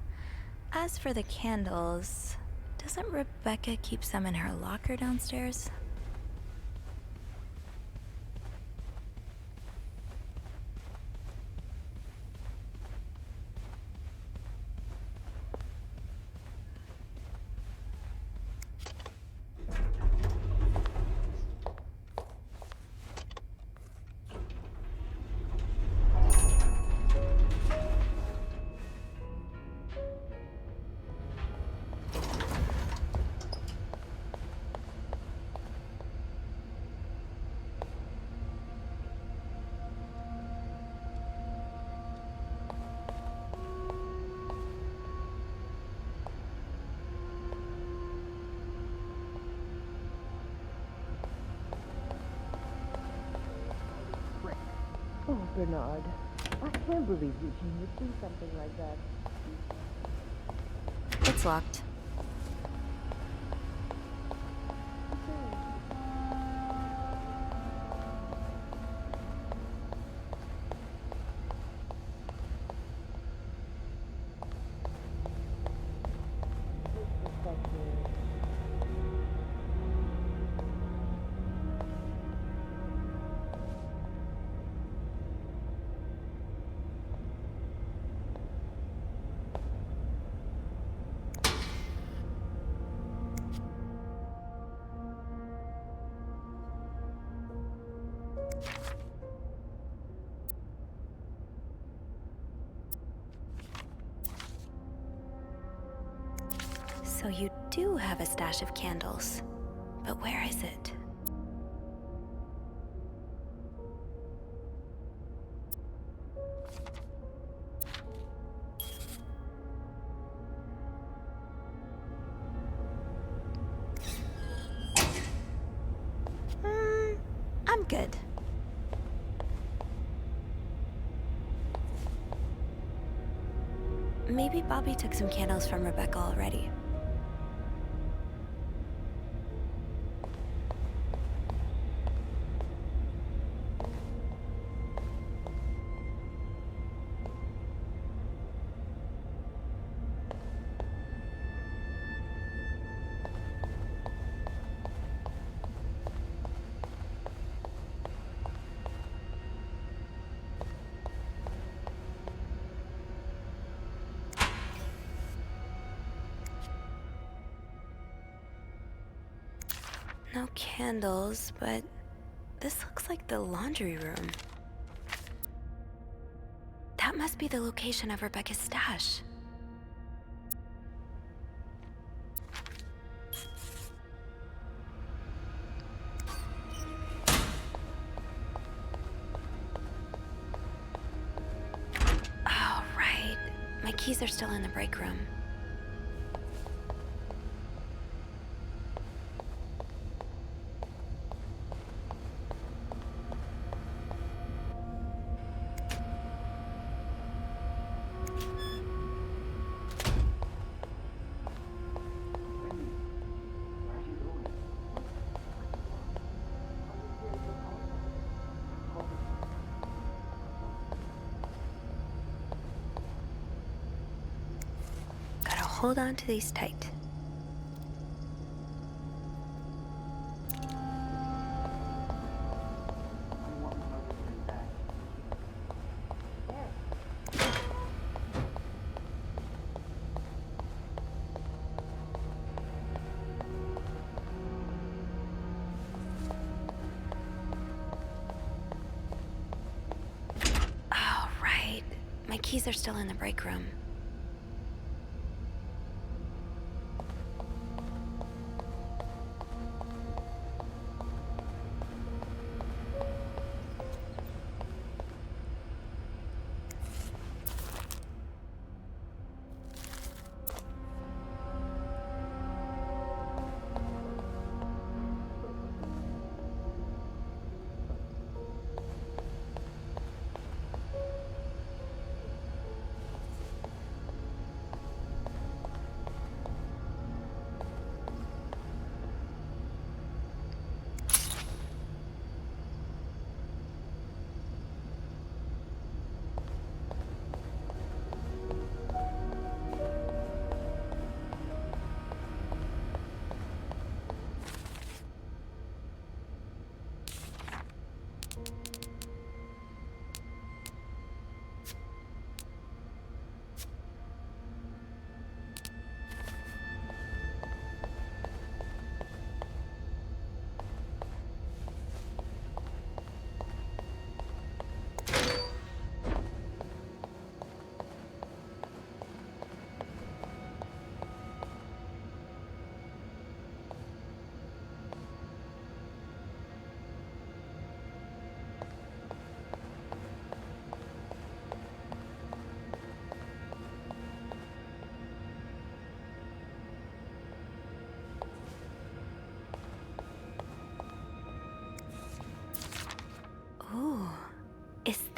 As for the candles, doesn't Rebecca keep some in her locker downstairs? Oh, Bernard, I can't believe Eugene would do something like that. It's locked. So you do have a stash of candles. But where is it? I'm good. Maybe Bobby took some candles from Rebecca already. No candles, but this looks like the laundry room. That must be the location of Rebecca's stash. Oh, right. My keys are still in the break room. Hold on to these tight. Oh, right. My keys are still in the break room.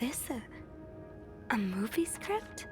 this a movie script?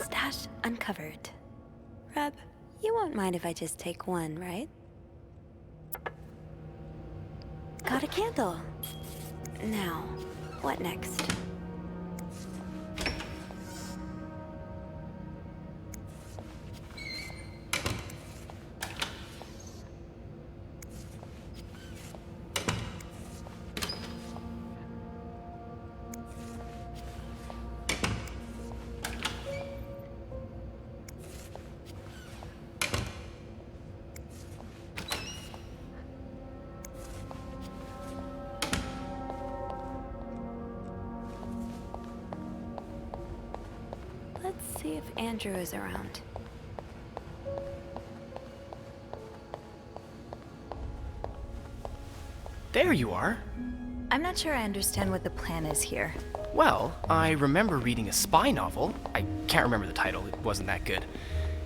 Stash uncovered. Reb, you won't mind if I just take one, right? Got a candle. Now, what next? Let's see if Andrew is around. There you are. I'm not sure I understand what the plan is here. Well, I remember reading a spy novel, I can't remember the title, it wasn't that good,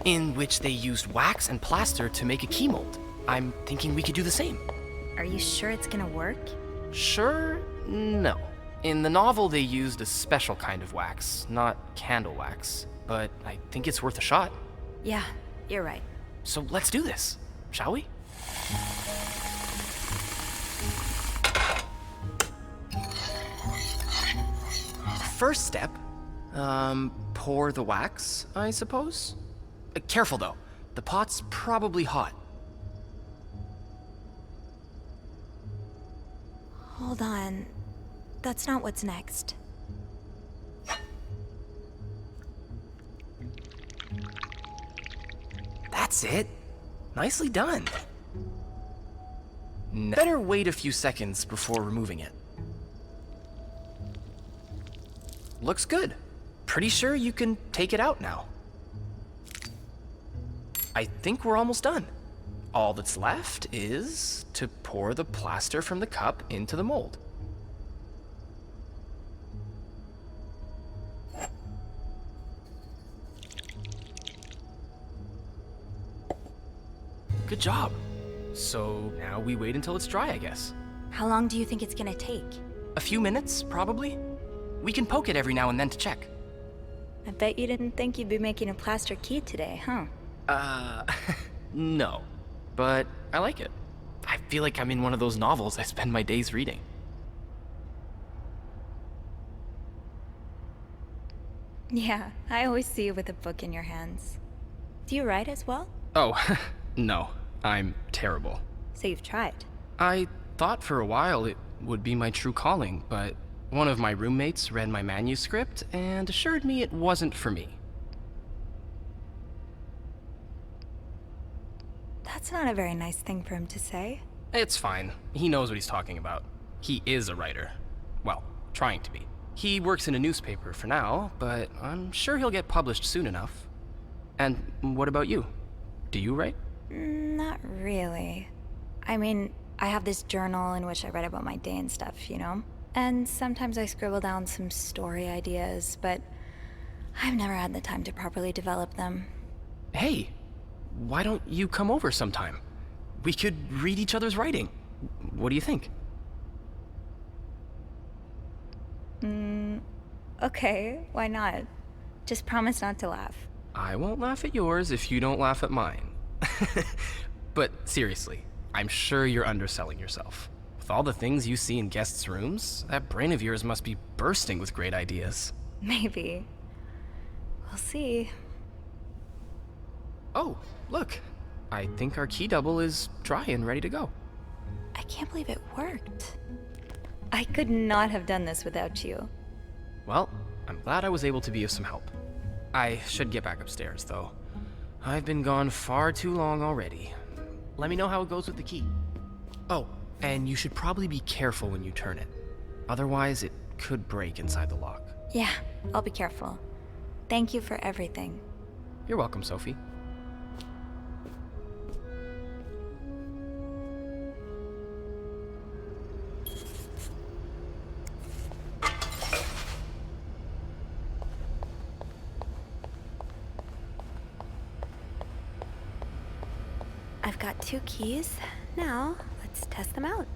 in which they used wax and plaster to make a key mold. I'm thinking we could do the same. Are you sure it's gonna work? Sure? No. In the novel, they used a special kind of wax, not candle wax. But I think it's worth a shot. Yeah, you're right. So let's do this, shall we? First step, pour the wax, I suppose? Careful though, the pot's probably hot. Hold on. That's not what's next. That's it. Nicely done. Better wait a few seconds before removing it. Looks good. Pretty sure you can take it out now. I think we're almost done. All that's left is to pour the plaster from the cup into the mold. Good job. So now we wait until it's dry, I guess. How long do you think it's gonna take? A few minutes, probably. We can poke it every now and then to check. I bet you didn't think you'd be making a plaster key today, huh? No. But I like it. I feel like I'm in one of those novels I spend my days reading. Yeah, I always see you with a book in your hands. Do you write as well? Oh, no. I'm terrible. So you've tried? I thought for a while it would be my true calling, but one of my roommates read my manuscript and assured me it wasn't for me. That's not a very nice thing for him to say. It's fine. He knows what he's talking about. He is a writer. Well, trying to be. He works in a newspaper for now, but I'm sure he'll get published soon enough. And what about you? Do you write? Not really. I mean, I have this journal in which I write about my day and stuff, you know? And sometimes I scribble down some story ideas, but I've never had the time to properly develop them. Hey, why don't you come over sometime? We could read each other's writing. What do you think? Okay, why not? Just promise not to laugh. I won't laugh at yours if you don't laugh at mine. But seriously, I'm sure you're underselling yourself. With all the things you see in guests' rooms, that brain of yours must be bursting with great ideas. Maybe. We'll see. Oh, look. I think our key double is dry and ready to go. I can't believe it worked. I could not have done this without you. Well, I'm glad I was able to be of some help. I should get back upstairs, though. I've been gone far too long already. Let me know how it goes with the key. Oh, and you should probably be careful when you turn it. Otherwise, it could break inside the lock. Yeah, I'll be careful. Thank you for everything. You're welcome, Sophie. I've got 2 keys. Now, let's test them out.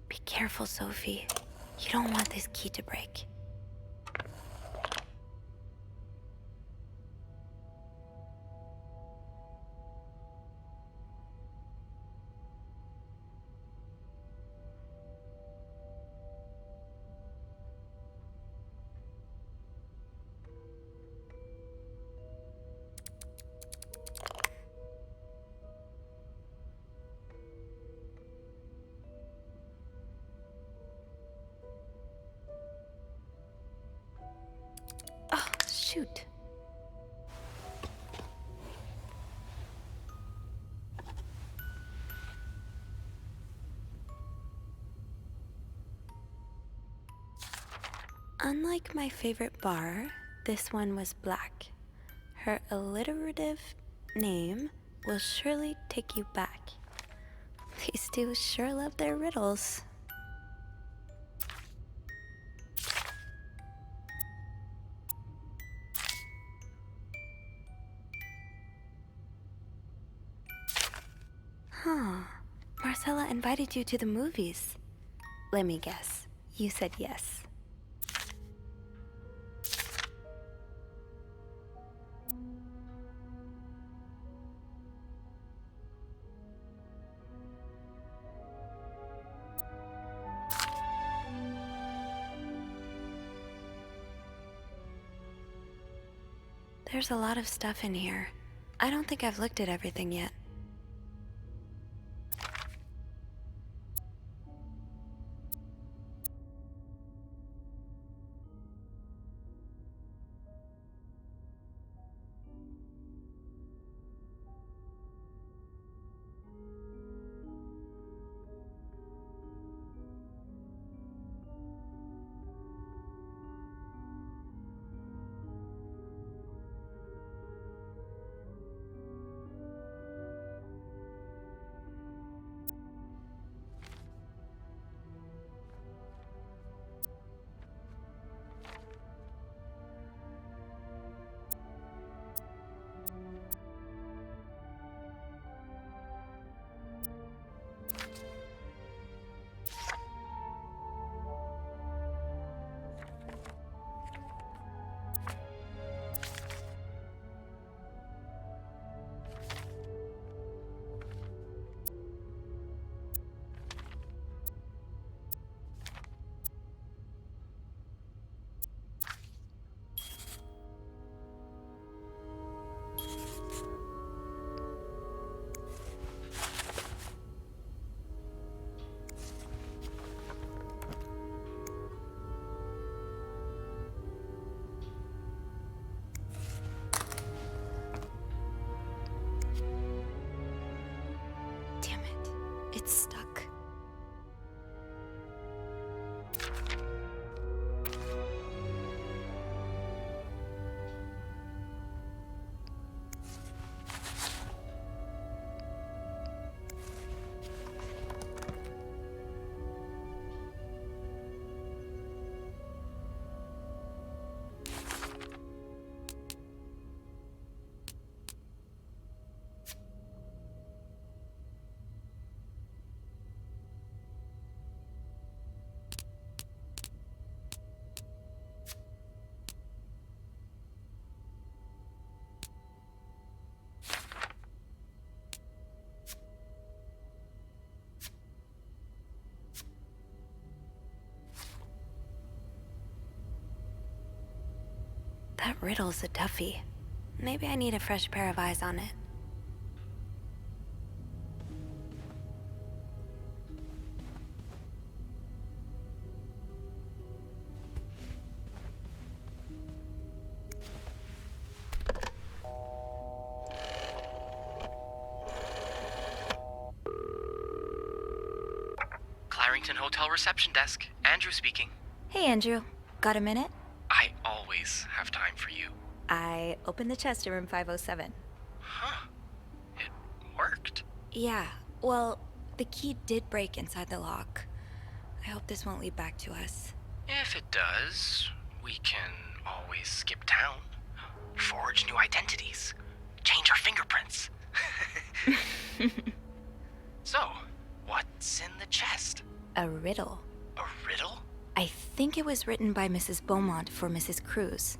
Be careful, Sophie. You don't want this key to break. Oh, shoot. Unlike my favorite bar, this one was black. Her alliterative name will surely take you back. These two sure love their riddles. Huh. Marcella invited you to the movies. Let me guess. You said yes. There's a lot of stuff in here. I don't think I've looked at everything yet. That riddle's a toughie. Maybe I need a fresh pair of eyes on it. Clarington Hotel reception desk. Andrew speaking. Hey, Andrew. Got a minute? I always have time for you. I opened the chest in room 507. Huh. It worked. Yeah, well, the key did break inside the lock. I hope this won't lead back to us. If it does, we can always skip town. Forge new identities. Change our fingerprints. So, what's in the chest? A riddle. A riddle? I think it was written by Mrs. Beaumont for Mrs. Cruz.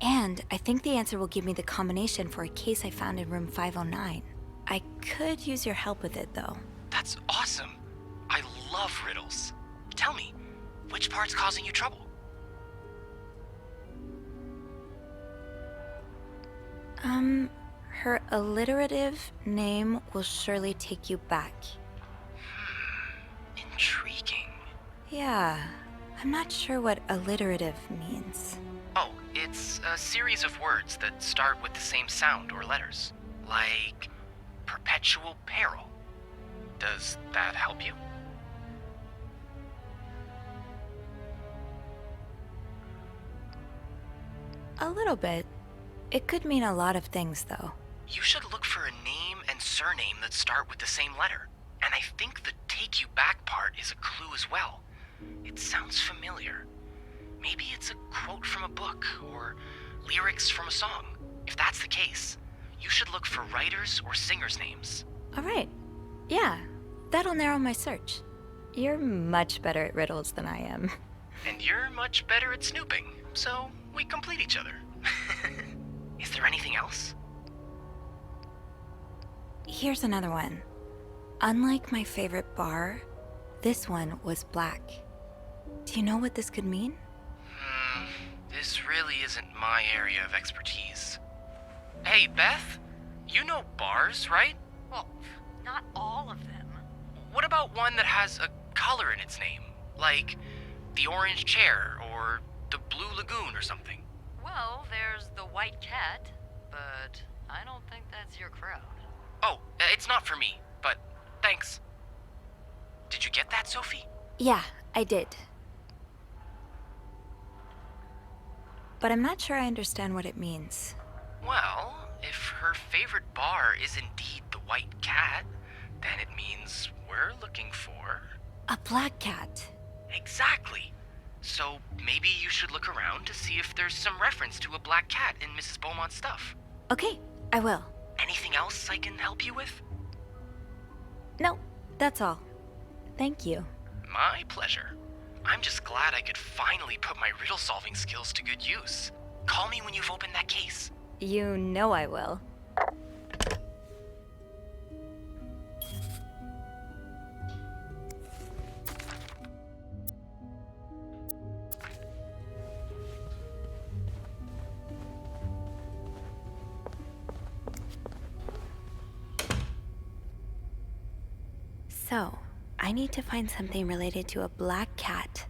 And I think the answer will give me the combination for a case I found in room 509. I could use your help with it, though. That's awesome. I love riddles. Tell me, which part's causing you trouble? Her alliterative name will surely take you back. Intriguing. Yeah, I'm not sure what alliterative means. Oh, it's a series of words that start with the same sound or letters. Like perpetual peril. Does that help you? A little bit. It could mean a lot of things, though. You should look for a name and surname that start with the same letter. And I think the take you back part is a clue as well. It sounds familiar. Maybe it's a quote from a book or lyrics from a song. If that's the case, you should look for writers or singers' names. All right. Yeah, that'll narrow my search. You're much better at riddles than I am. And you're much better at snooping, so we complete each other. Is there anything else? Here's another one. Unlike my favorite bar, this one was black. Do you know what this could mean? This really isn't my area of expertise. Hey, Beth, you know bars, right? Well, not all of them. What about one that has a color in its name? Like the Orange Chair or the Blue Lagoon or something? Well, there's the White Cat, but I don't think that's your crowd. Oh, it's not for me, but thanks. Did you get that, Sophie? Yeah, I did. But I'm not sure I understand what it means. Well, if her favorite bar is indeed the White Cat, then it means we're looking for... A black cat. Exactly. So maybe you should look around to see if there's some reference to a black cat in Mrs. Beaumont's stuff. Okay, I will. Anything else I can help you with? No, that's all. Thank you. My pleasure. I'm just glad I could finally put my riddle-solving skills to good use. Call me when you've opened that case. You know I will. So, I need to find something related to a black cat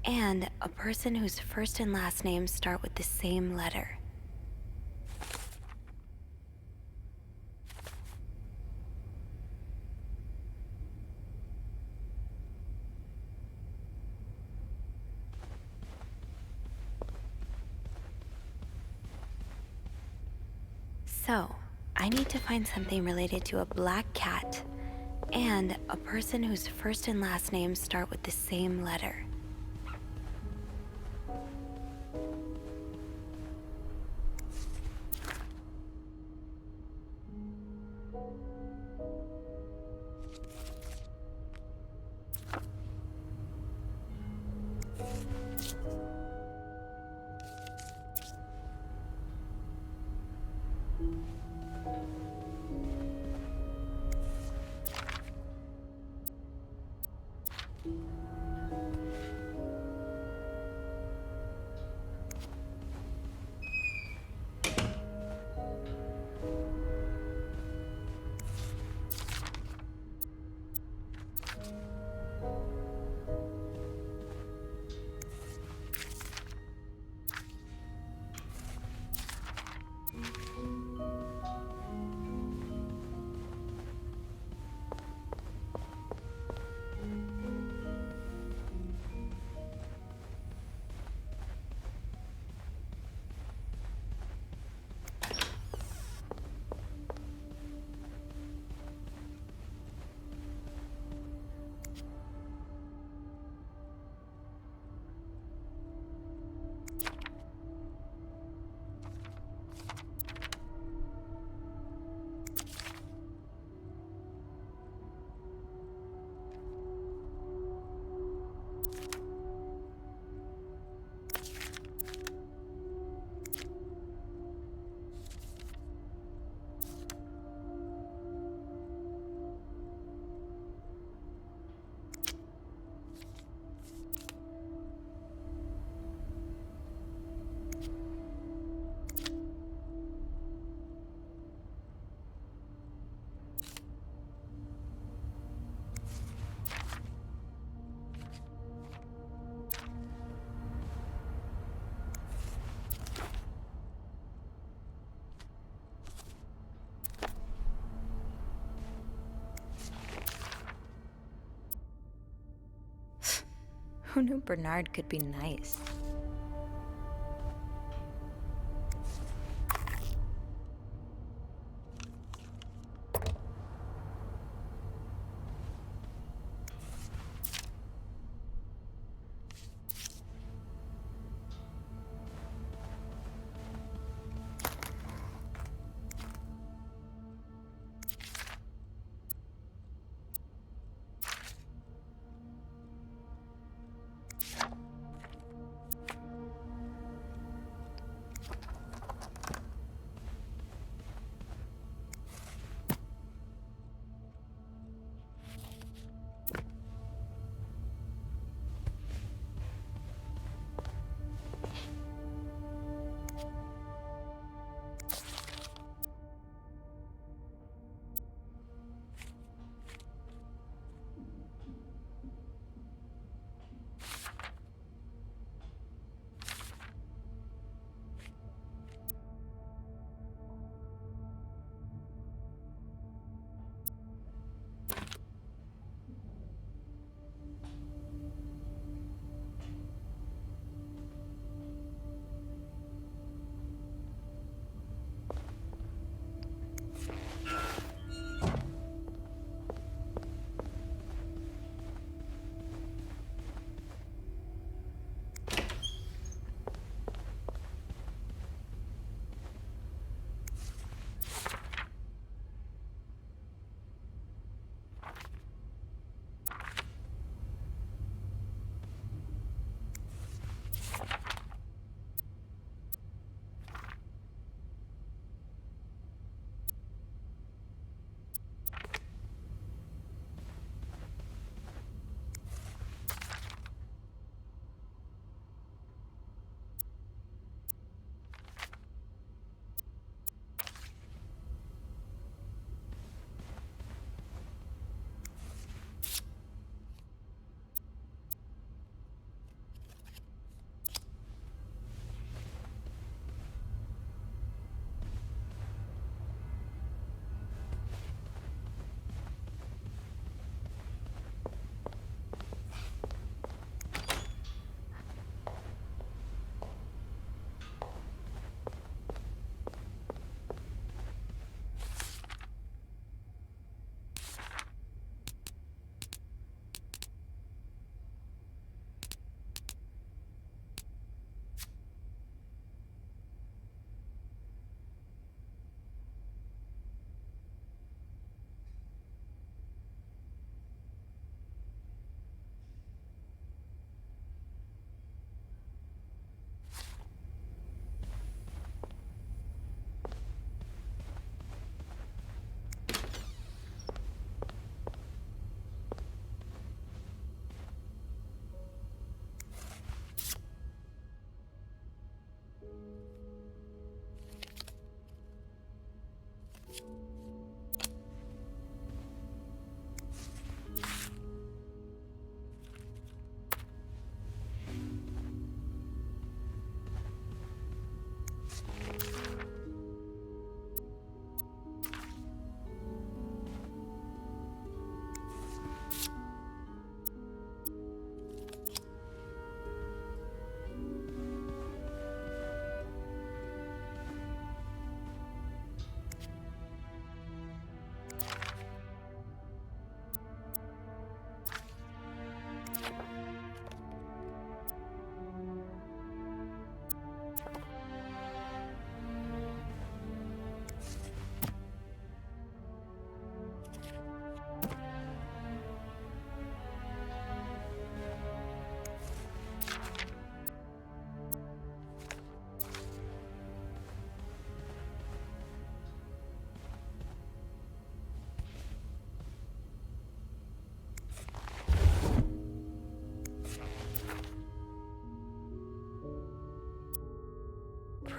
and a person whose first and last names start with the same letter. So, I need to find something related to a black cat and a person whose first and last names start with the same letter. Who knew Bernard could be nice?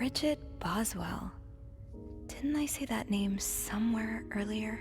Bridget Boswell. Didn't I see that name somewhere earlier?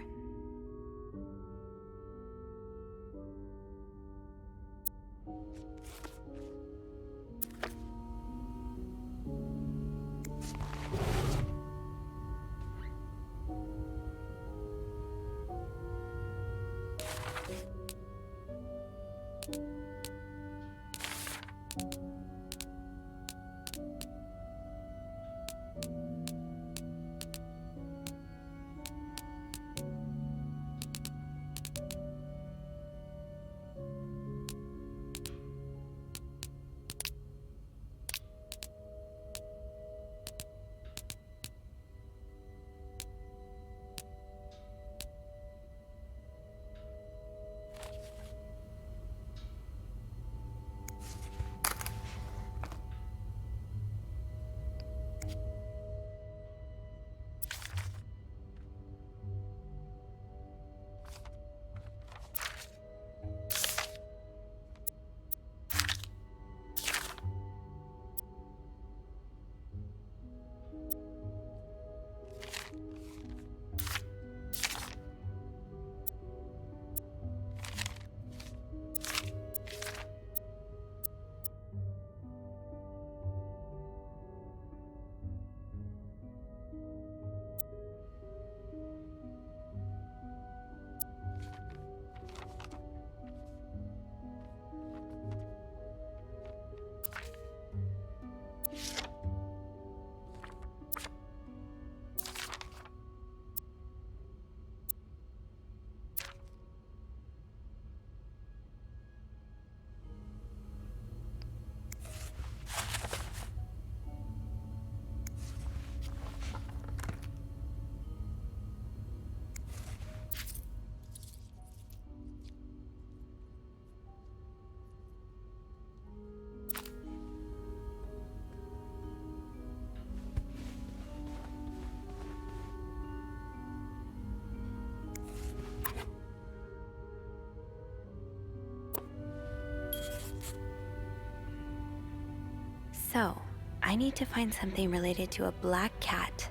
So, I need to find something related to a black cat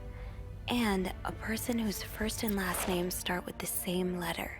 and a person whose first and last names start with the same letter.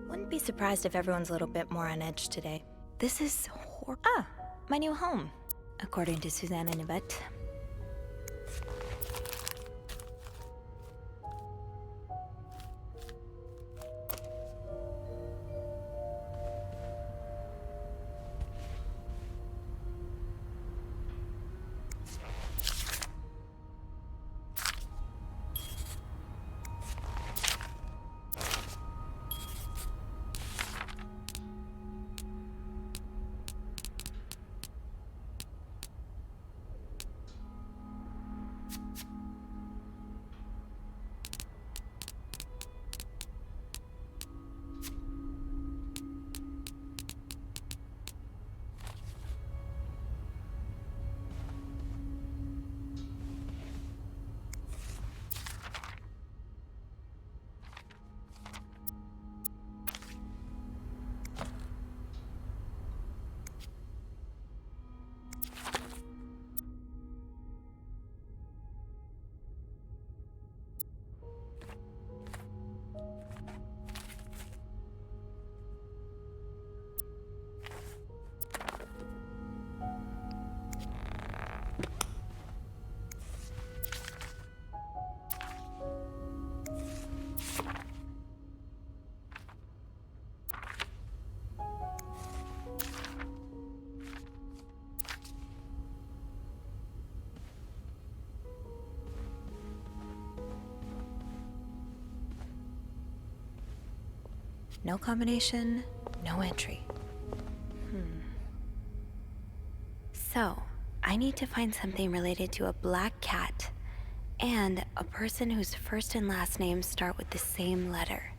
Wouldn't be surprised if everyone's a little bit more on edge today. This is my new home, according to Suzanne and Yvette. No combination, no entry. So, I need to find something related to a black cat and a person whose first and last names start with the same letter.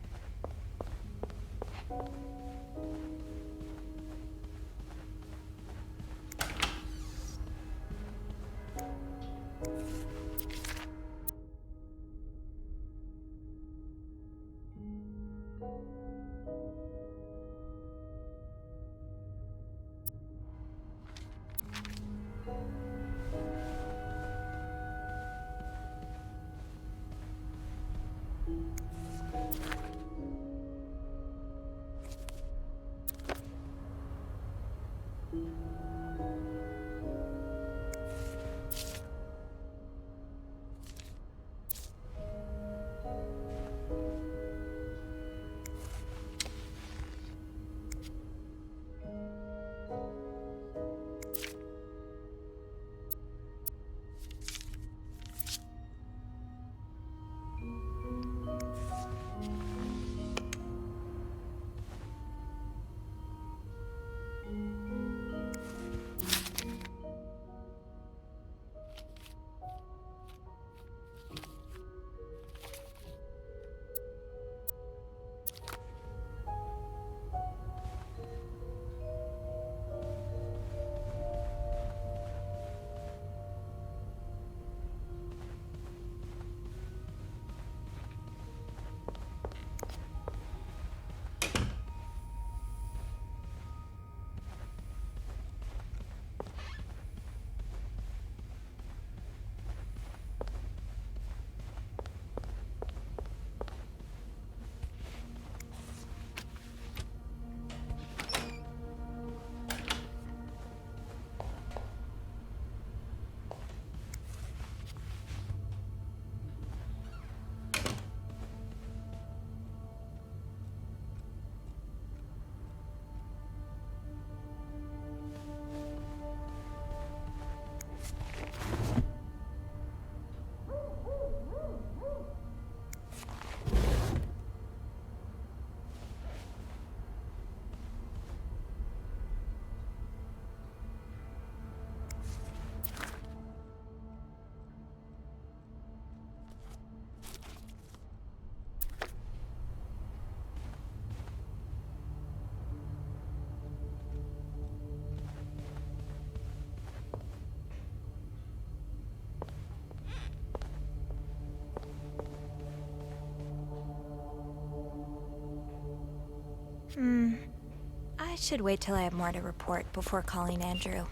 I should wait till I have more to report before calling Andrew.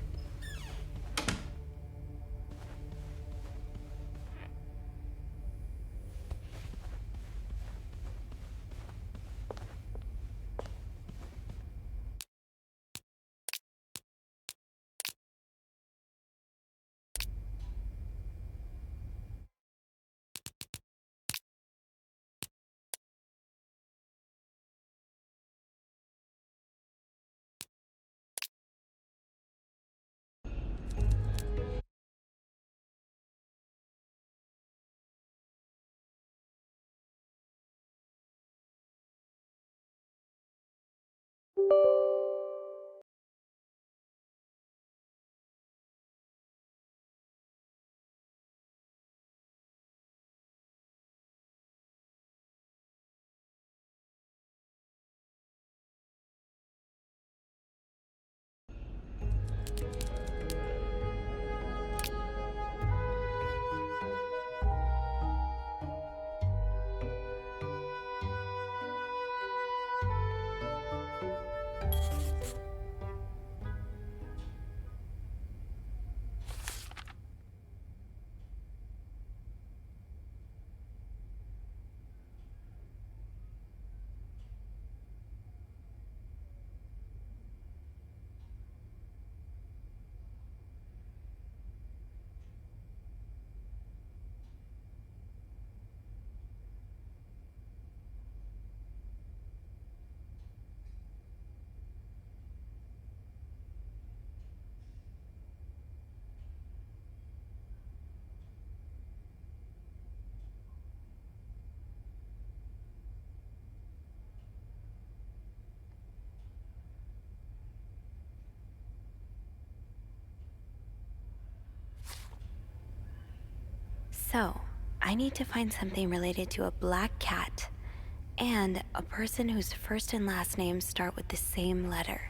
So, I need to find something related to a black cat and a person whose first and last names start with the same letter.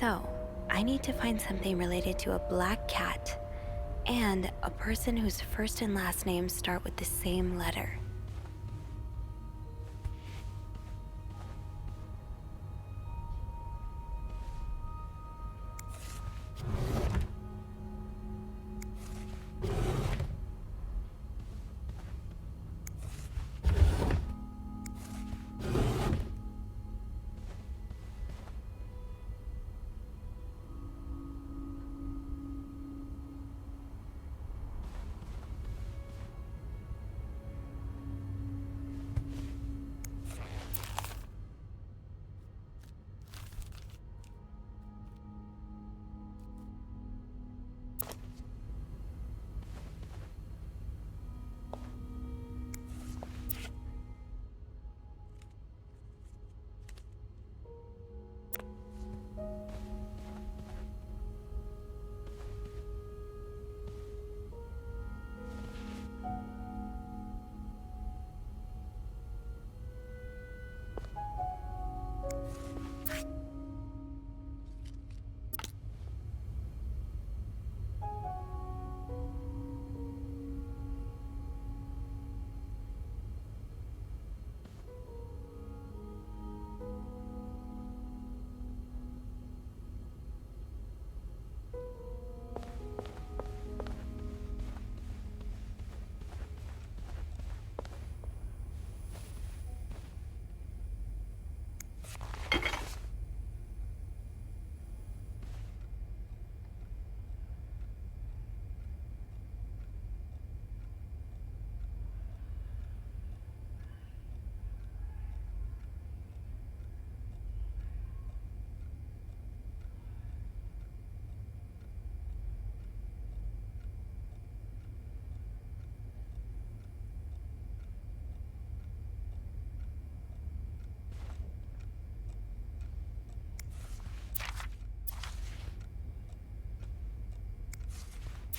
So, I need to find something related to a black cat and a person whose first and last names start with the same letter.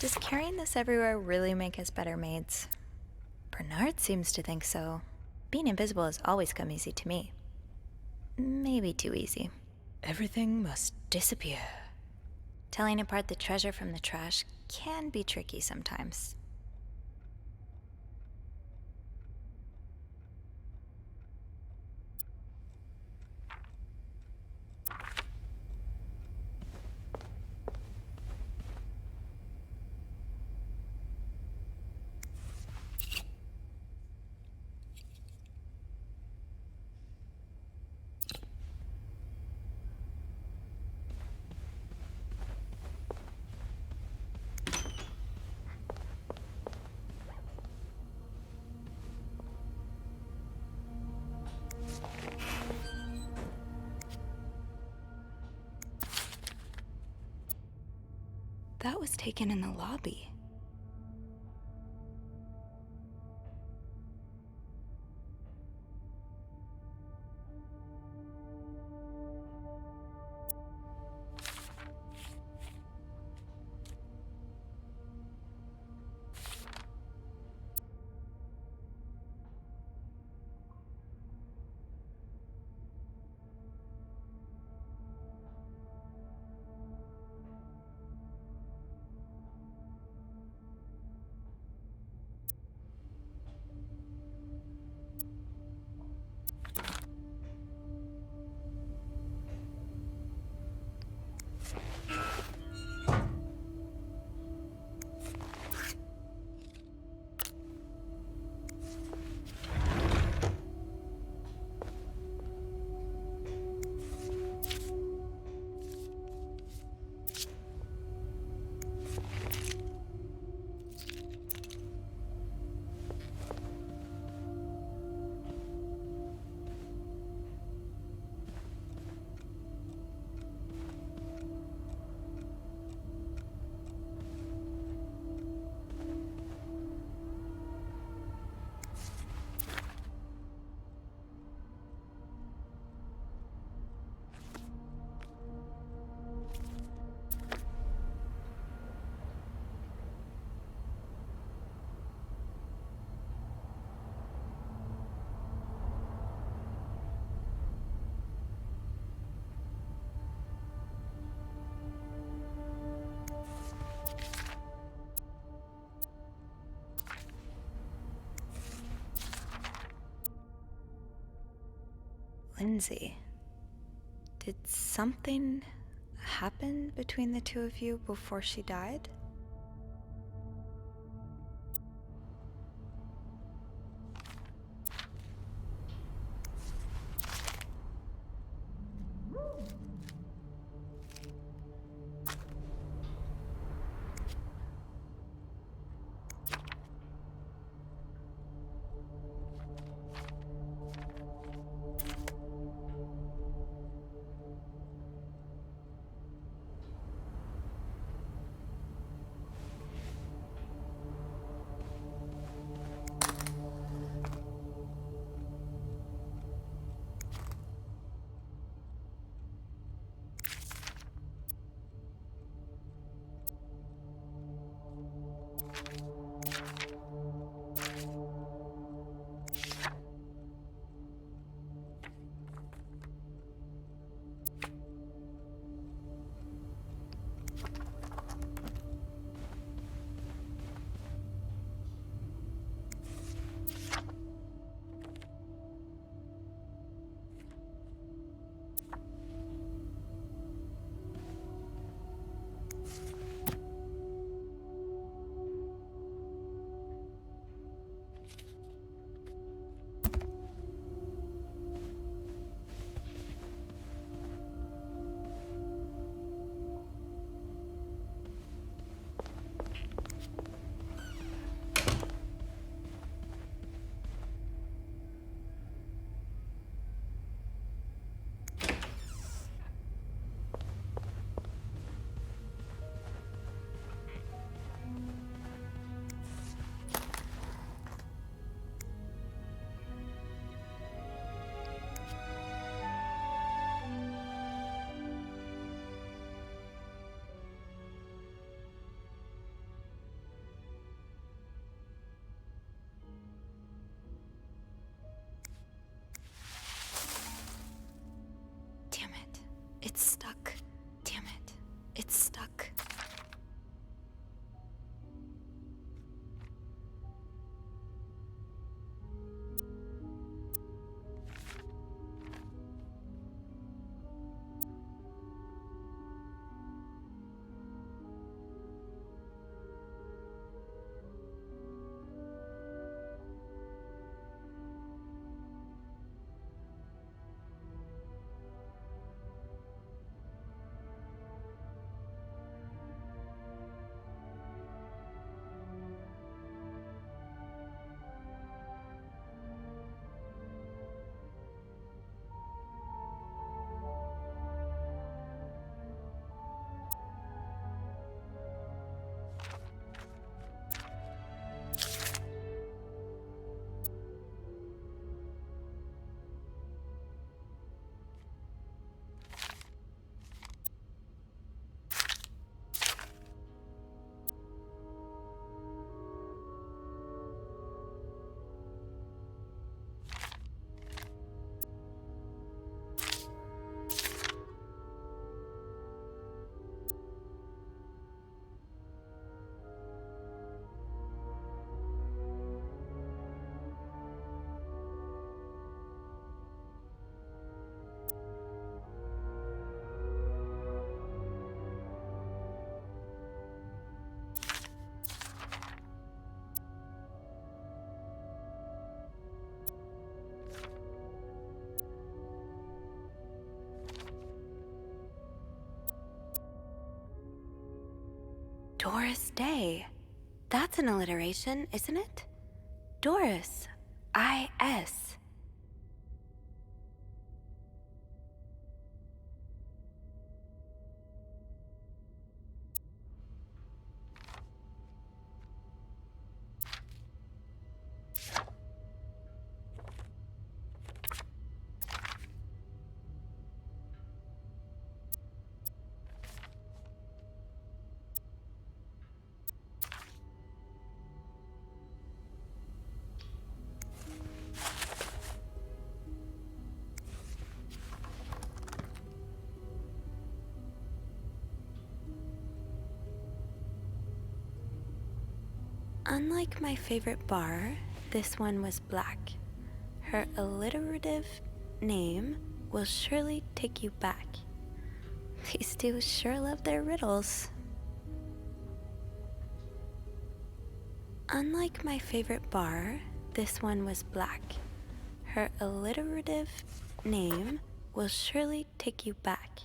Does carrying this everywhere really make us better maids? Bernard seems to think so. Being invisible has always come easy to me. Maybe too easy. Everything must disappear. Telling apart the treasure from the trash can be tricky sometimes. That was taken in the lobby. Lindsay. Did something happen between the two of you before she died? It's stuck. Damn it. It's stuck. Doris Day. That's an alliteration, isn't it? Doris. I-S. Unlike my favorite bar, this one was black. Her alliterative name will surely take you back. These two sure love their riddles. Unlike my favorite bar, this one was black. Her alliterative name will surely take you back.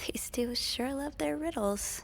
These two sure love their riddles.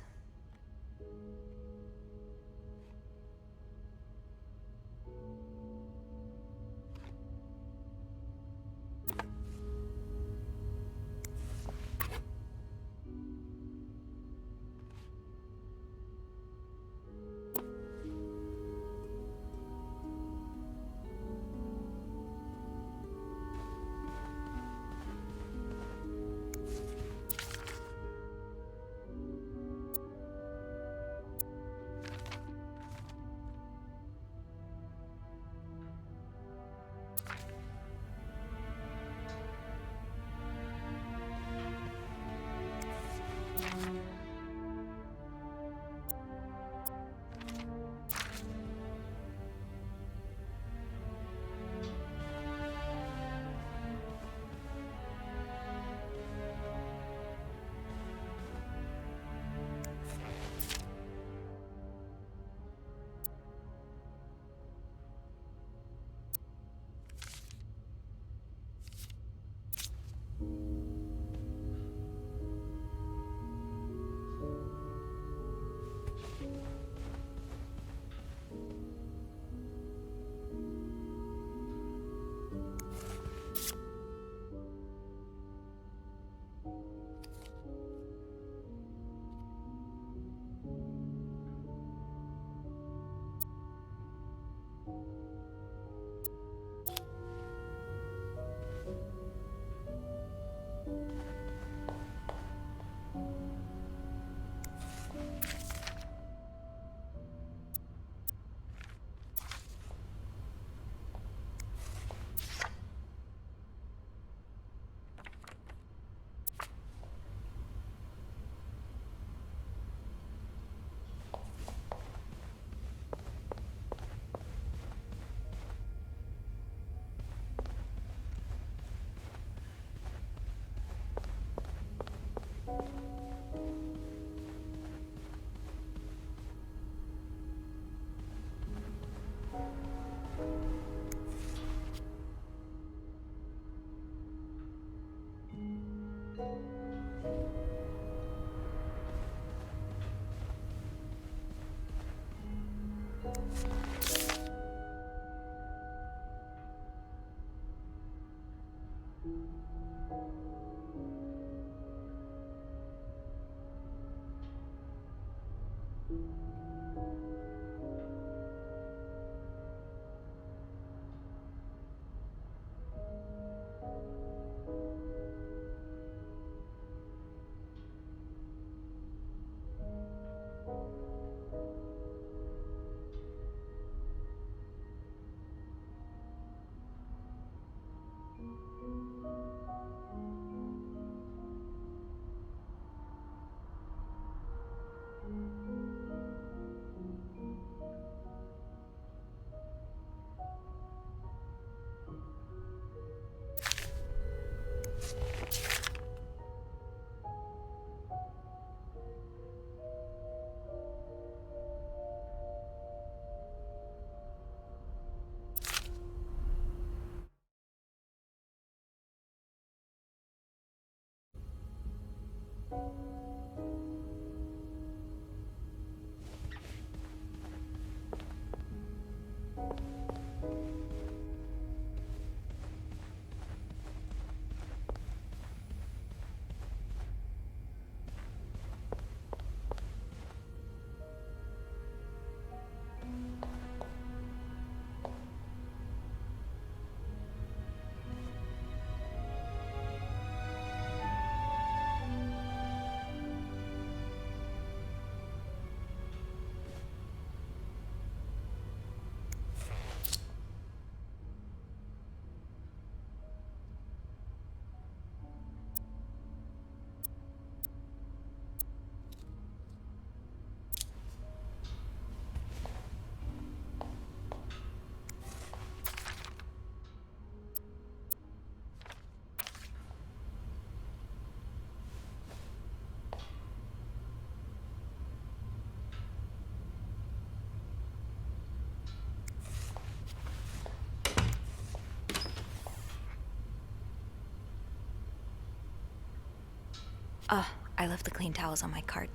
I left the clean towels on my cart.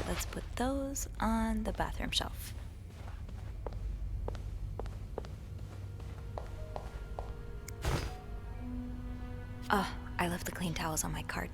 Let's put those on the bathroom shelf. I left the clean towels on my cart.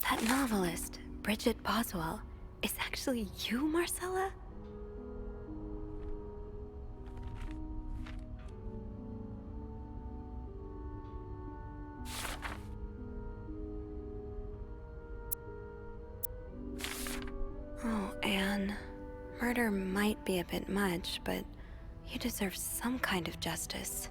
That novelist, Bridget Boswell, is actually you, Marcella? Oh, Anne. Murder might be a bit much, but you deserve some kind of justice.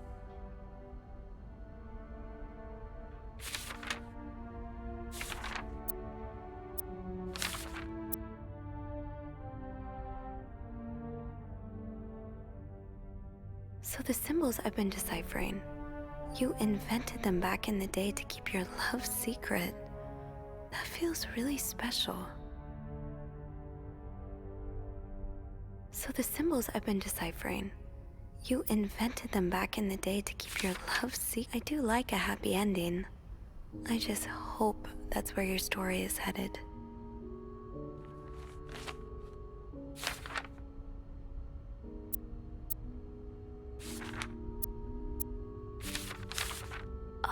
So the symbols I've been deciphering, you invented them back in the day to keep your love secret. That feels really special. So the symbols I've been deciphering, you invented them back in the day to keep your love secret. I do like a happy ending. I just hope that's where your story is headed.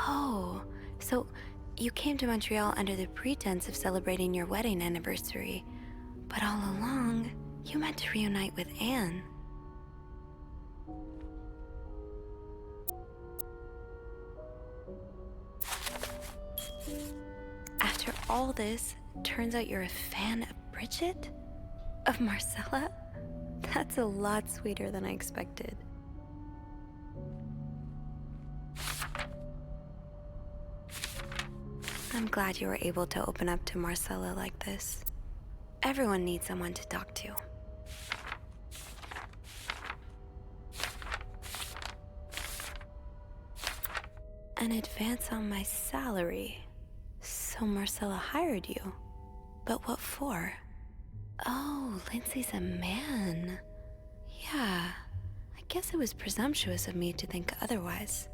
Oh, so you came to Montreal under the pretense of celebrating your wedding anniversary, but all along, you meant to reunite with Anne. After all this, turns out you're a fan of Bridget? Of Marcella? That's a lot sweeter than I expected. I'm glad you were able to open up to Marcella like this. Everyone needs someone to talk to. An advance on my salary. So Marcella hired you. But what for? Oh, Lindsay's a man. Yeah, I guess it was presumptuous of me to think otherwise.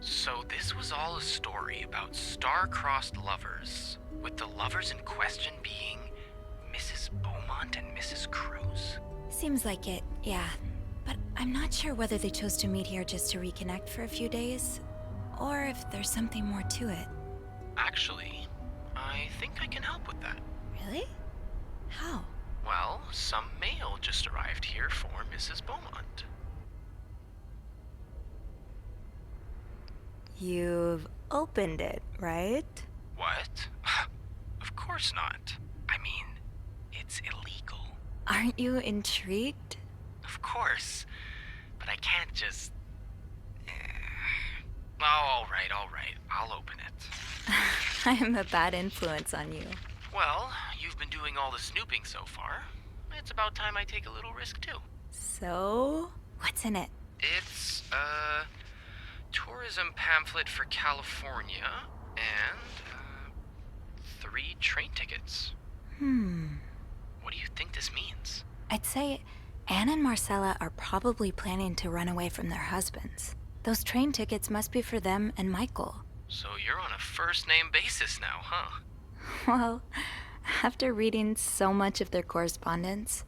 So this was all a story about star-crossed lovers, with the lovers in question being Mrs. Beaumont and Mrs. Cruz? Seems like it, yeah. But I'm not sure whether they chose to meet here just to reconnect for a few days, or if there's something more to it. Actually, I think I can help with that. Really? How? Well, some mail just arrived here for Mrs. Beaumont. You've opened it, right? What? Of course not. I mean, it's illegal. Aren't you intrigued? Of course. But I can't just... Oh, all right. I'll open it. I am a bad influence on you. Well, you've been doing all the snooping so far. It's about time I take a little risk, too. So, what's in it? It's a tourism pamphlet for California and 3 train tickets. What do you think this means? I'd say Anne and Marcella are probably planning to run away from their husbands. Those train tickets must be for them and Michael. So you're on a first-name basis now, huh? Well, after reading so much of their correspondence,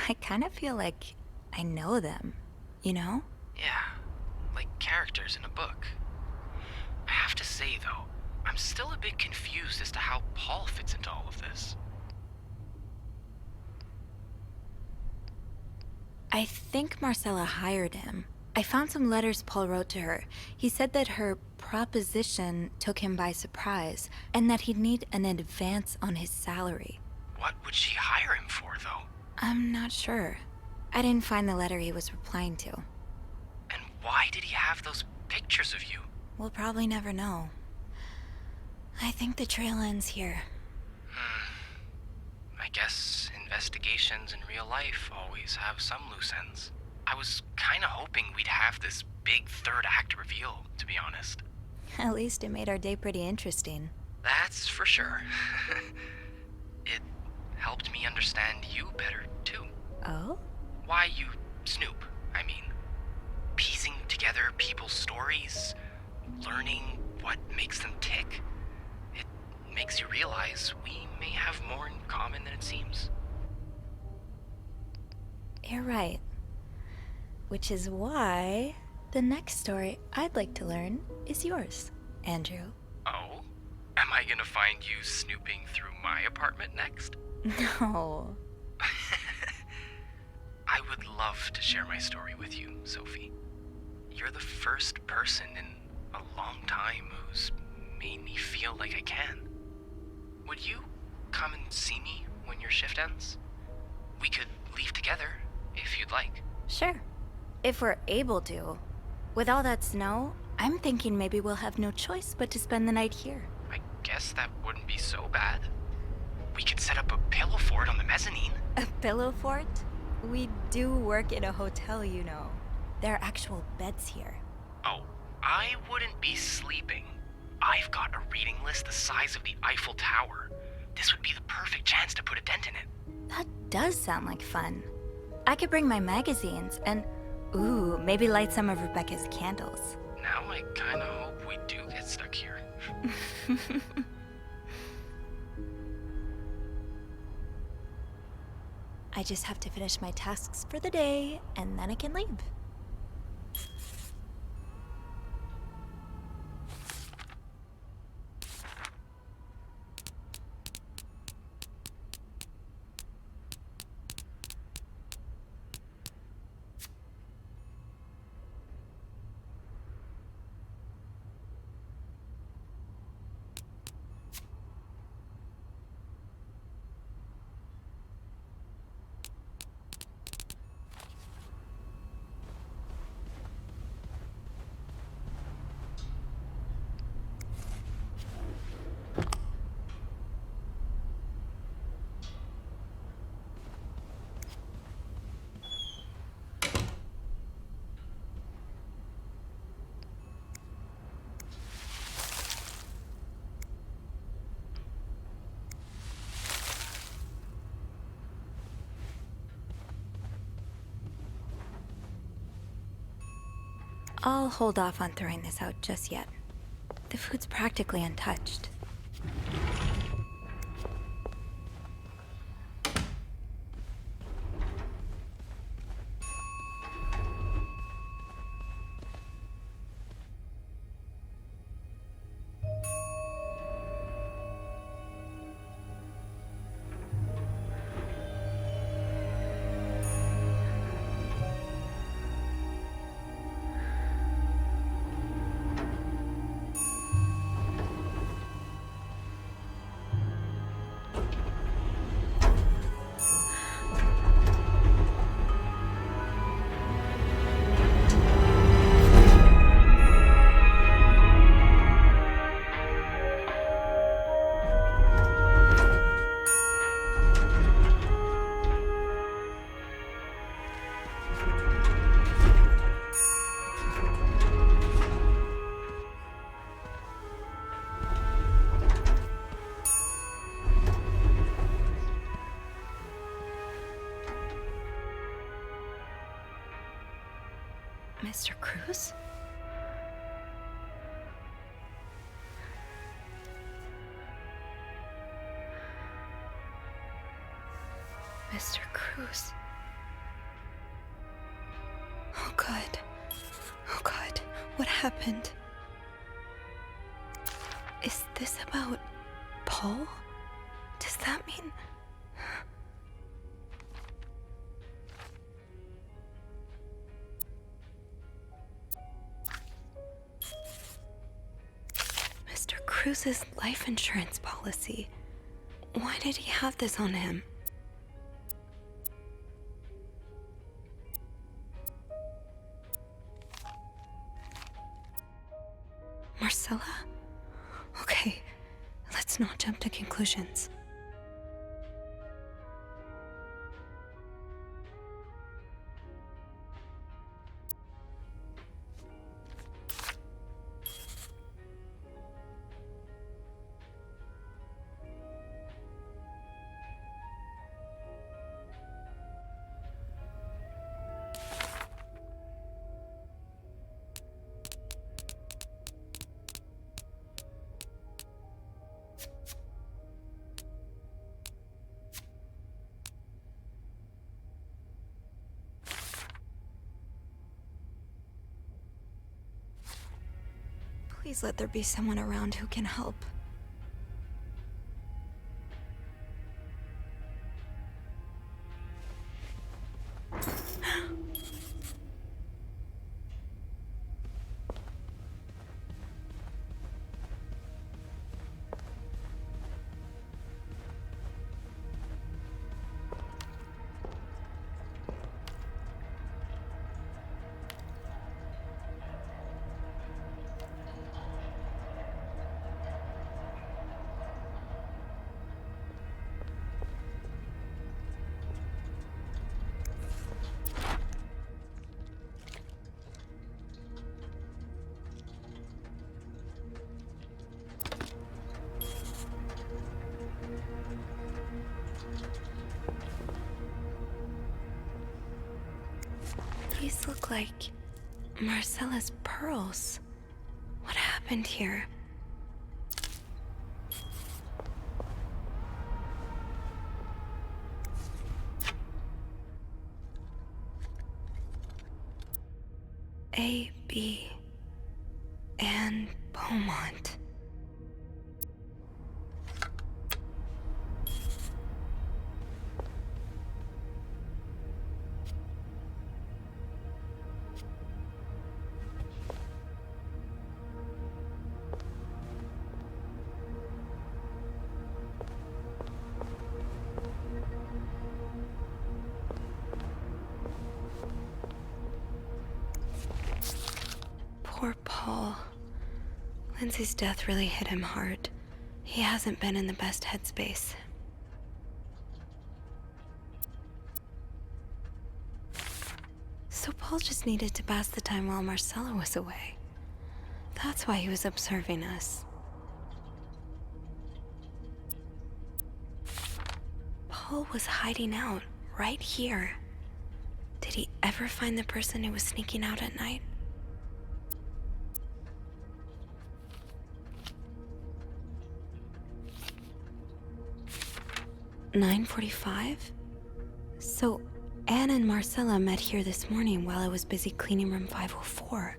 I kind of feel like I know them, you know? Yeah, like characters in a book. I have to say, though, I'm still a bit confused as to how Paul fits into all of this. I think Marcella hired him. I found some letters Paul wrote to her. He said that her proposition took him by surprise, and that he'd need an advance on his salary. What would she hire him for, though? I'm not sure. I didn't find the letter he was replying to. And why did he have those pictures of you? We'll probably never know. I think the trail ends here. I guess investigations in real life always have some loose ends. I was kinda hoping we'd have this big third act reveal, to be honest. At least it made our day pretty interesting. That's for sure. It helped me understand you better, too. Oh? Why you snoop, I mean. Piecing together people's stories, learning what makes them tick. It makes you realize we may have more in common than it seems. You're right. Which is why the next story I'd like to learn is yours, Andrew. Oh? Am I gonna find you snooping through my apartment next? No. I would love to share my story with you, Sophie. You're the first person in a long time who's made me feel like I can. Would you come and see me when your shift ends? We could leave together, if you'd like. Sure. If we're able to. With all that snow, I'm thinking maybe we'll have no choice but to spend the night here. I guess that wouldn't be so bad. We could set up a pillow fort on the mezzanine. A pillow fort? We do work in a hotel, you know. There are actual beds here. Oh, I wouldn't be sleeping. I've got a reading list the size of the Eiffel Tower. This would be the perfect chance to put a dent in it. That does sound like fun. I could bring my magazines and, ooh, maybe light some of Rebecca's candles. Now I kinda hope we do get stuck here. I just have to finish my tasks for the day, and then I can leave. I'll hold off on throwing this out just yet. The food's practically untouched. Mr. Cruz? Mr. Cruz. Oh God. Oh God. What happened? Is this about Paul? Does that mean... Mr. Cruz's life insurance policy. Why did he have this on him? Marcella? Okay, let's not jump to conclusions. Please let there be someone around who can help. These look like Marcella's pearls. What happened here? A, B, and Beaumont. Poor Paul. Lindsay's death really hit him hard. He hasn't been in the best headspace. So Paul just needed to pass the time while Marcella was away. That's why he was observing us. Paul was hiding out right here. Did he ever find the person who was sneaking out at night? "9:45? So Anne and Marcella met here this morning while I was busy cleaning room 504.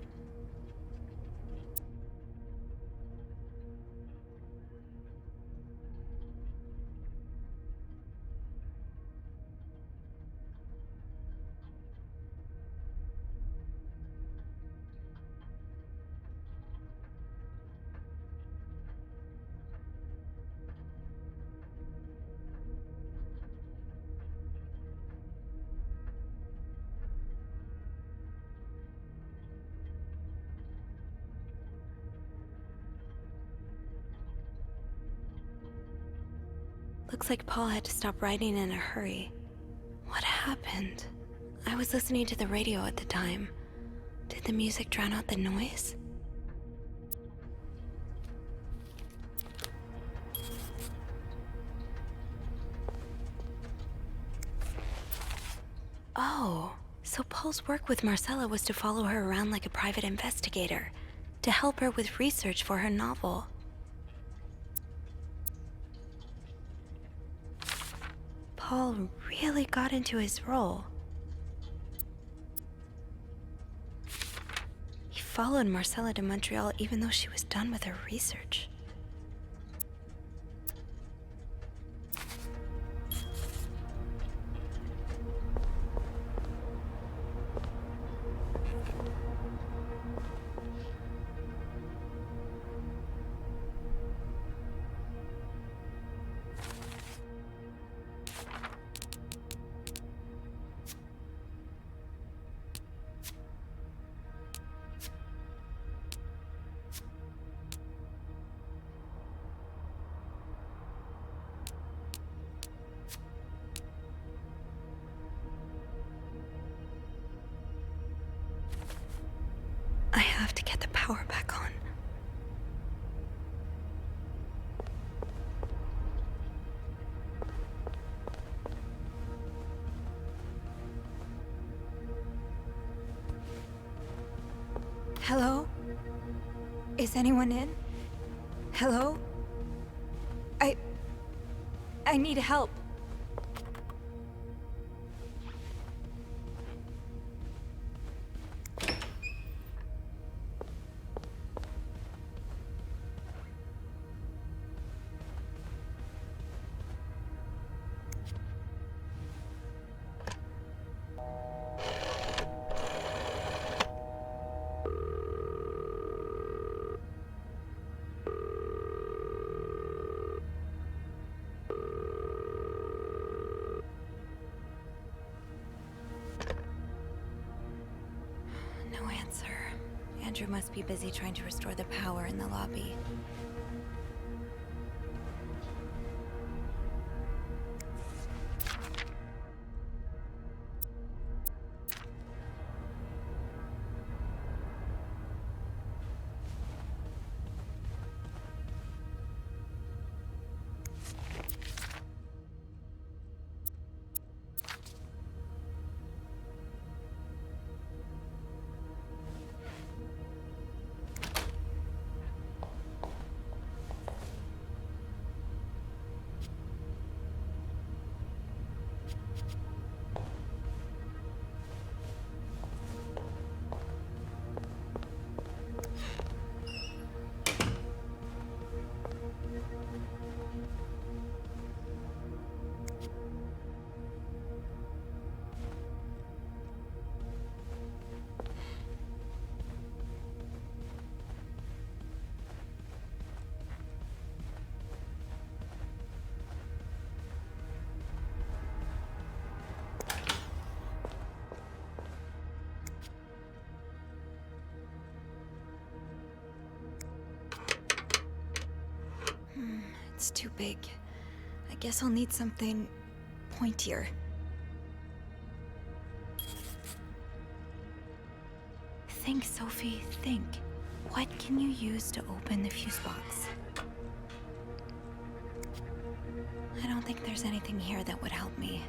Looks like Paul had to stop writing in a hurry. What happened? I was listening to the radio at the time. Did the music drown out the noise? Oh, so So Paul's work with Marcella was to follow her around like a private investigator, to help her with research for her novel. Paul really got into his role. He followed Marcella to Montreal even though she was done with her research. I have to get the power back on. Hello? Is anyone in? Hello? I need help. No answer. Andrew must be busy trying to restore the power in the lobby. It's too big. I guess I'll need something pointier. Think, Sophie, think. What can you use to open the fuse box? I don't think there's anything here that would help me.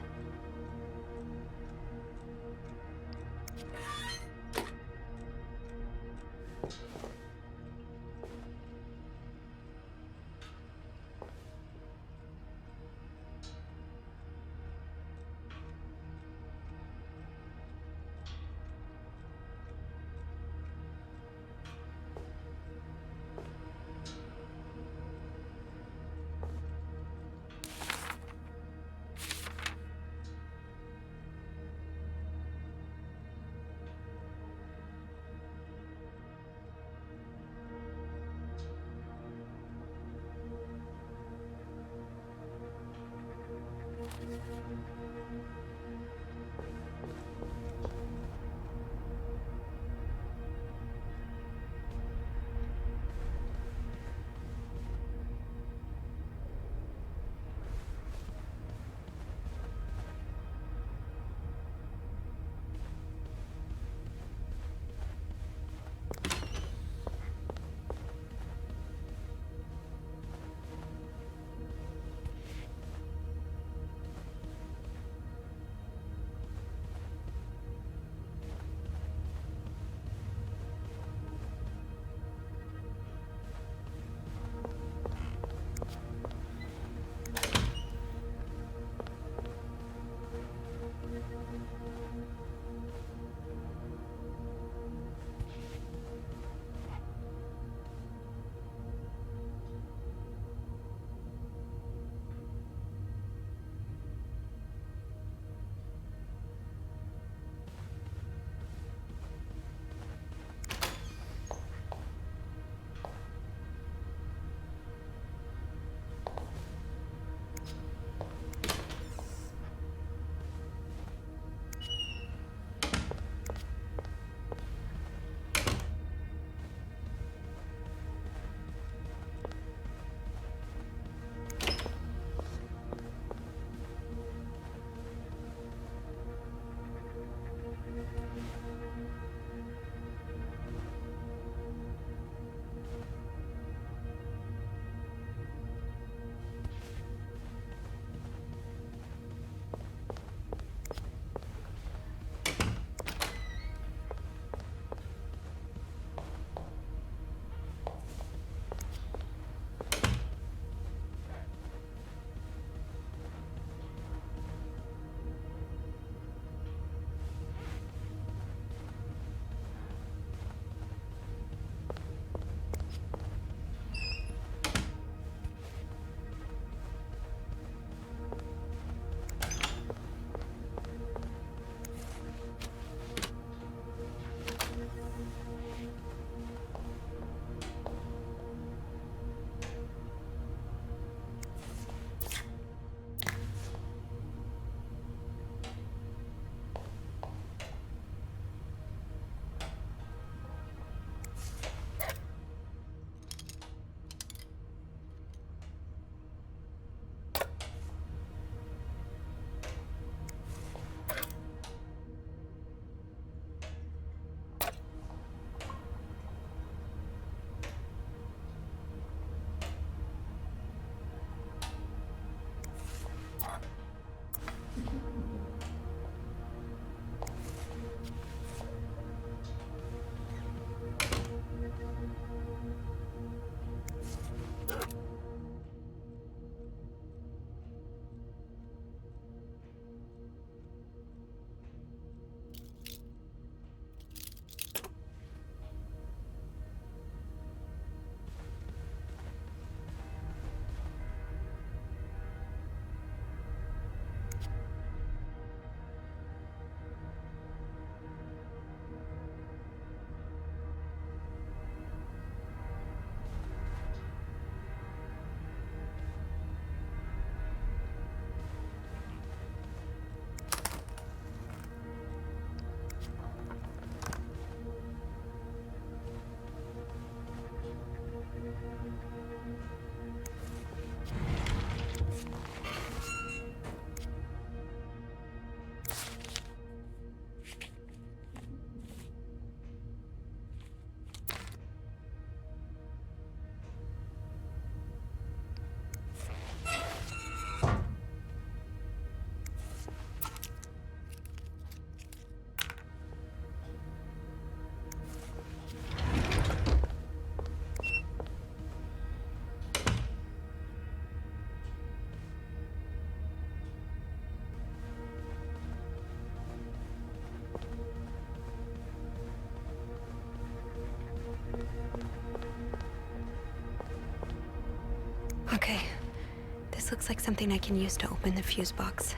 This looks like something I can use to open the fuse box.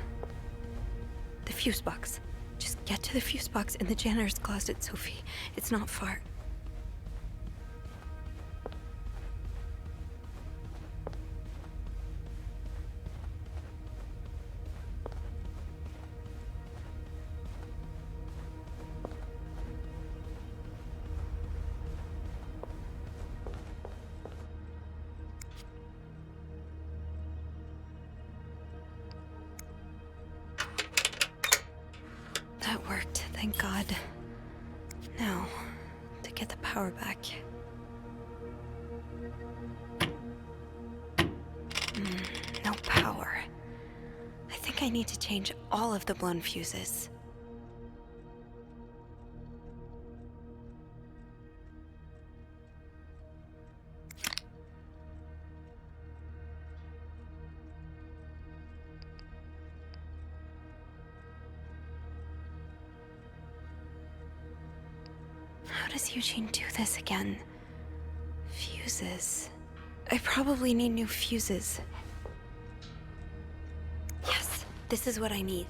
The fuse box. Just get to the fuse box in the janitor's closet, Sophie. It's not far. That worked, thank God. Now, to get the power back. No power. I think I need to change all of the blown fuses. How does Eugene do this again? Fuses. I probably need new fuses. Yes, this is what I need.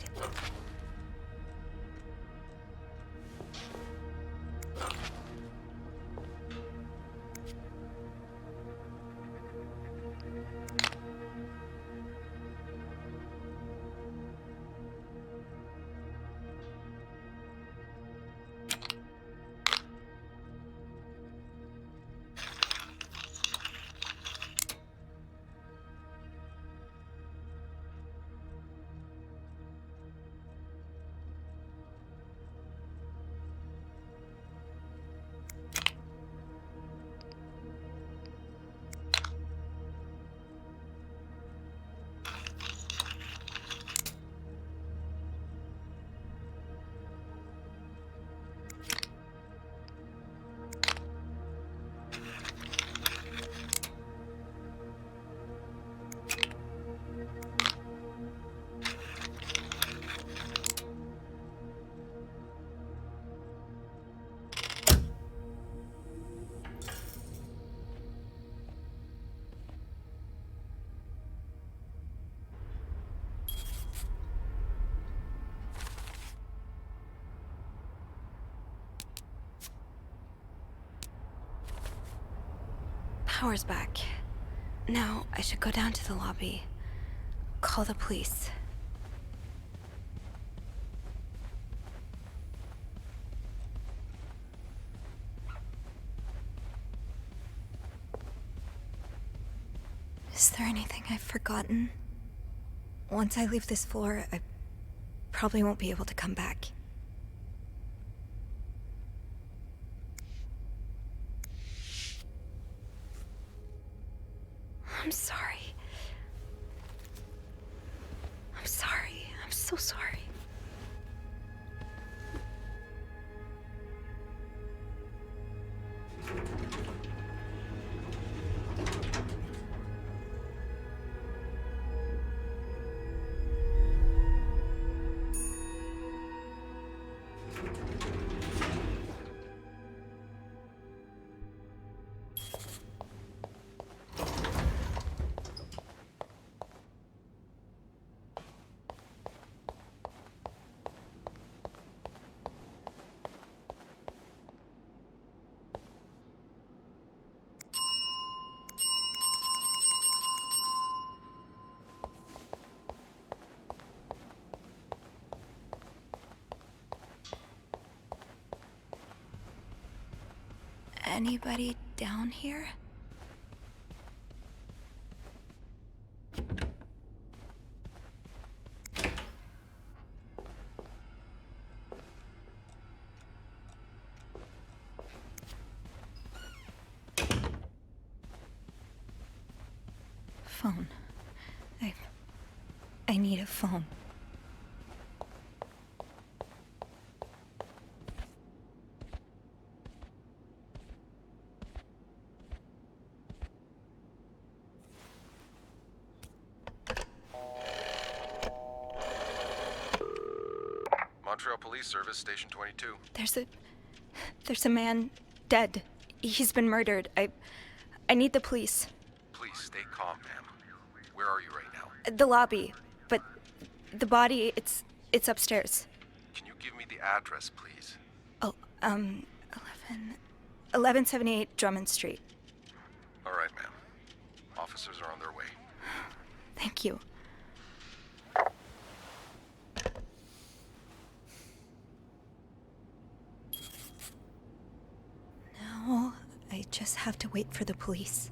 Power's back. Now, I should go down to the lobby. Call the police. Is there anything I've forgotten? Once I leave this floor, I probably won't be able to come back. I'm sorry. I'm sorry. I'm so sorry. Anybody down here? Phone. I need a phone. Montreal Police Service, Station 22. There's a man dead. He's been murdered. I need the police. Please stay calm, ma'am. Where are you right now? The lobby. But the body, it's upstairs. Can you give me the address, please? Oh, 1178 Drummond Street. All right, ma'am. Officers are on their way. Thank you. Now, I just have to wait for the police.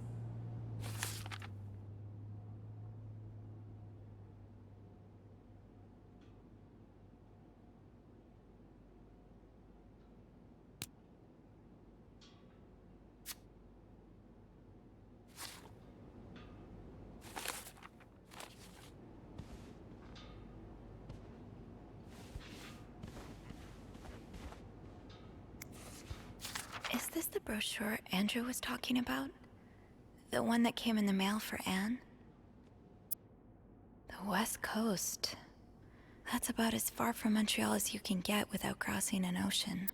Is this the brochure Andrew was talking about? The one that came in the mail for Anne? The West Coast. That's about as far from Montreal as you can get without crossing an ocean.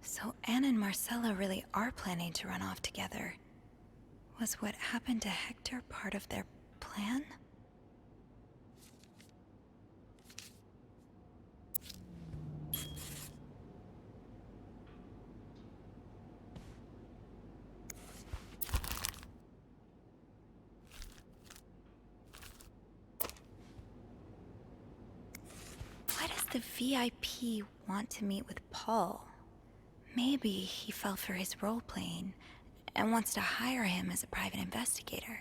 So Anne and Marcella really are planning to run off together. Was what happened to Hector part of their plan? Why does the VIP want to meet with Paul? Maybe he fell for his role-playing and wants to hire him as a private investigator.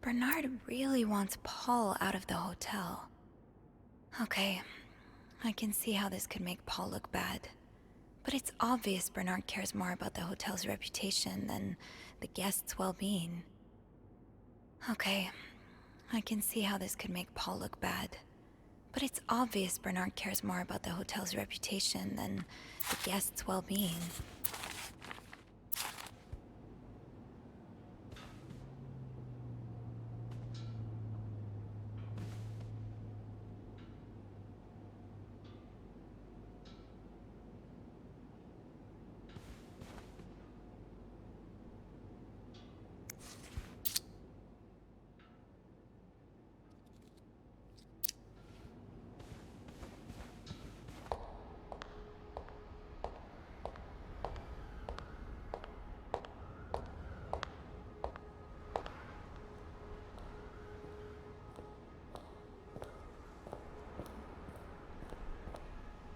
Bernard really wants Paul out of the hotel. Okay, I can see how this could make Paul look bad. But it's obvious Bernard cares more about the hotel's reputation than the guests' well-being. Okay, I can see how this could make Paul look bad. But it's obvious Bernard cares more about the hotel's reputation than the guests' well-being.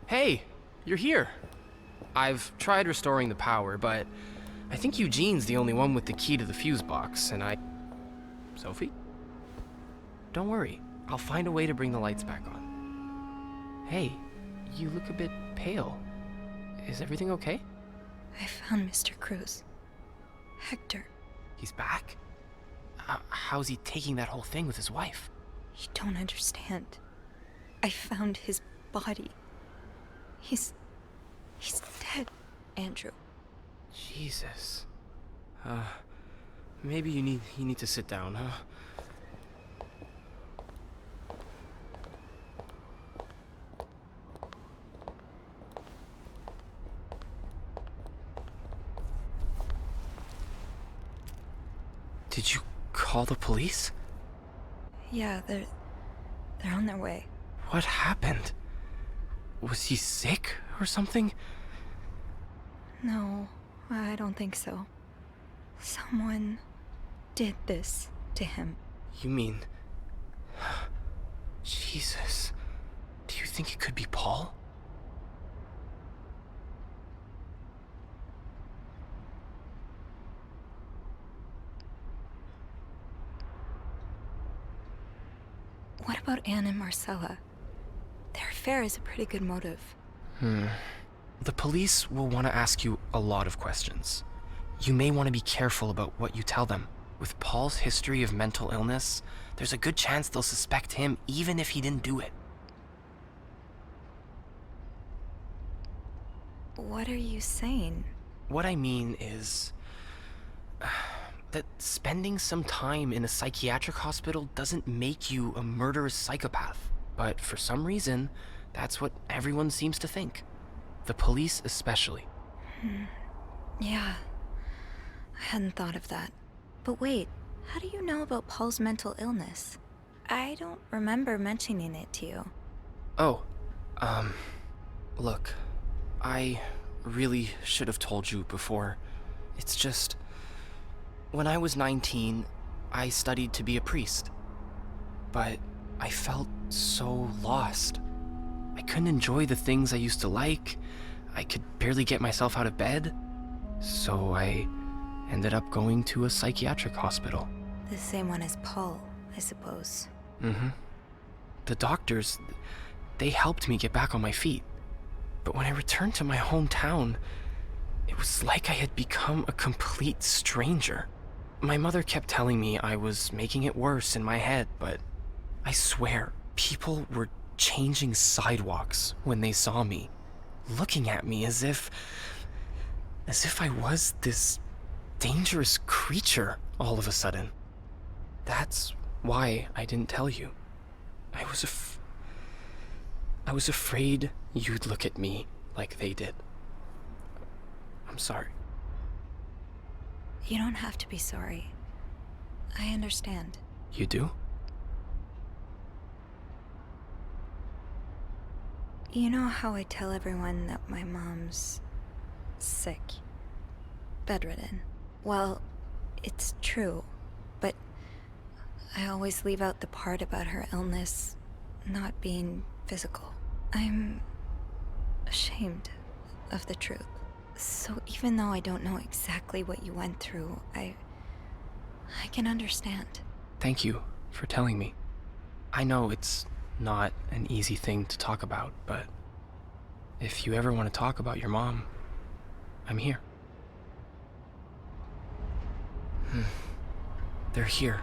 Hey, you're here. I've tried restoring the power, but I think Eugene's the only one with the key to the fuse box, and Sophie? Don't worry, I'll find a way to bring the lights back on. Hey, you look a bit pale. Is everything okay? I found Mr. Cruz. Hector. He's back? How's he taking that whole thing with his wife? You don't understand. I found his body. He's dead, Andrew. Jesus. Maybe you need to sit down, huh? Did you call the police? Yeah, they're on their way. What happened? Was he sick or something? No, I don't think so. Someone did this to him. You mean... Jesus. Do you think it could be Paul? What about Anne and Marcella? Their affair is a pretty good motive. The police will want to ask you a lot of questions. You may want to be careful about what you tell them. With Paul's history of mental illness, there's a good chance they'll suspect him even if he didn't do it. What are you saying? What I mean is... that spending some time in a psychiatric hospital doesn't make you a murderous psychopath. But for some reason, that's what everyone seems to think. The police especially. Yeah. I hadn't thought of that. But wait, how do you know about Paul's mental illness? I don't remember mentioning it to you. Oh, look, I really should have told you before. It's just, when I was 19, I studied to be a priest. But I felt so lost. I couldn't enjoy the things I used to like. I could barely get myself out of bed. So I ended up going to a psychiatric hospital. The same one as Paul, I suppose. Mm-hmm. The doctors, they helped me get back on my feet. But when I returned to my hometown, it was like I had become a complete stranger. My mother kept telling me I was making it worse in my head, but I swear, people were changing sidewalks when they saw me, looking at me as if I was this dangerous creature all of a sudden. That's why I didn't tell you. I was afraid you'd look at me like they did. I'm sorry. You don't have to be sorry. I understand. You do? You know how I tell everyone that my mom's sick, bedridden? Well, it's true, but I always leave out the part about her illness not being physical. I'm ashamed of the truth. So even though I don't know exactly what you went through, I can understand. Thank you for telling me. I know it's not an easy thing to talk about, but if you ever want to talk about your mom, I'm here. They're here.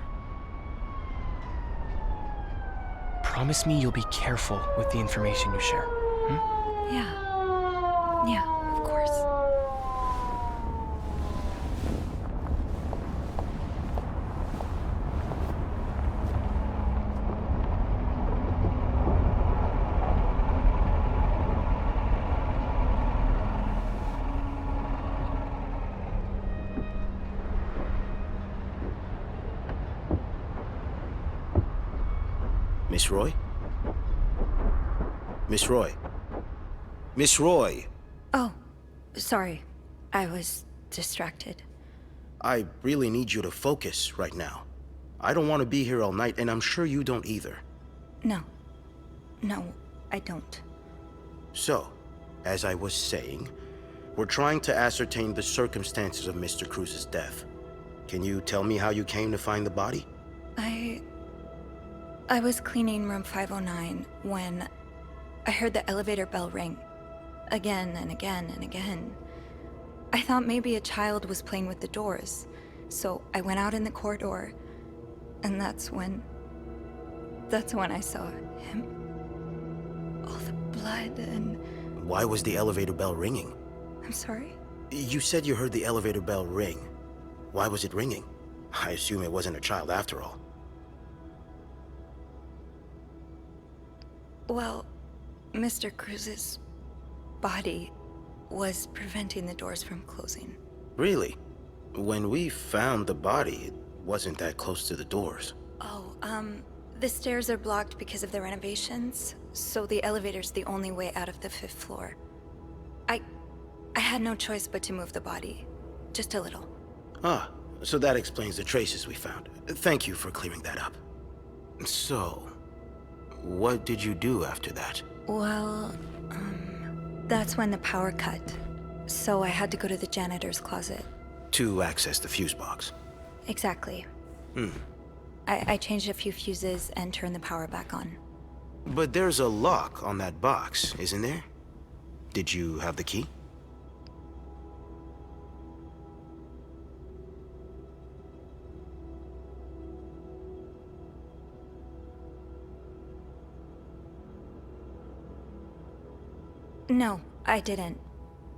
Promise me you'll be careful with the information you share. Yeah, of course. Miss Roy? Miss Roy? Miss Roy! Oh, sorry. I was distracted. I really need you to focus right now. I don't want to be here all night, and I'm sure you don't either. No, I don't. So, as I was saying, we're trying to ascertain the circumstances of Mr. Cruz's death. Can you tell me how you came to find the body? I was cleaning room 509 when I heard the elevator bell ring. Again and again and again. I thought maybe a child was playing with the doors, so I went out in the corridor, and that's when I saw him. All the blood and... Why was the elevator bell ringing? I'm sorry? You said you heard the elevator bell ring. Why was it ringing? I assume it wasn't a child after all. Well, Mr. Cruz's body was preventing the doors from closing. Really? When we found the body, it wasn't that close to the doors. Oh, the stairs are blocked because of the renovations, so the elevator's the only way out of the 5th floor. I had no choice but to move the body. Just a little. Ah, so that explains the traces we found. Thank you for clearing that up. So, what did you do after that? Well, that's when the power cut. So I had to go to the janitor's closet. To access the fuse box. Exactly. I changed a few fuses and turned the power back on. But there's a lock on that box, isn't there? Did you have the key? No, I didn't.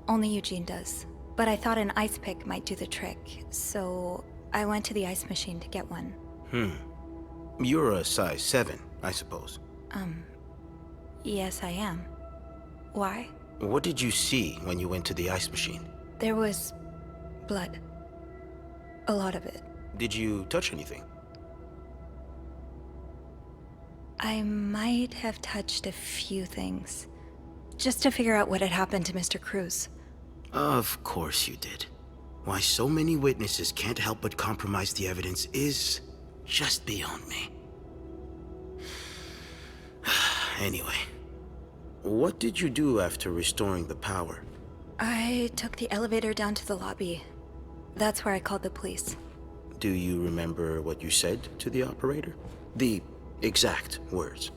Only Eugene does. But I thought an ice pick might do the trick, so I went to the ice machine to get one. You're a size 7, I suppose. Yes, I am. Why? What did you see when you went to the ice machine? There was blood. A lot of it. Did you touch anything? I might have touched a few things. Just to figure out what had happened to Mr. Cruz. Of course you did. Why so many witnesses can't help but compromise the evidence is just beyond me. Anyway, what did you do after restoring the power? I took the elevator down to the lobby. That's where I called the police. Do you remember what you said to the operator? The exact words.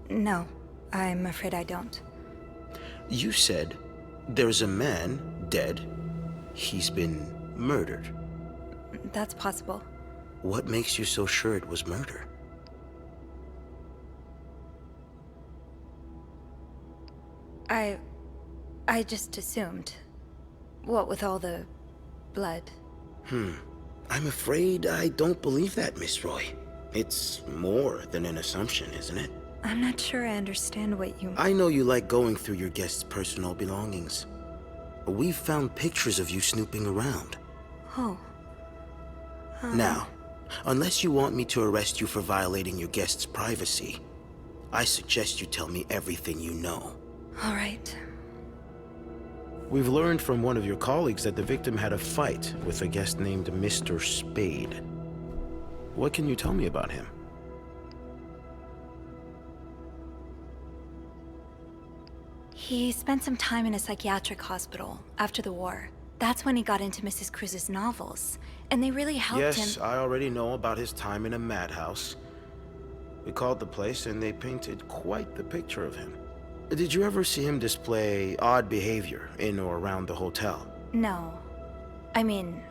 No, I'm afraid I don't. You said, there's a man dead. He's been murdered. That's possible. What makes you so sure it was murder? I just assumed. What with all the blood. I'm afraid I don't believe that, Miss Roy. It's more than an assumption, isn't it? I'm not sure I understand what you... I know you like going through your guests' personal belongings. We've found pictures of you snooping around. Oh. Now, unless you want me to arrest you for violating your guests' privacy, I suggest you tell me everything you know. All right. We've learned from one of your colleagues that the victim had a fight with a guest named Mr. Spade. What can you tell me about him? He spent some time in a psychiatric hospital after the war. That's when he got into Mrs. Cruz's novels, and they really helped him. Yes, I already know about his time in a madhouse. We called the place and they painted quite the picture of him. Did you ever see him display odd behavior in or around the hotel? No. I mean,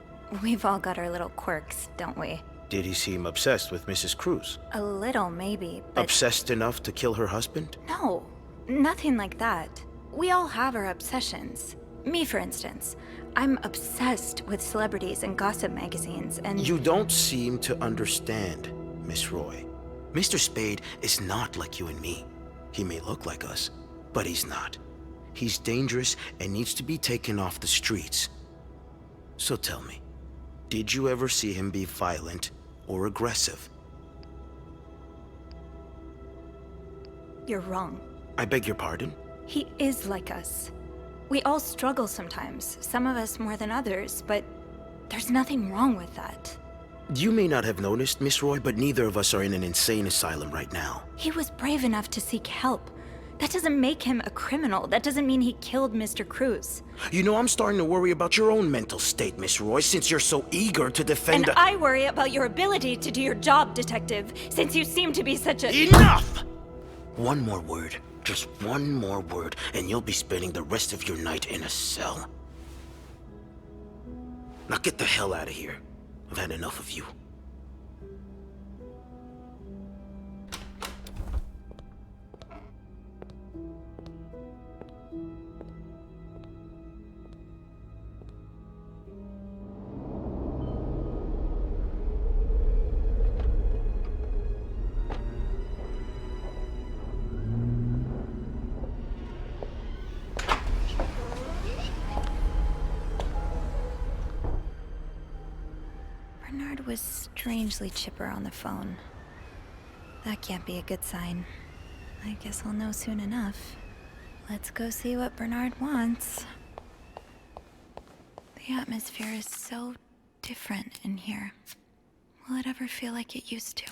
we've all got our little quirks, don't we? Did he seem obsessed with Mrs. Cruz? A little, maybe, but... Obsessed enough to kill her husband? No, nothing like that. We all have our obsessions. Me, for instance. I'm obsessed with celebrities and gossip magazines, and... You don't seem to understand, Miss Roy. Mr. Spade is not like you and me. He may look like us, but he's not. He's dangerous and needs to be taken off the streets. So tell me, did you ever see him be violent or aggressive? You're wrong. I beg your pardon? He is like us. We all struggle sometimes, some of us more than others, but there's nothing wrong with that. You may not have noticed, Miss Roy, but neither of us are in an insane asylum right now. He was brave enough to seek help. That doesn't make him a criminal. That doesn't mean he killed Mr. Cruz. You know, I'm starting to worry about your own mental state, Miss Roy, since you're so eager to defend... And I worry about your ability to do your job, Detective, since you seem to be such a... Enough! One more word, just one more word, and you'll be spending the rest of your night in a cell. Now get the hell out of here. I've had enough of you. Bernard was strangely chipper on the phone. That can't be a good sign. I guess we'll know soon enough. Let's go see what Bernard wants. The atmosphere is so different in here. Will it ever feel like it used to?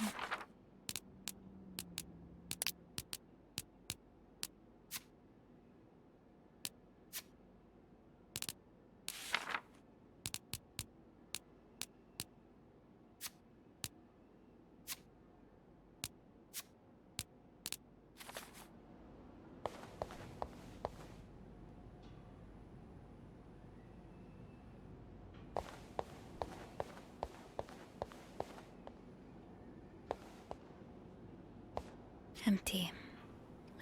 Empty.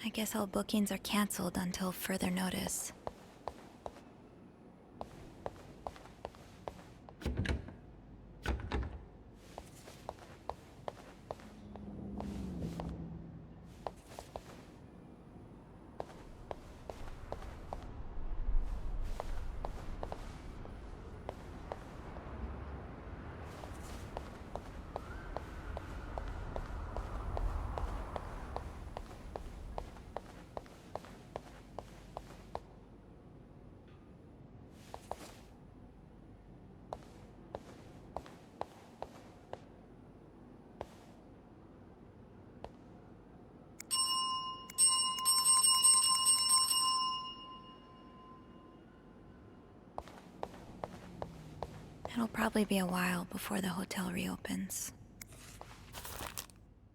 I guess all bookings are canceled until further notice. It'll probably be a while before the hotel reopens.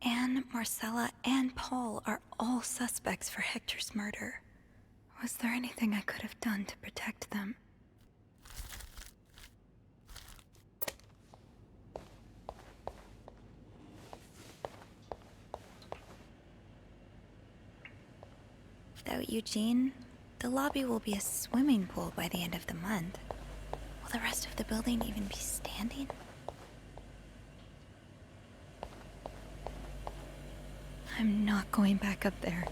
Anne, Marcella, and Paul are all suspects for Hector's murder. Was there anything I could have done to protect them? Without Eugene, the lobby will be a swimming pool by the end of the month. Will the rest of the building even be standing? I'm not going back up there.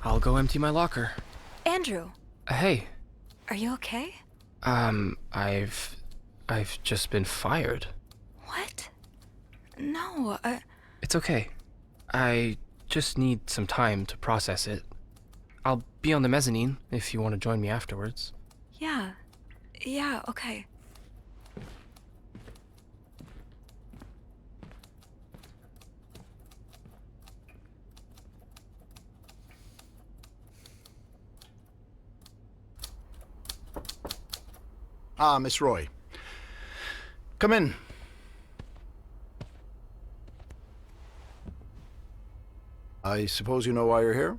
I'll go empty my locker. Andrew, Hey, are you okay? I've just been fired. What? No, It's okay. I just need some time to process it. I'll be on the mezzanine if you want to join me afterwards. yeah. Yeah, okay. Ah, Miss Roy. Come in. I suppose you know why you're here?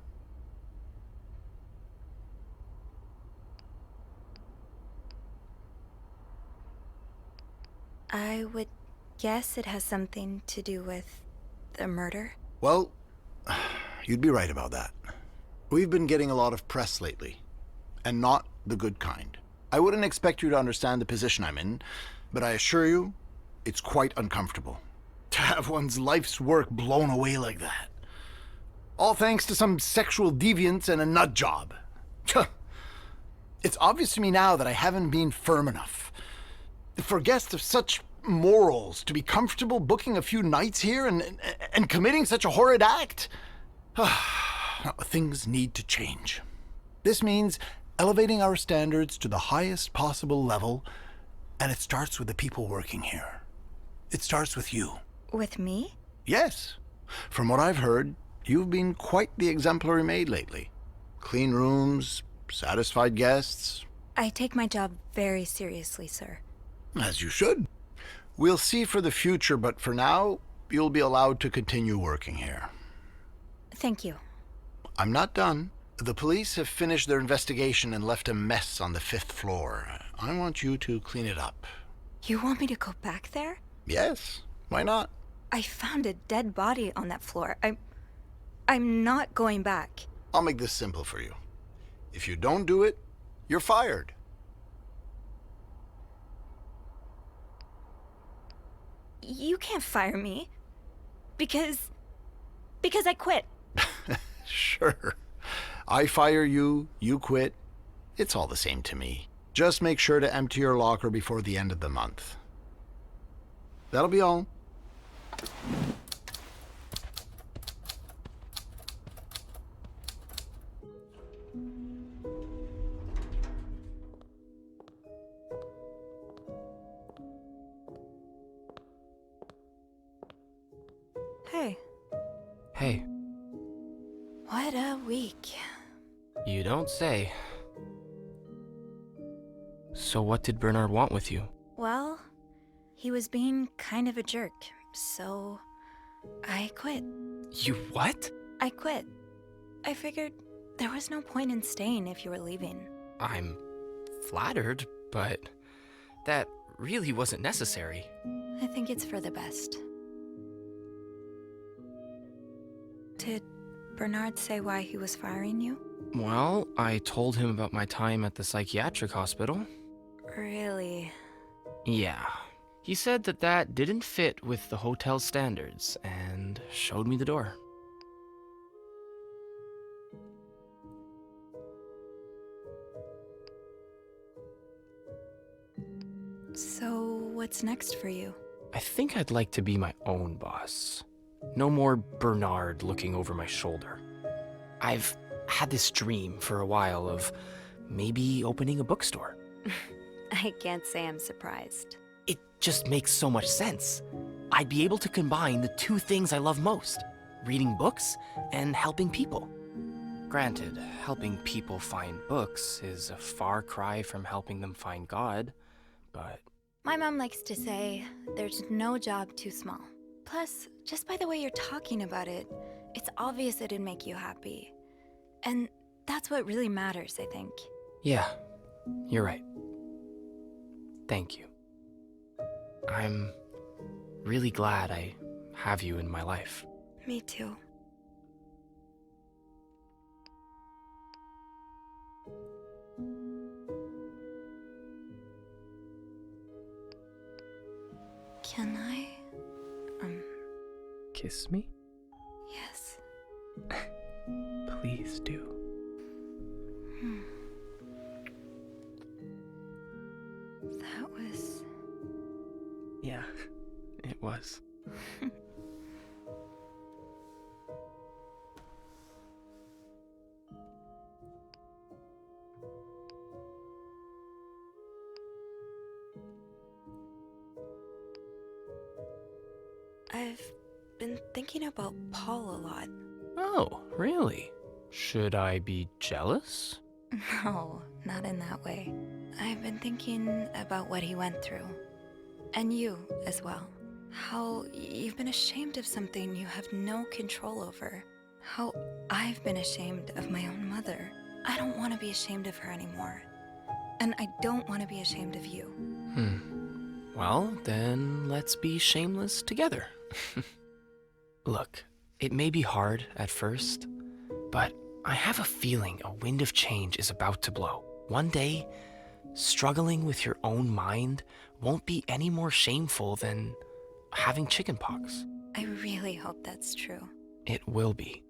I would guess it has something to do with the murder. Well, you'd be right about that. We've been getting a lot of press lately, and not the good kind. I wouldn't expect you to understand the position I'm in, but I assure you, it's quite uncomfortable. To have one's life's work blown away like that. All thanks to some sexual deviance and a nut job. It's obvious to me now that I haven't been firm enough. For guests of such morals to be comfortable booking a few nights here and committing such a horrid act. Things need to change. This means elevating our standards to the highest possible level, and it starts with the people working here. It starts with you. With me? Yes. From what I've heard, you've been quite the exemplary maid lately. Clean rooms, satisfied guests. I take my job very seriously, sir. As you should. We'll see for the future, but for now, you'll be allowed to continue working here. Thank you. I'm not done. The police have finished their investigation and left a mess on the 5th floor. I want you to clean it up. You want me to go back there? Yes, why not? I found a dead body on that floor. I'm not going back. I'll make this simple for you. If you don't do it, you're fired. You can't fire me. Because I quit. Sure. I fire you, you quit. It's all the same to me. Just make sure to empty your locker before the end of the month. That'll be all. Hey. Hey, What a week. you don't say. So what did Bernard want with you? Well, he was being kind of a jerk, so I quit. You what? I quit. I figured there was no point in staying if you were leaving. I'm flattered, but that really wasn't necessary. I think it's for the best. Did Bernard say why he was firing you? Well, I told him about my time at the psychiatric hospital. Really? Yeah. He said that that didn't fit with the hotel's standards and showed me the door. So, what's next for you? I think I'd like to be my own boss. No more Bernard looking over my shoulder. I've had this dream for a while of maybe opening a bookstore. I can't say I'm surprised. It just makes so much sense. I'd be able to combine the two things I love most, reading books and helping people. Granted, helping people find books is a far cry from helping them find God, but... My mom likes to say, there's no job too small. Plus, just by the way you're talking about it, it's obvious it'd make you happy. And that's what really matters, I think. Yeah, you're right. Thank you. I'm really glad I have you in my life. Me too. Can I, Kiss me? yes. Please do. That was... Yeah, it was. I've been thinking about Paul a lot. Oh, really? Should I be jealous? No, not in that way. I've been thinking about what he went through. And you as well. How you've been ashamed of something you have no control over. How I've been ashamed of my own mother. I don't want to be ashamed of her anymore. And I don't want to be ashamed of you. Well, then let's be shameless together. Look, it may be hard at first, but I have a feeling a wind of change is about to blow. One day, struggling with your own mind won't be any more shameful than having chickenpox. I really hope that's true. It will be.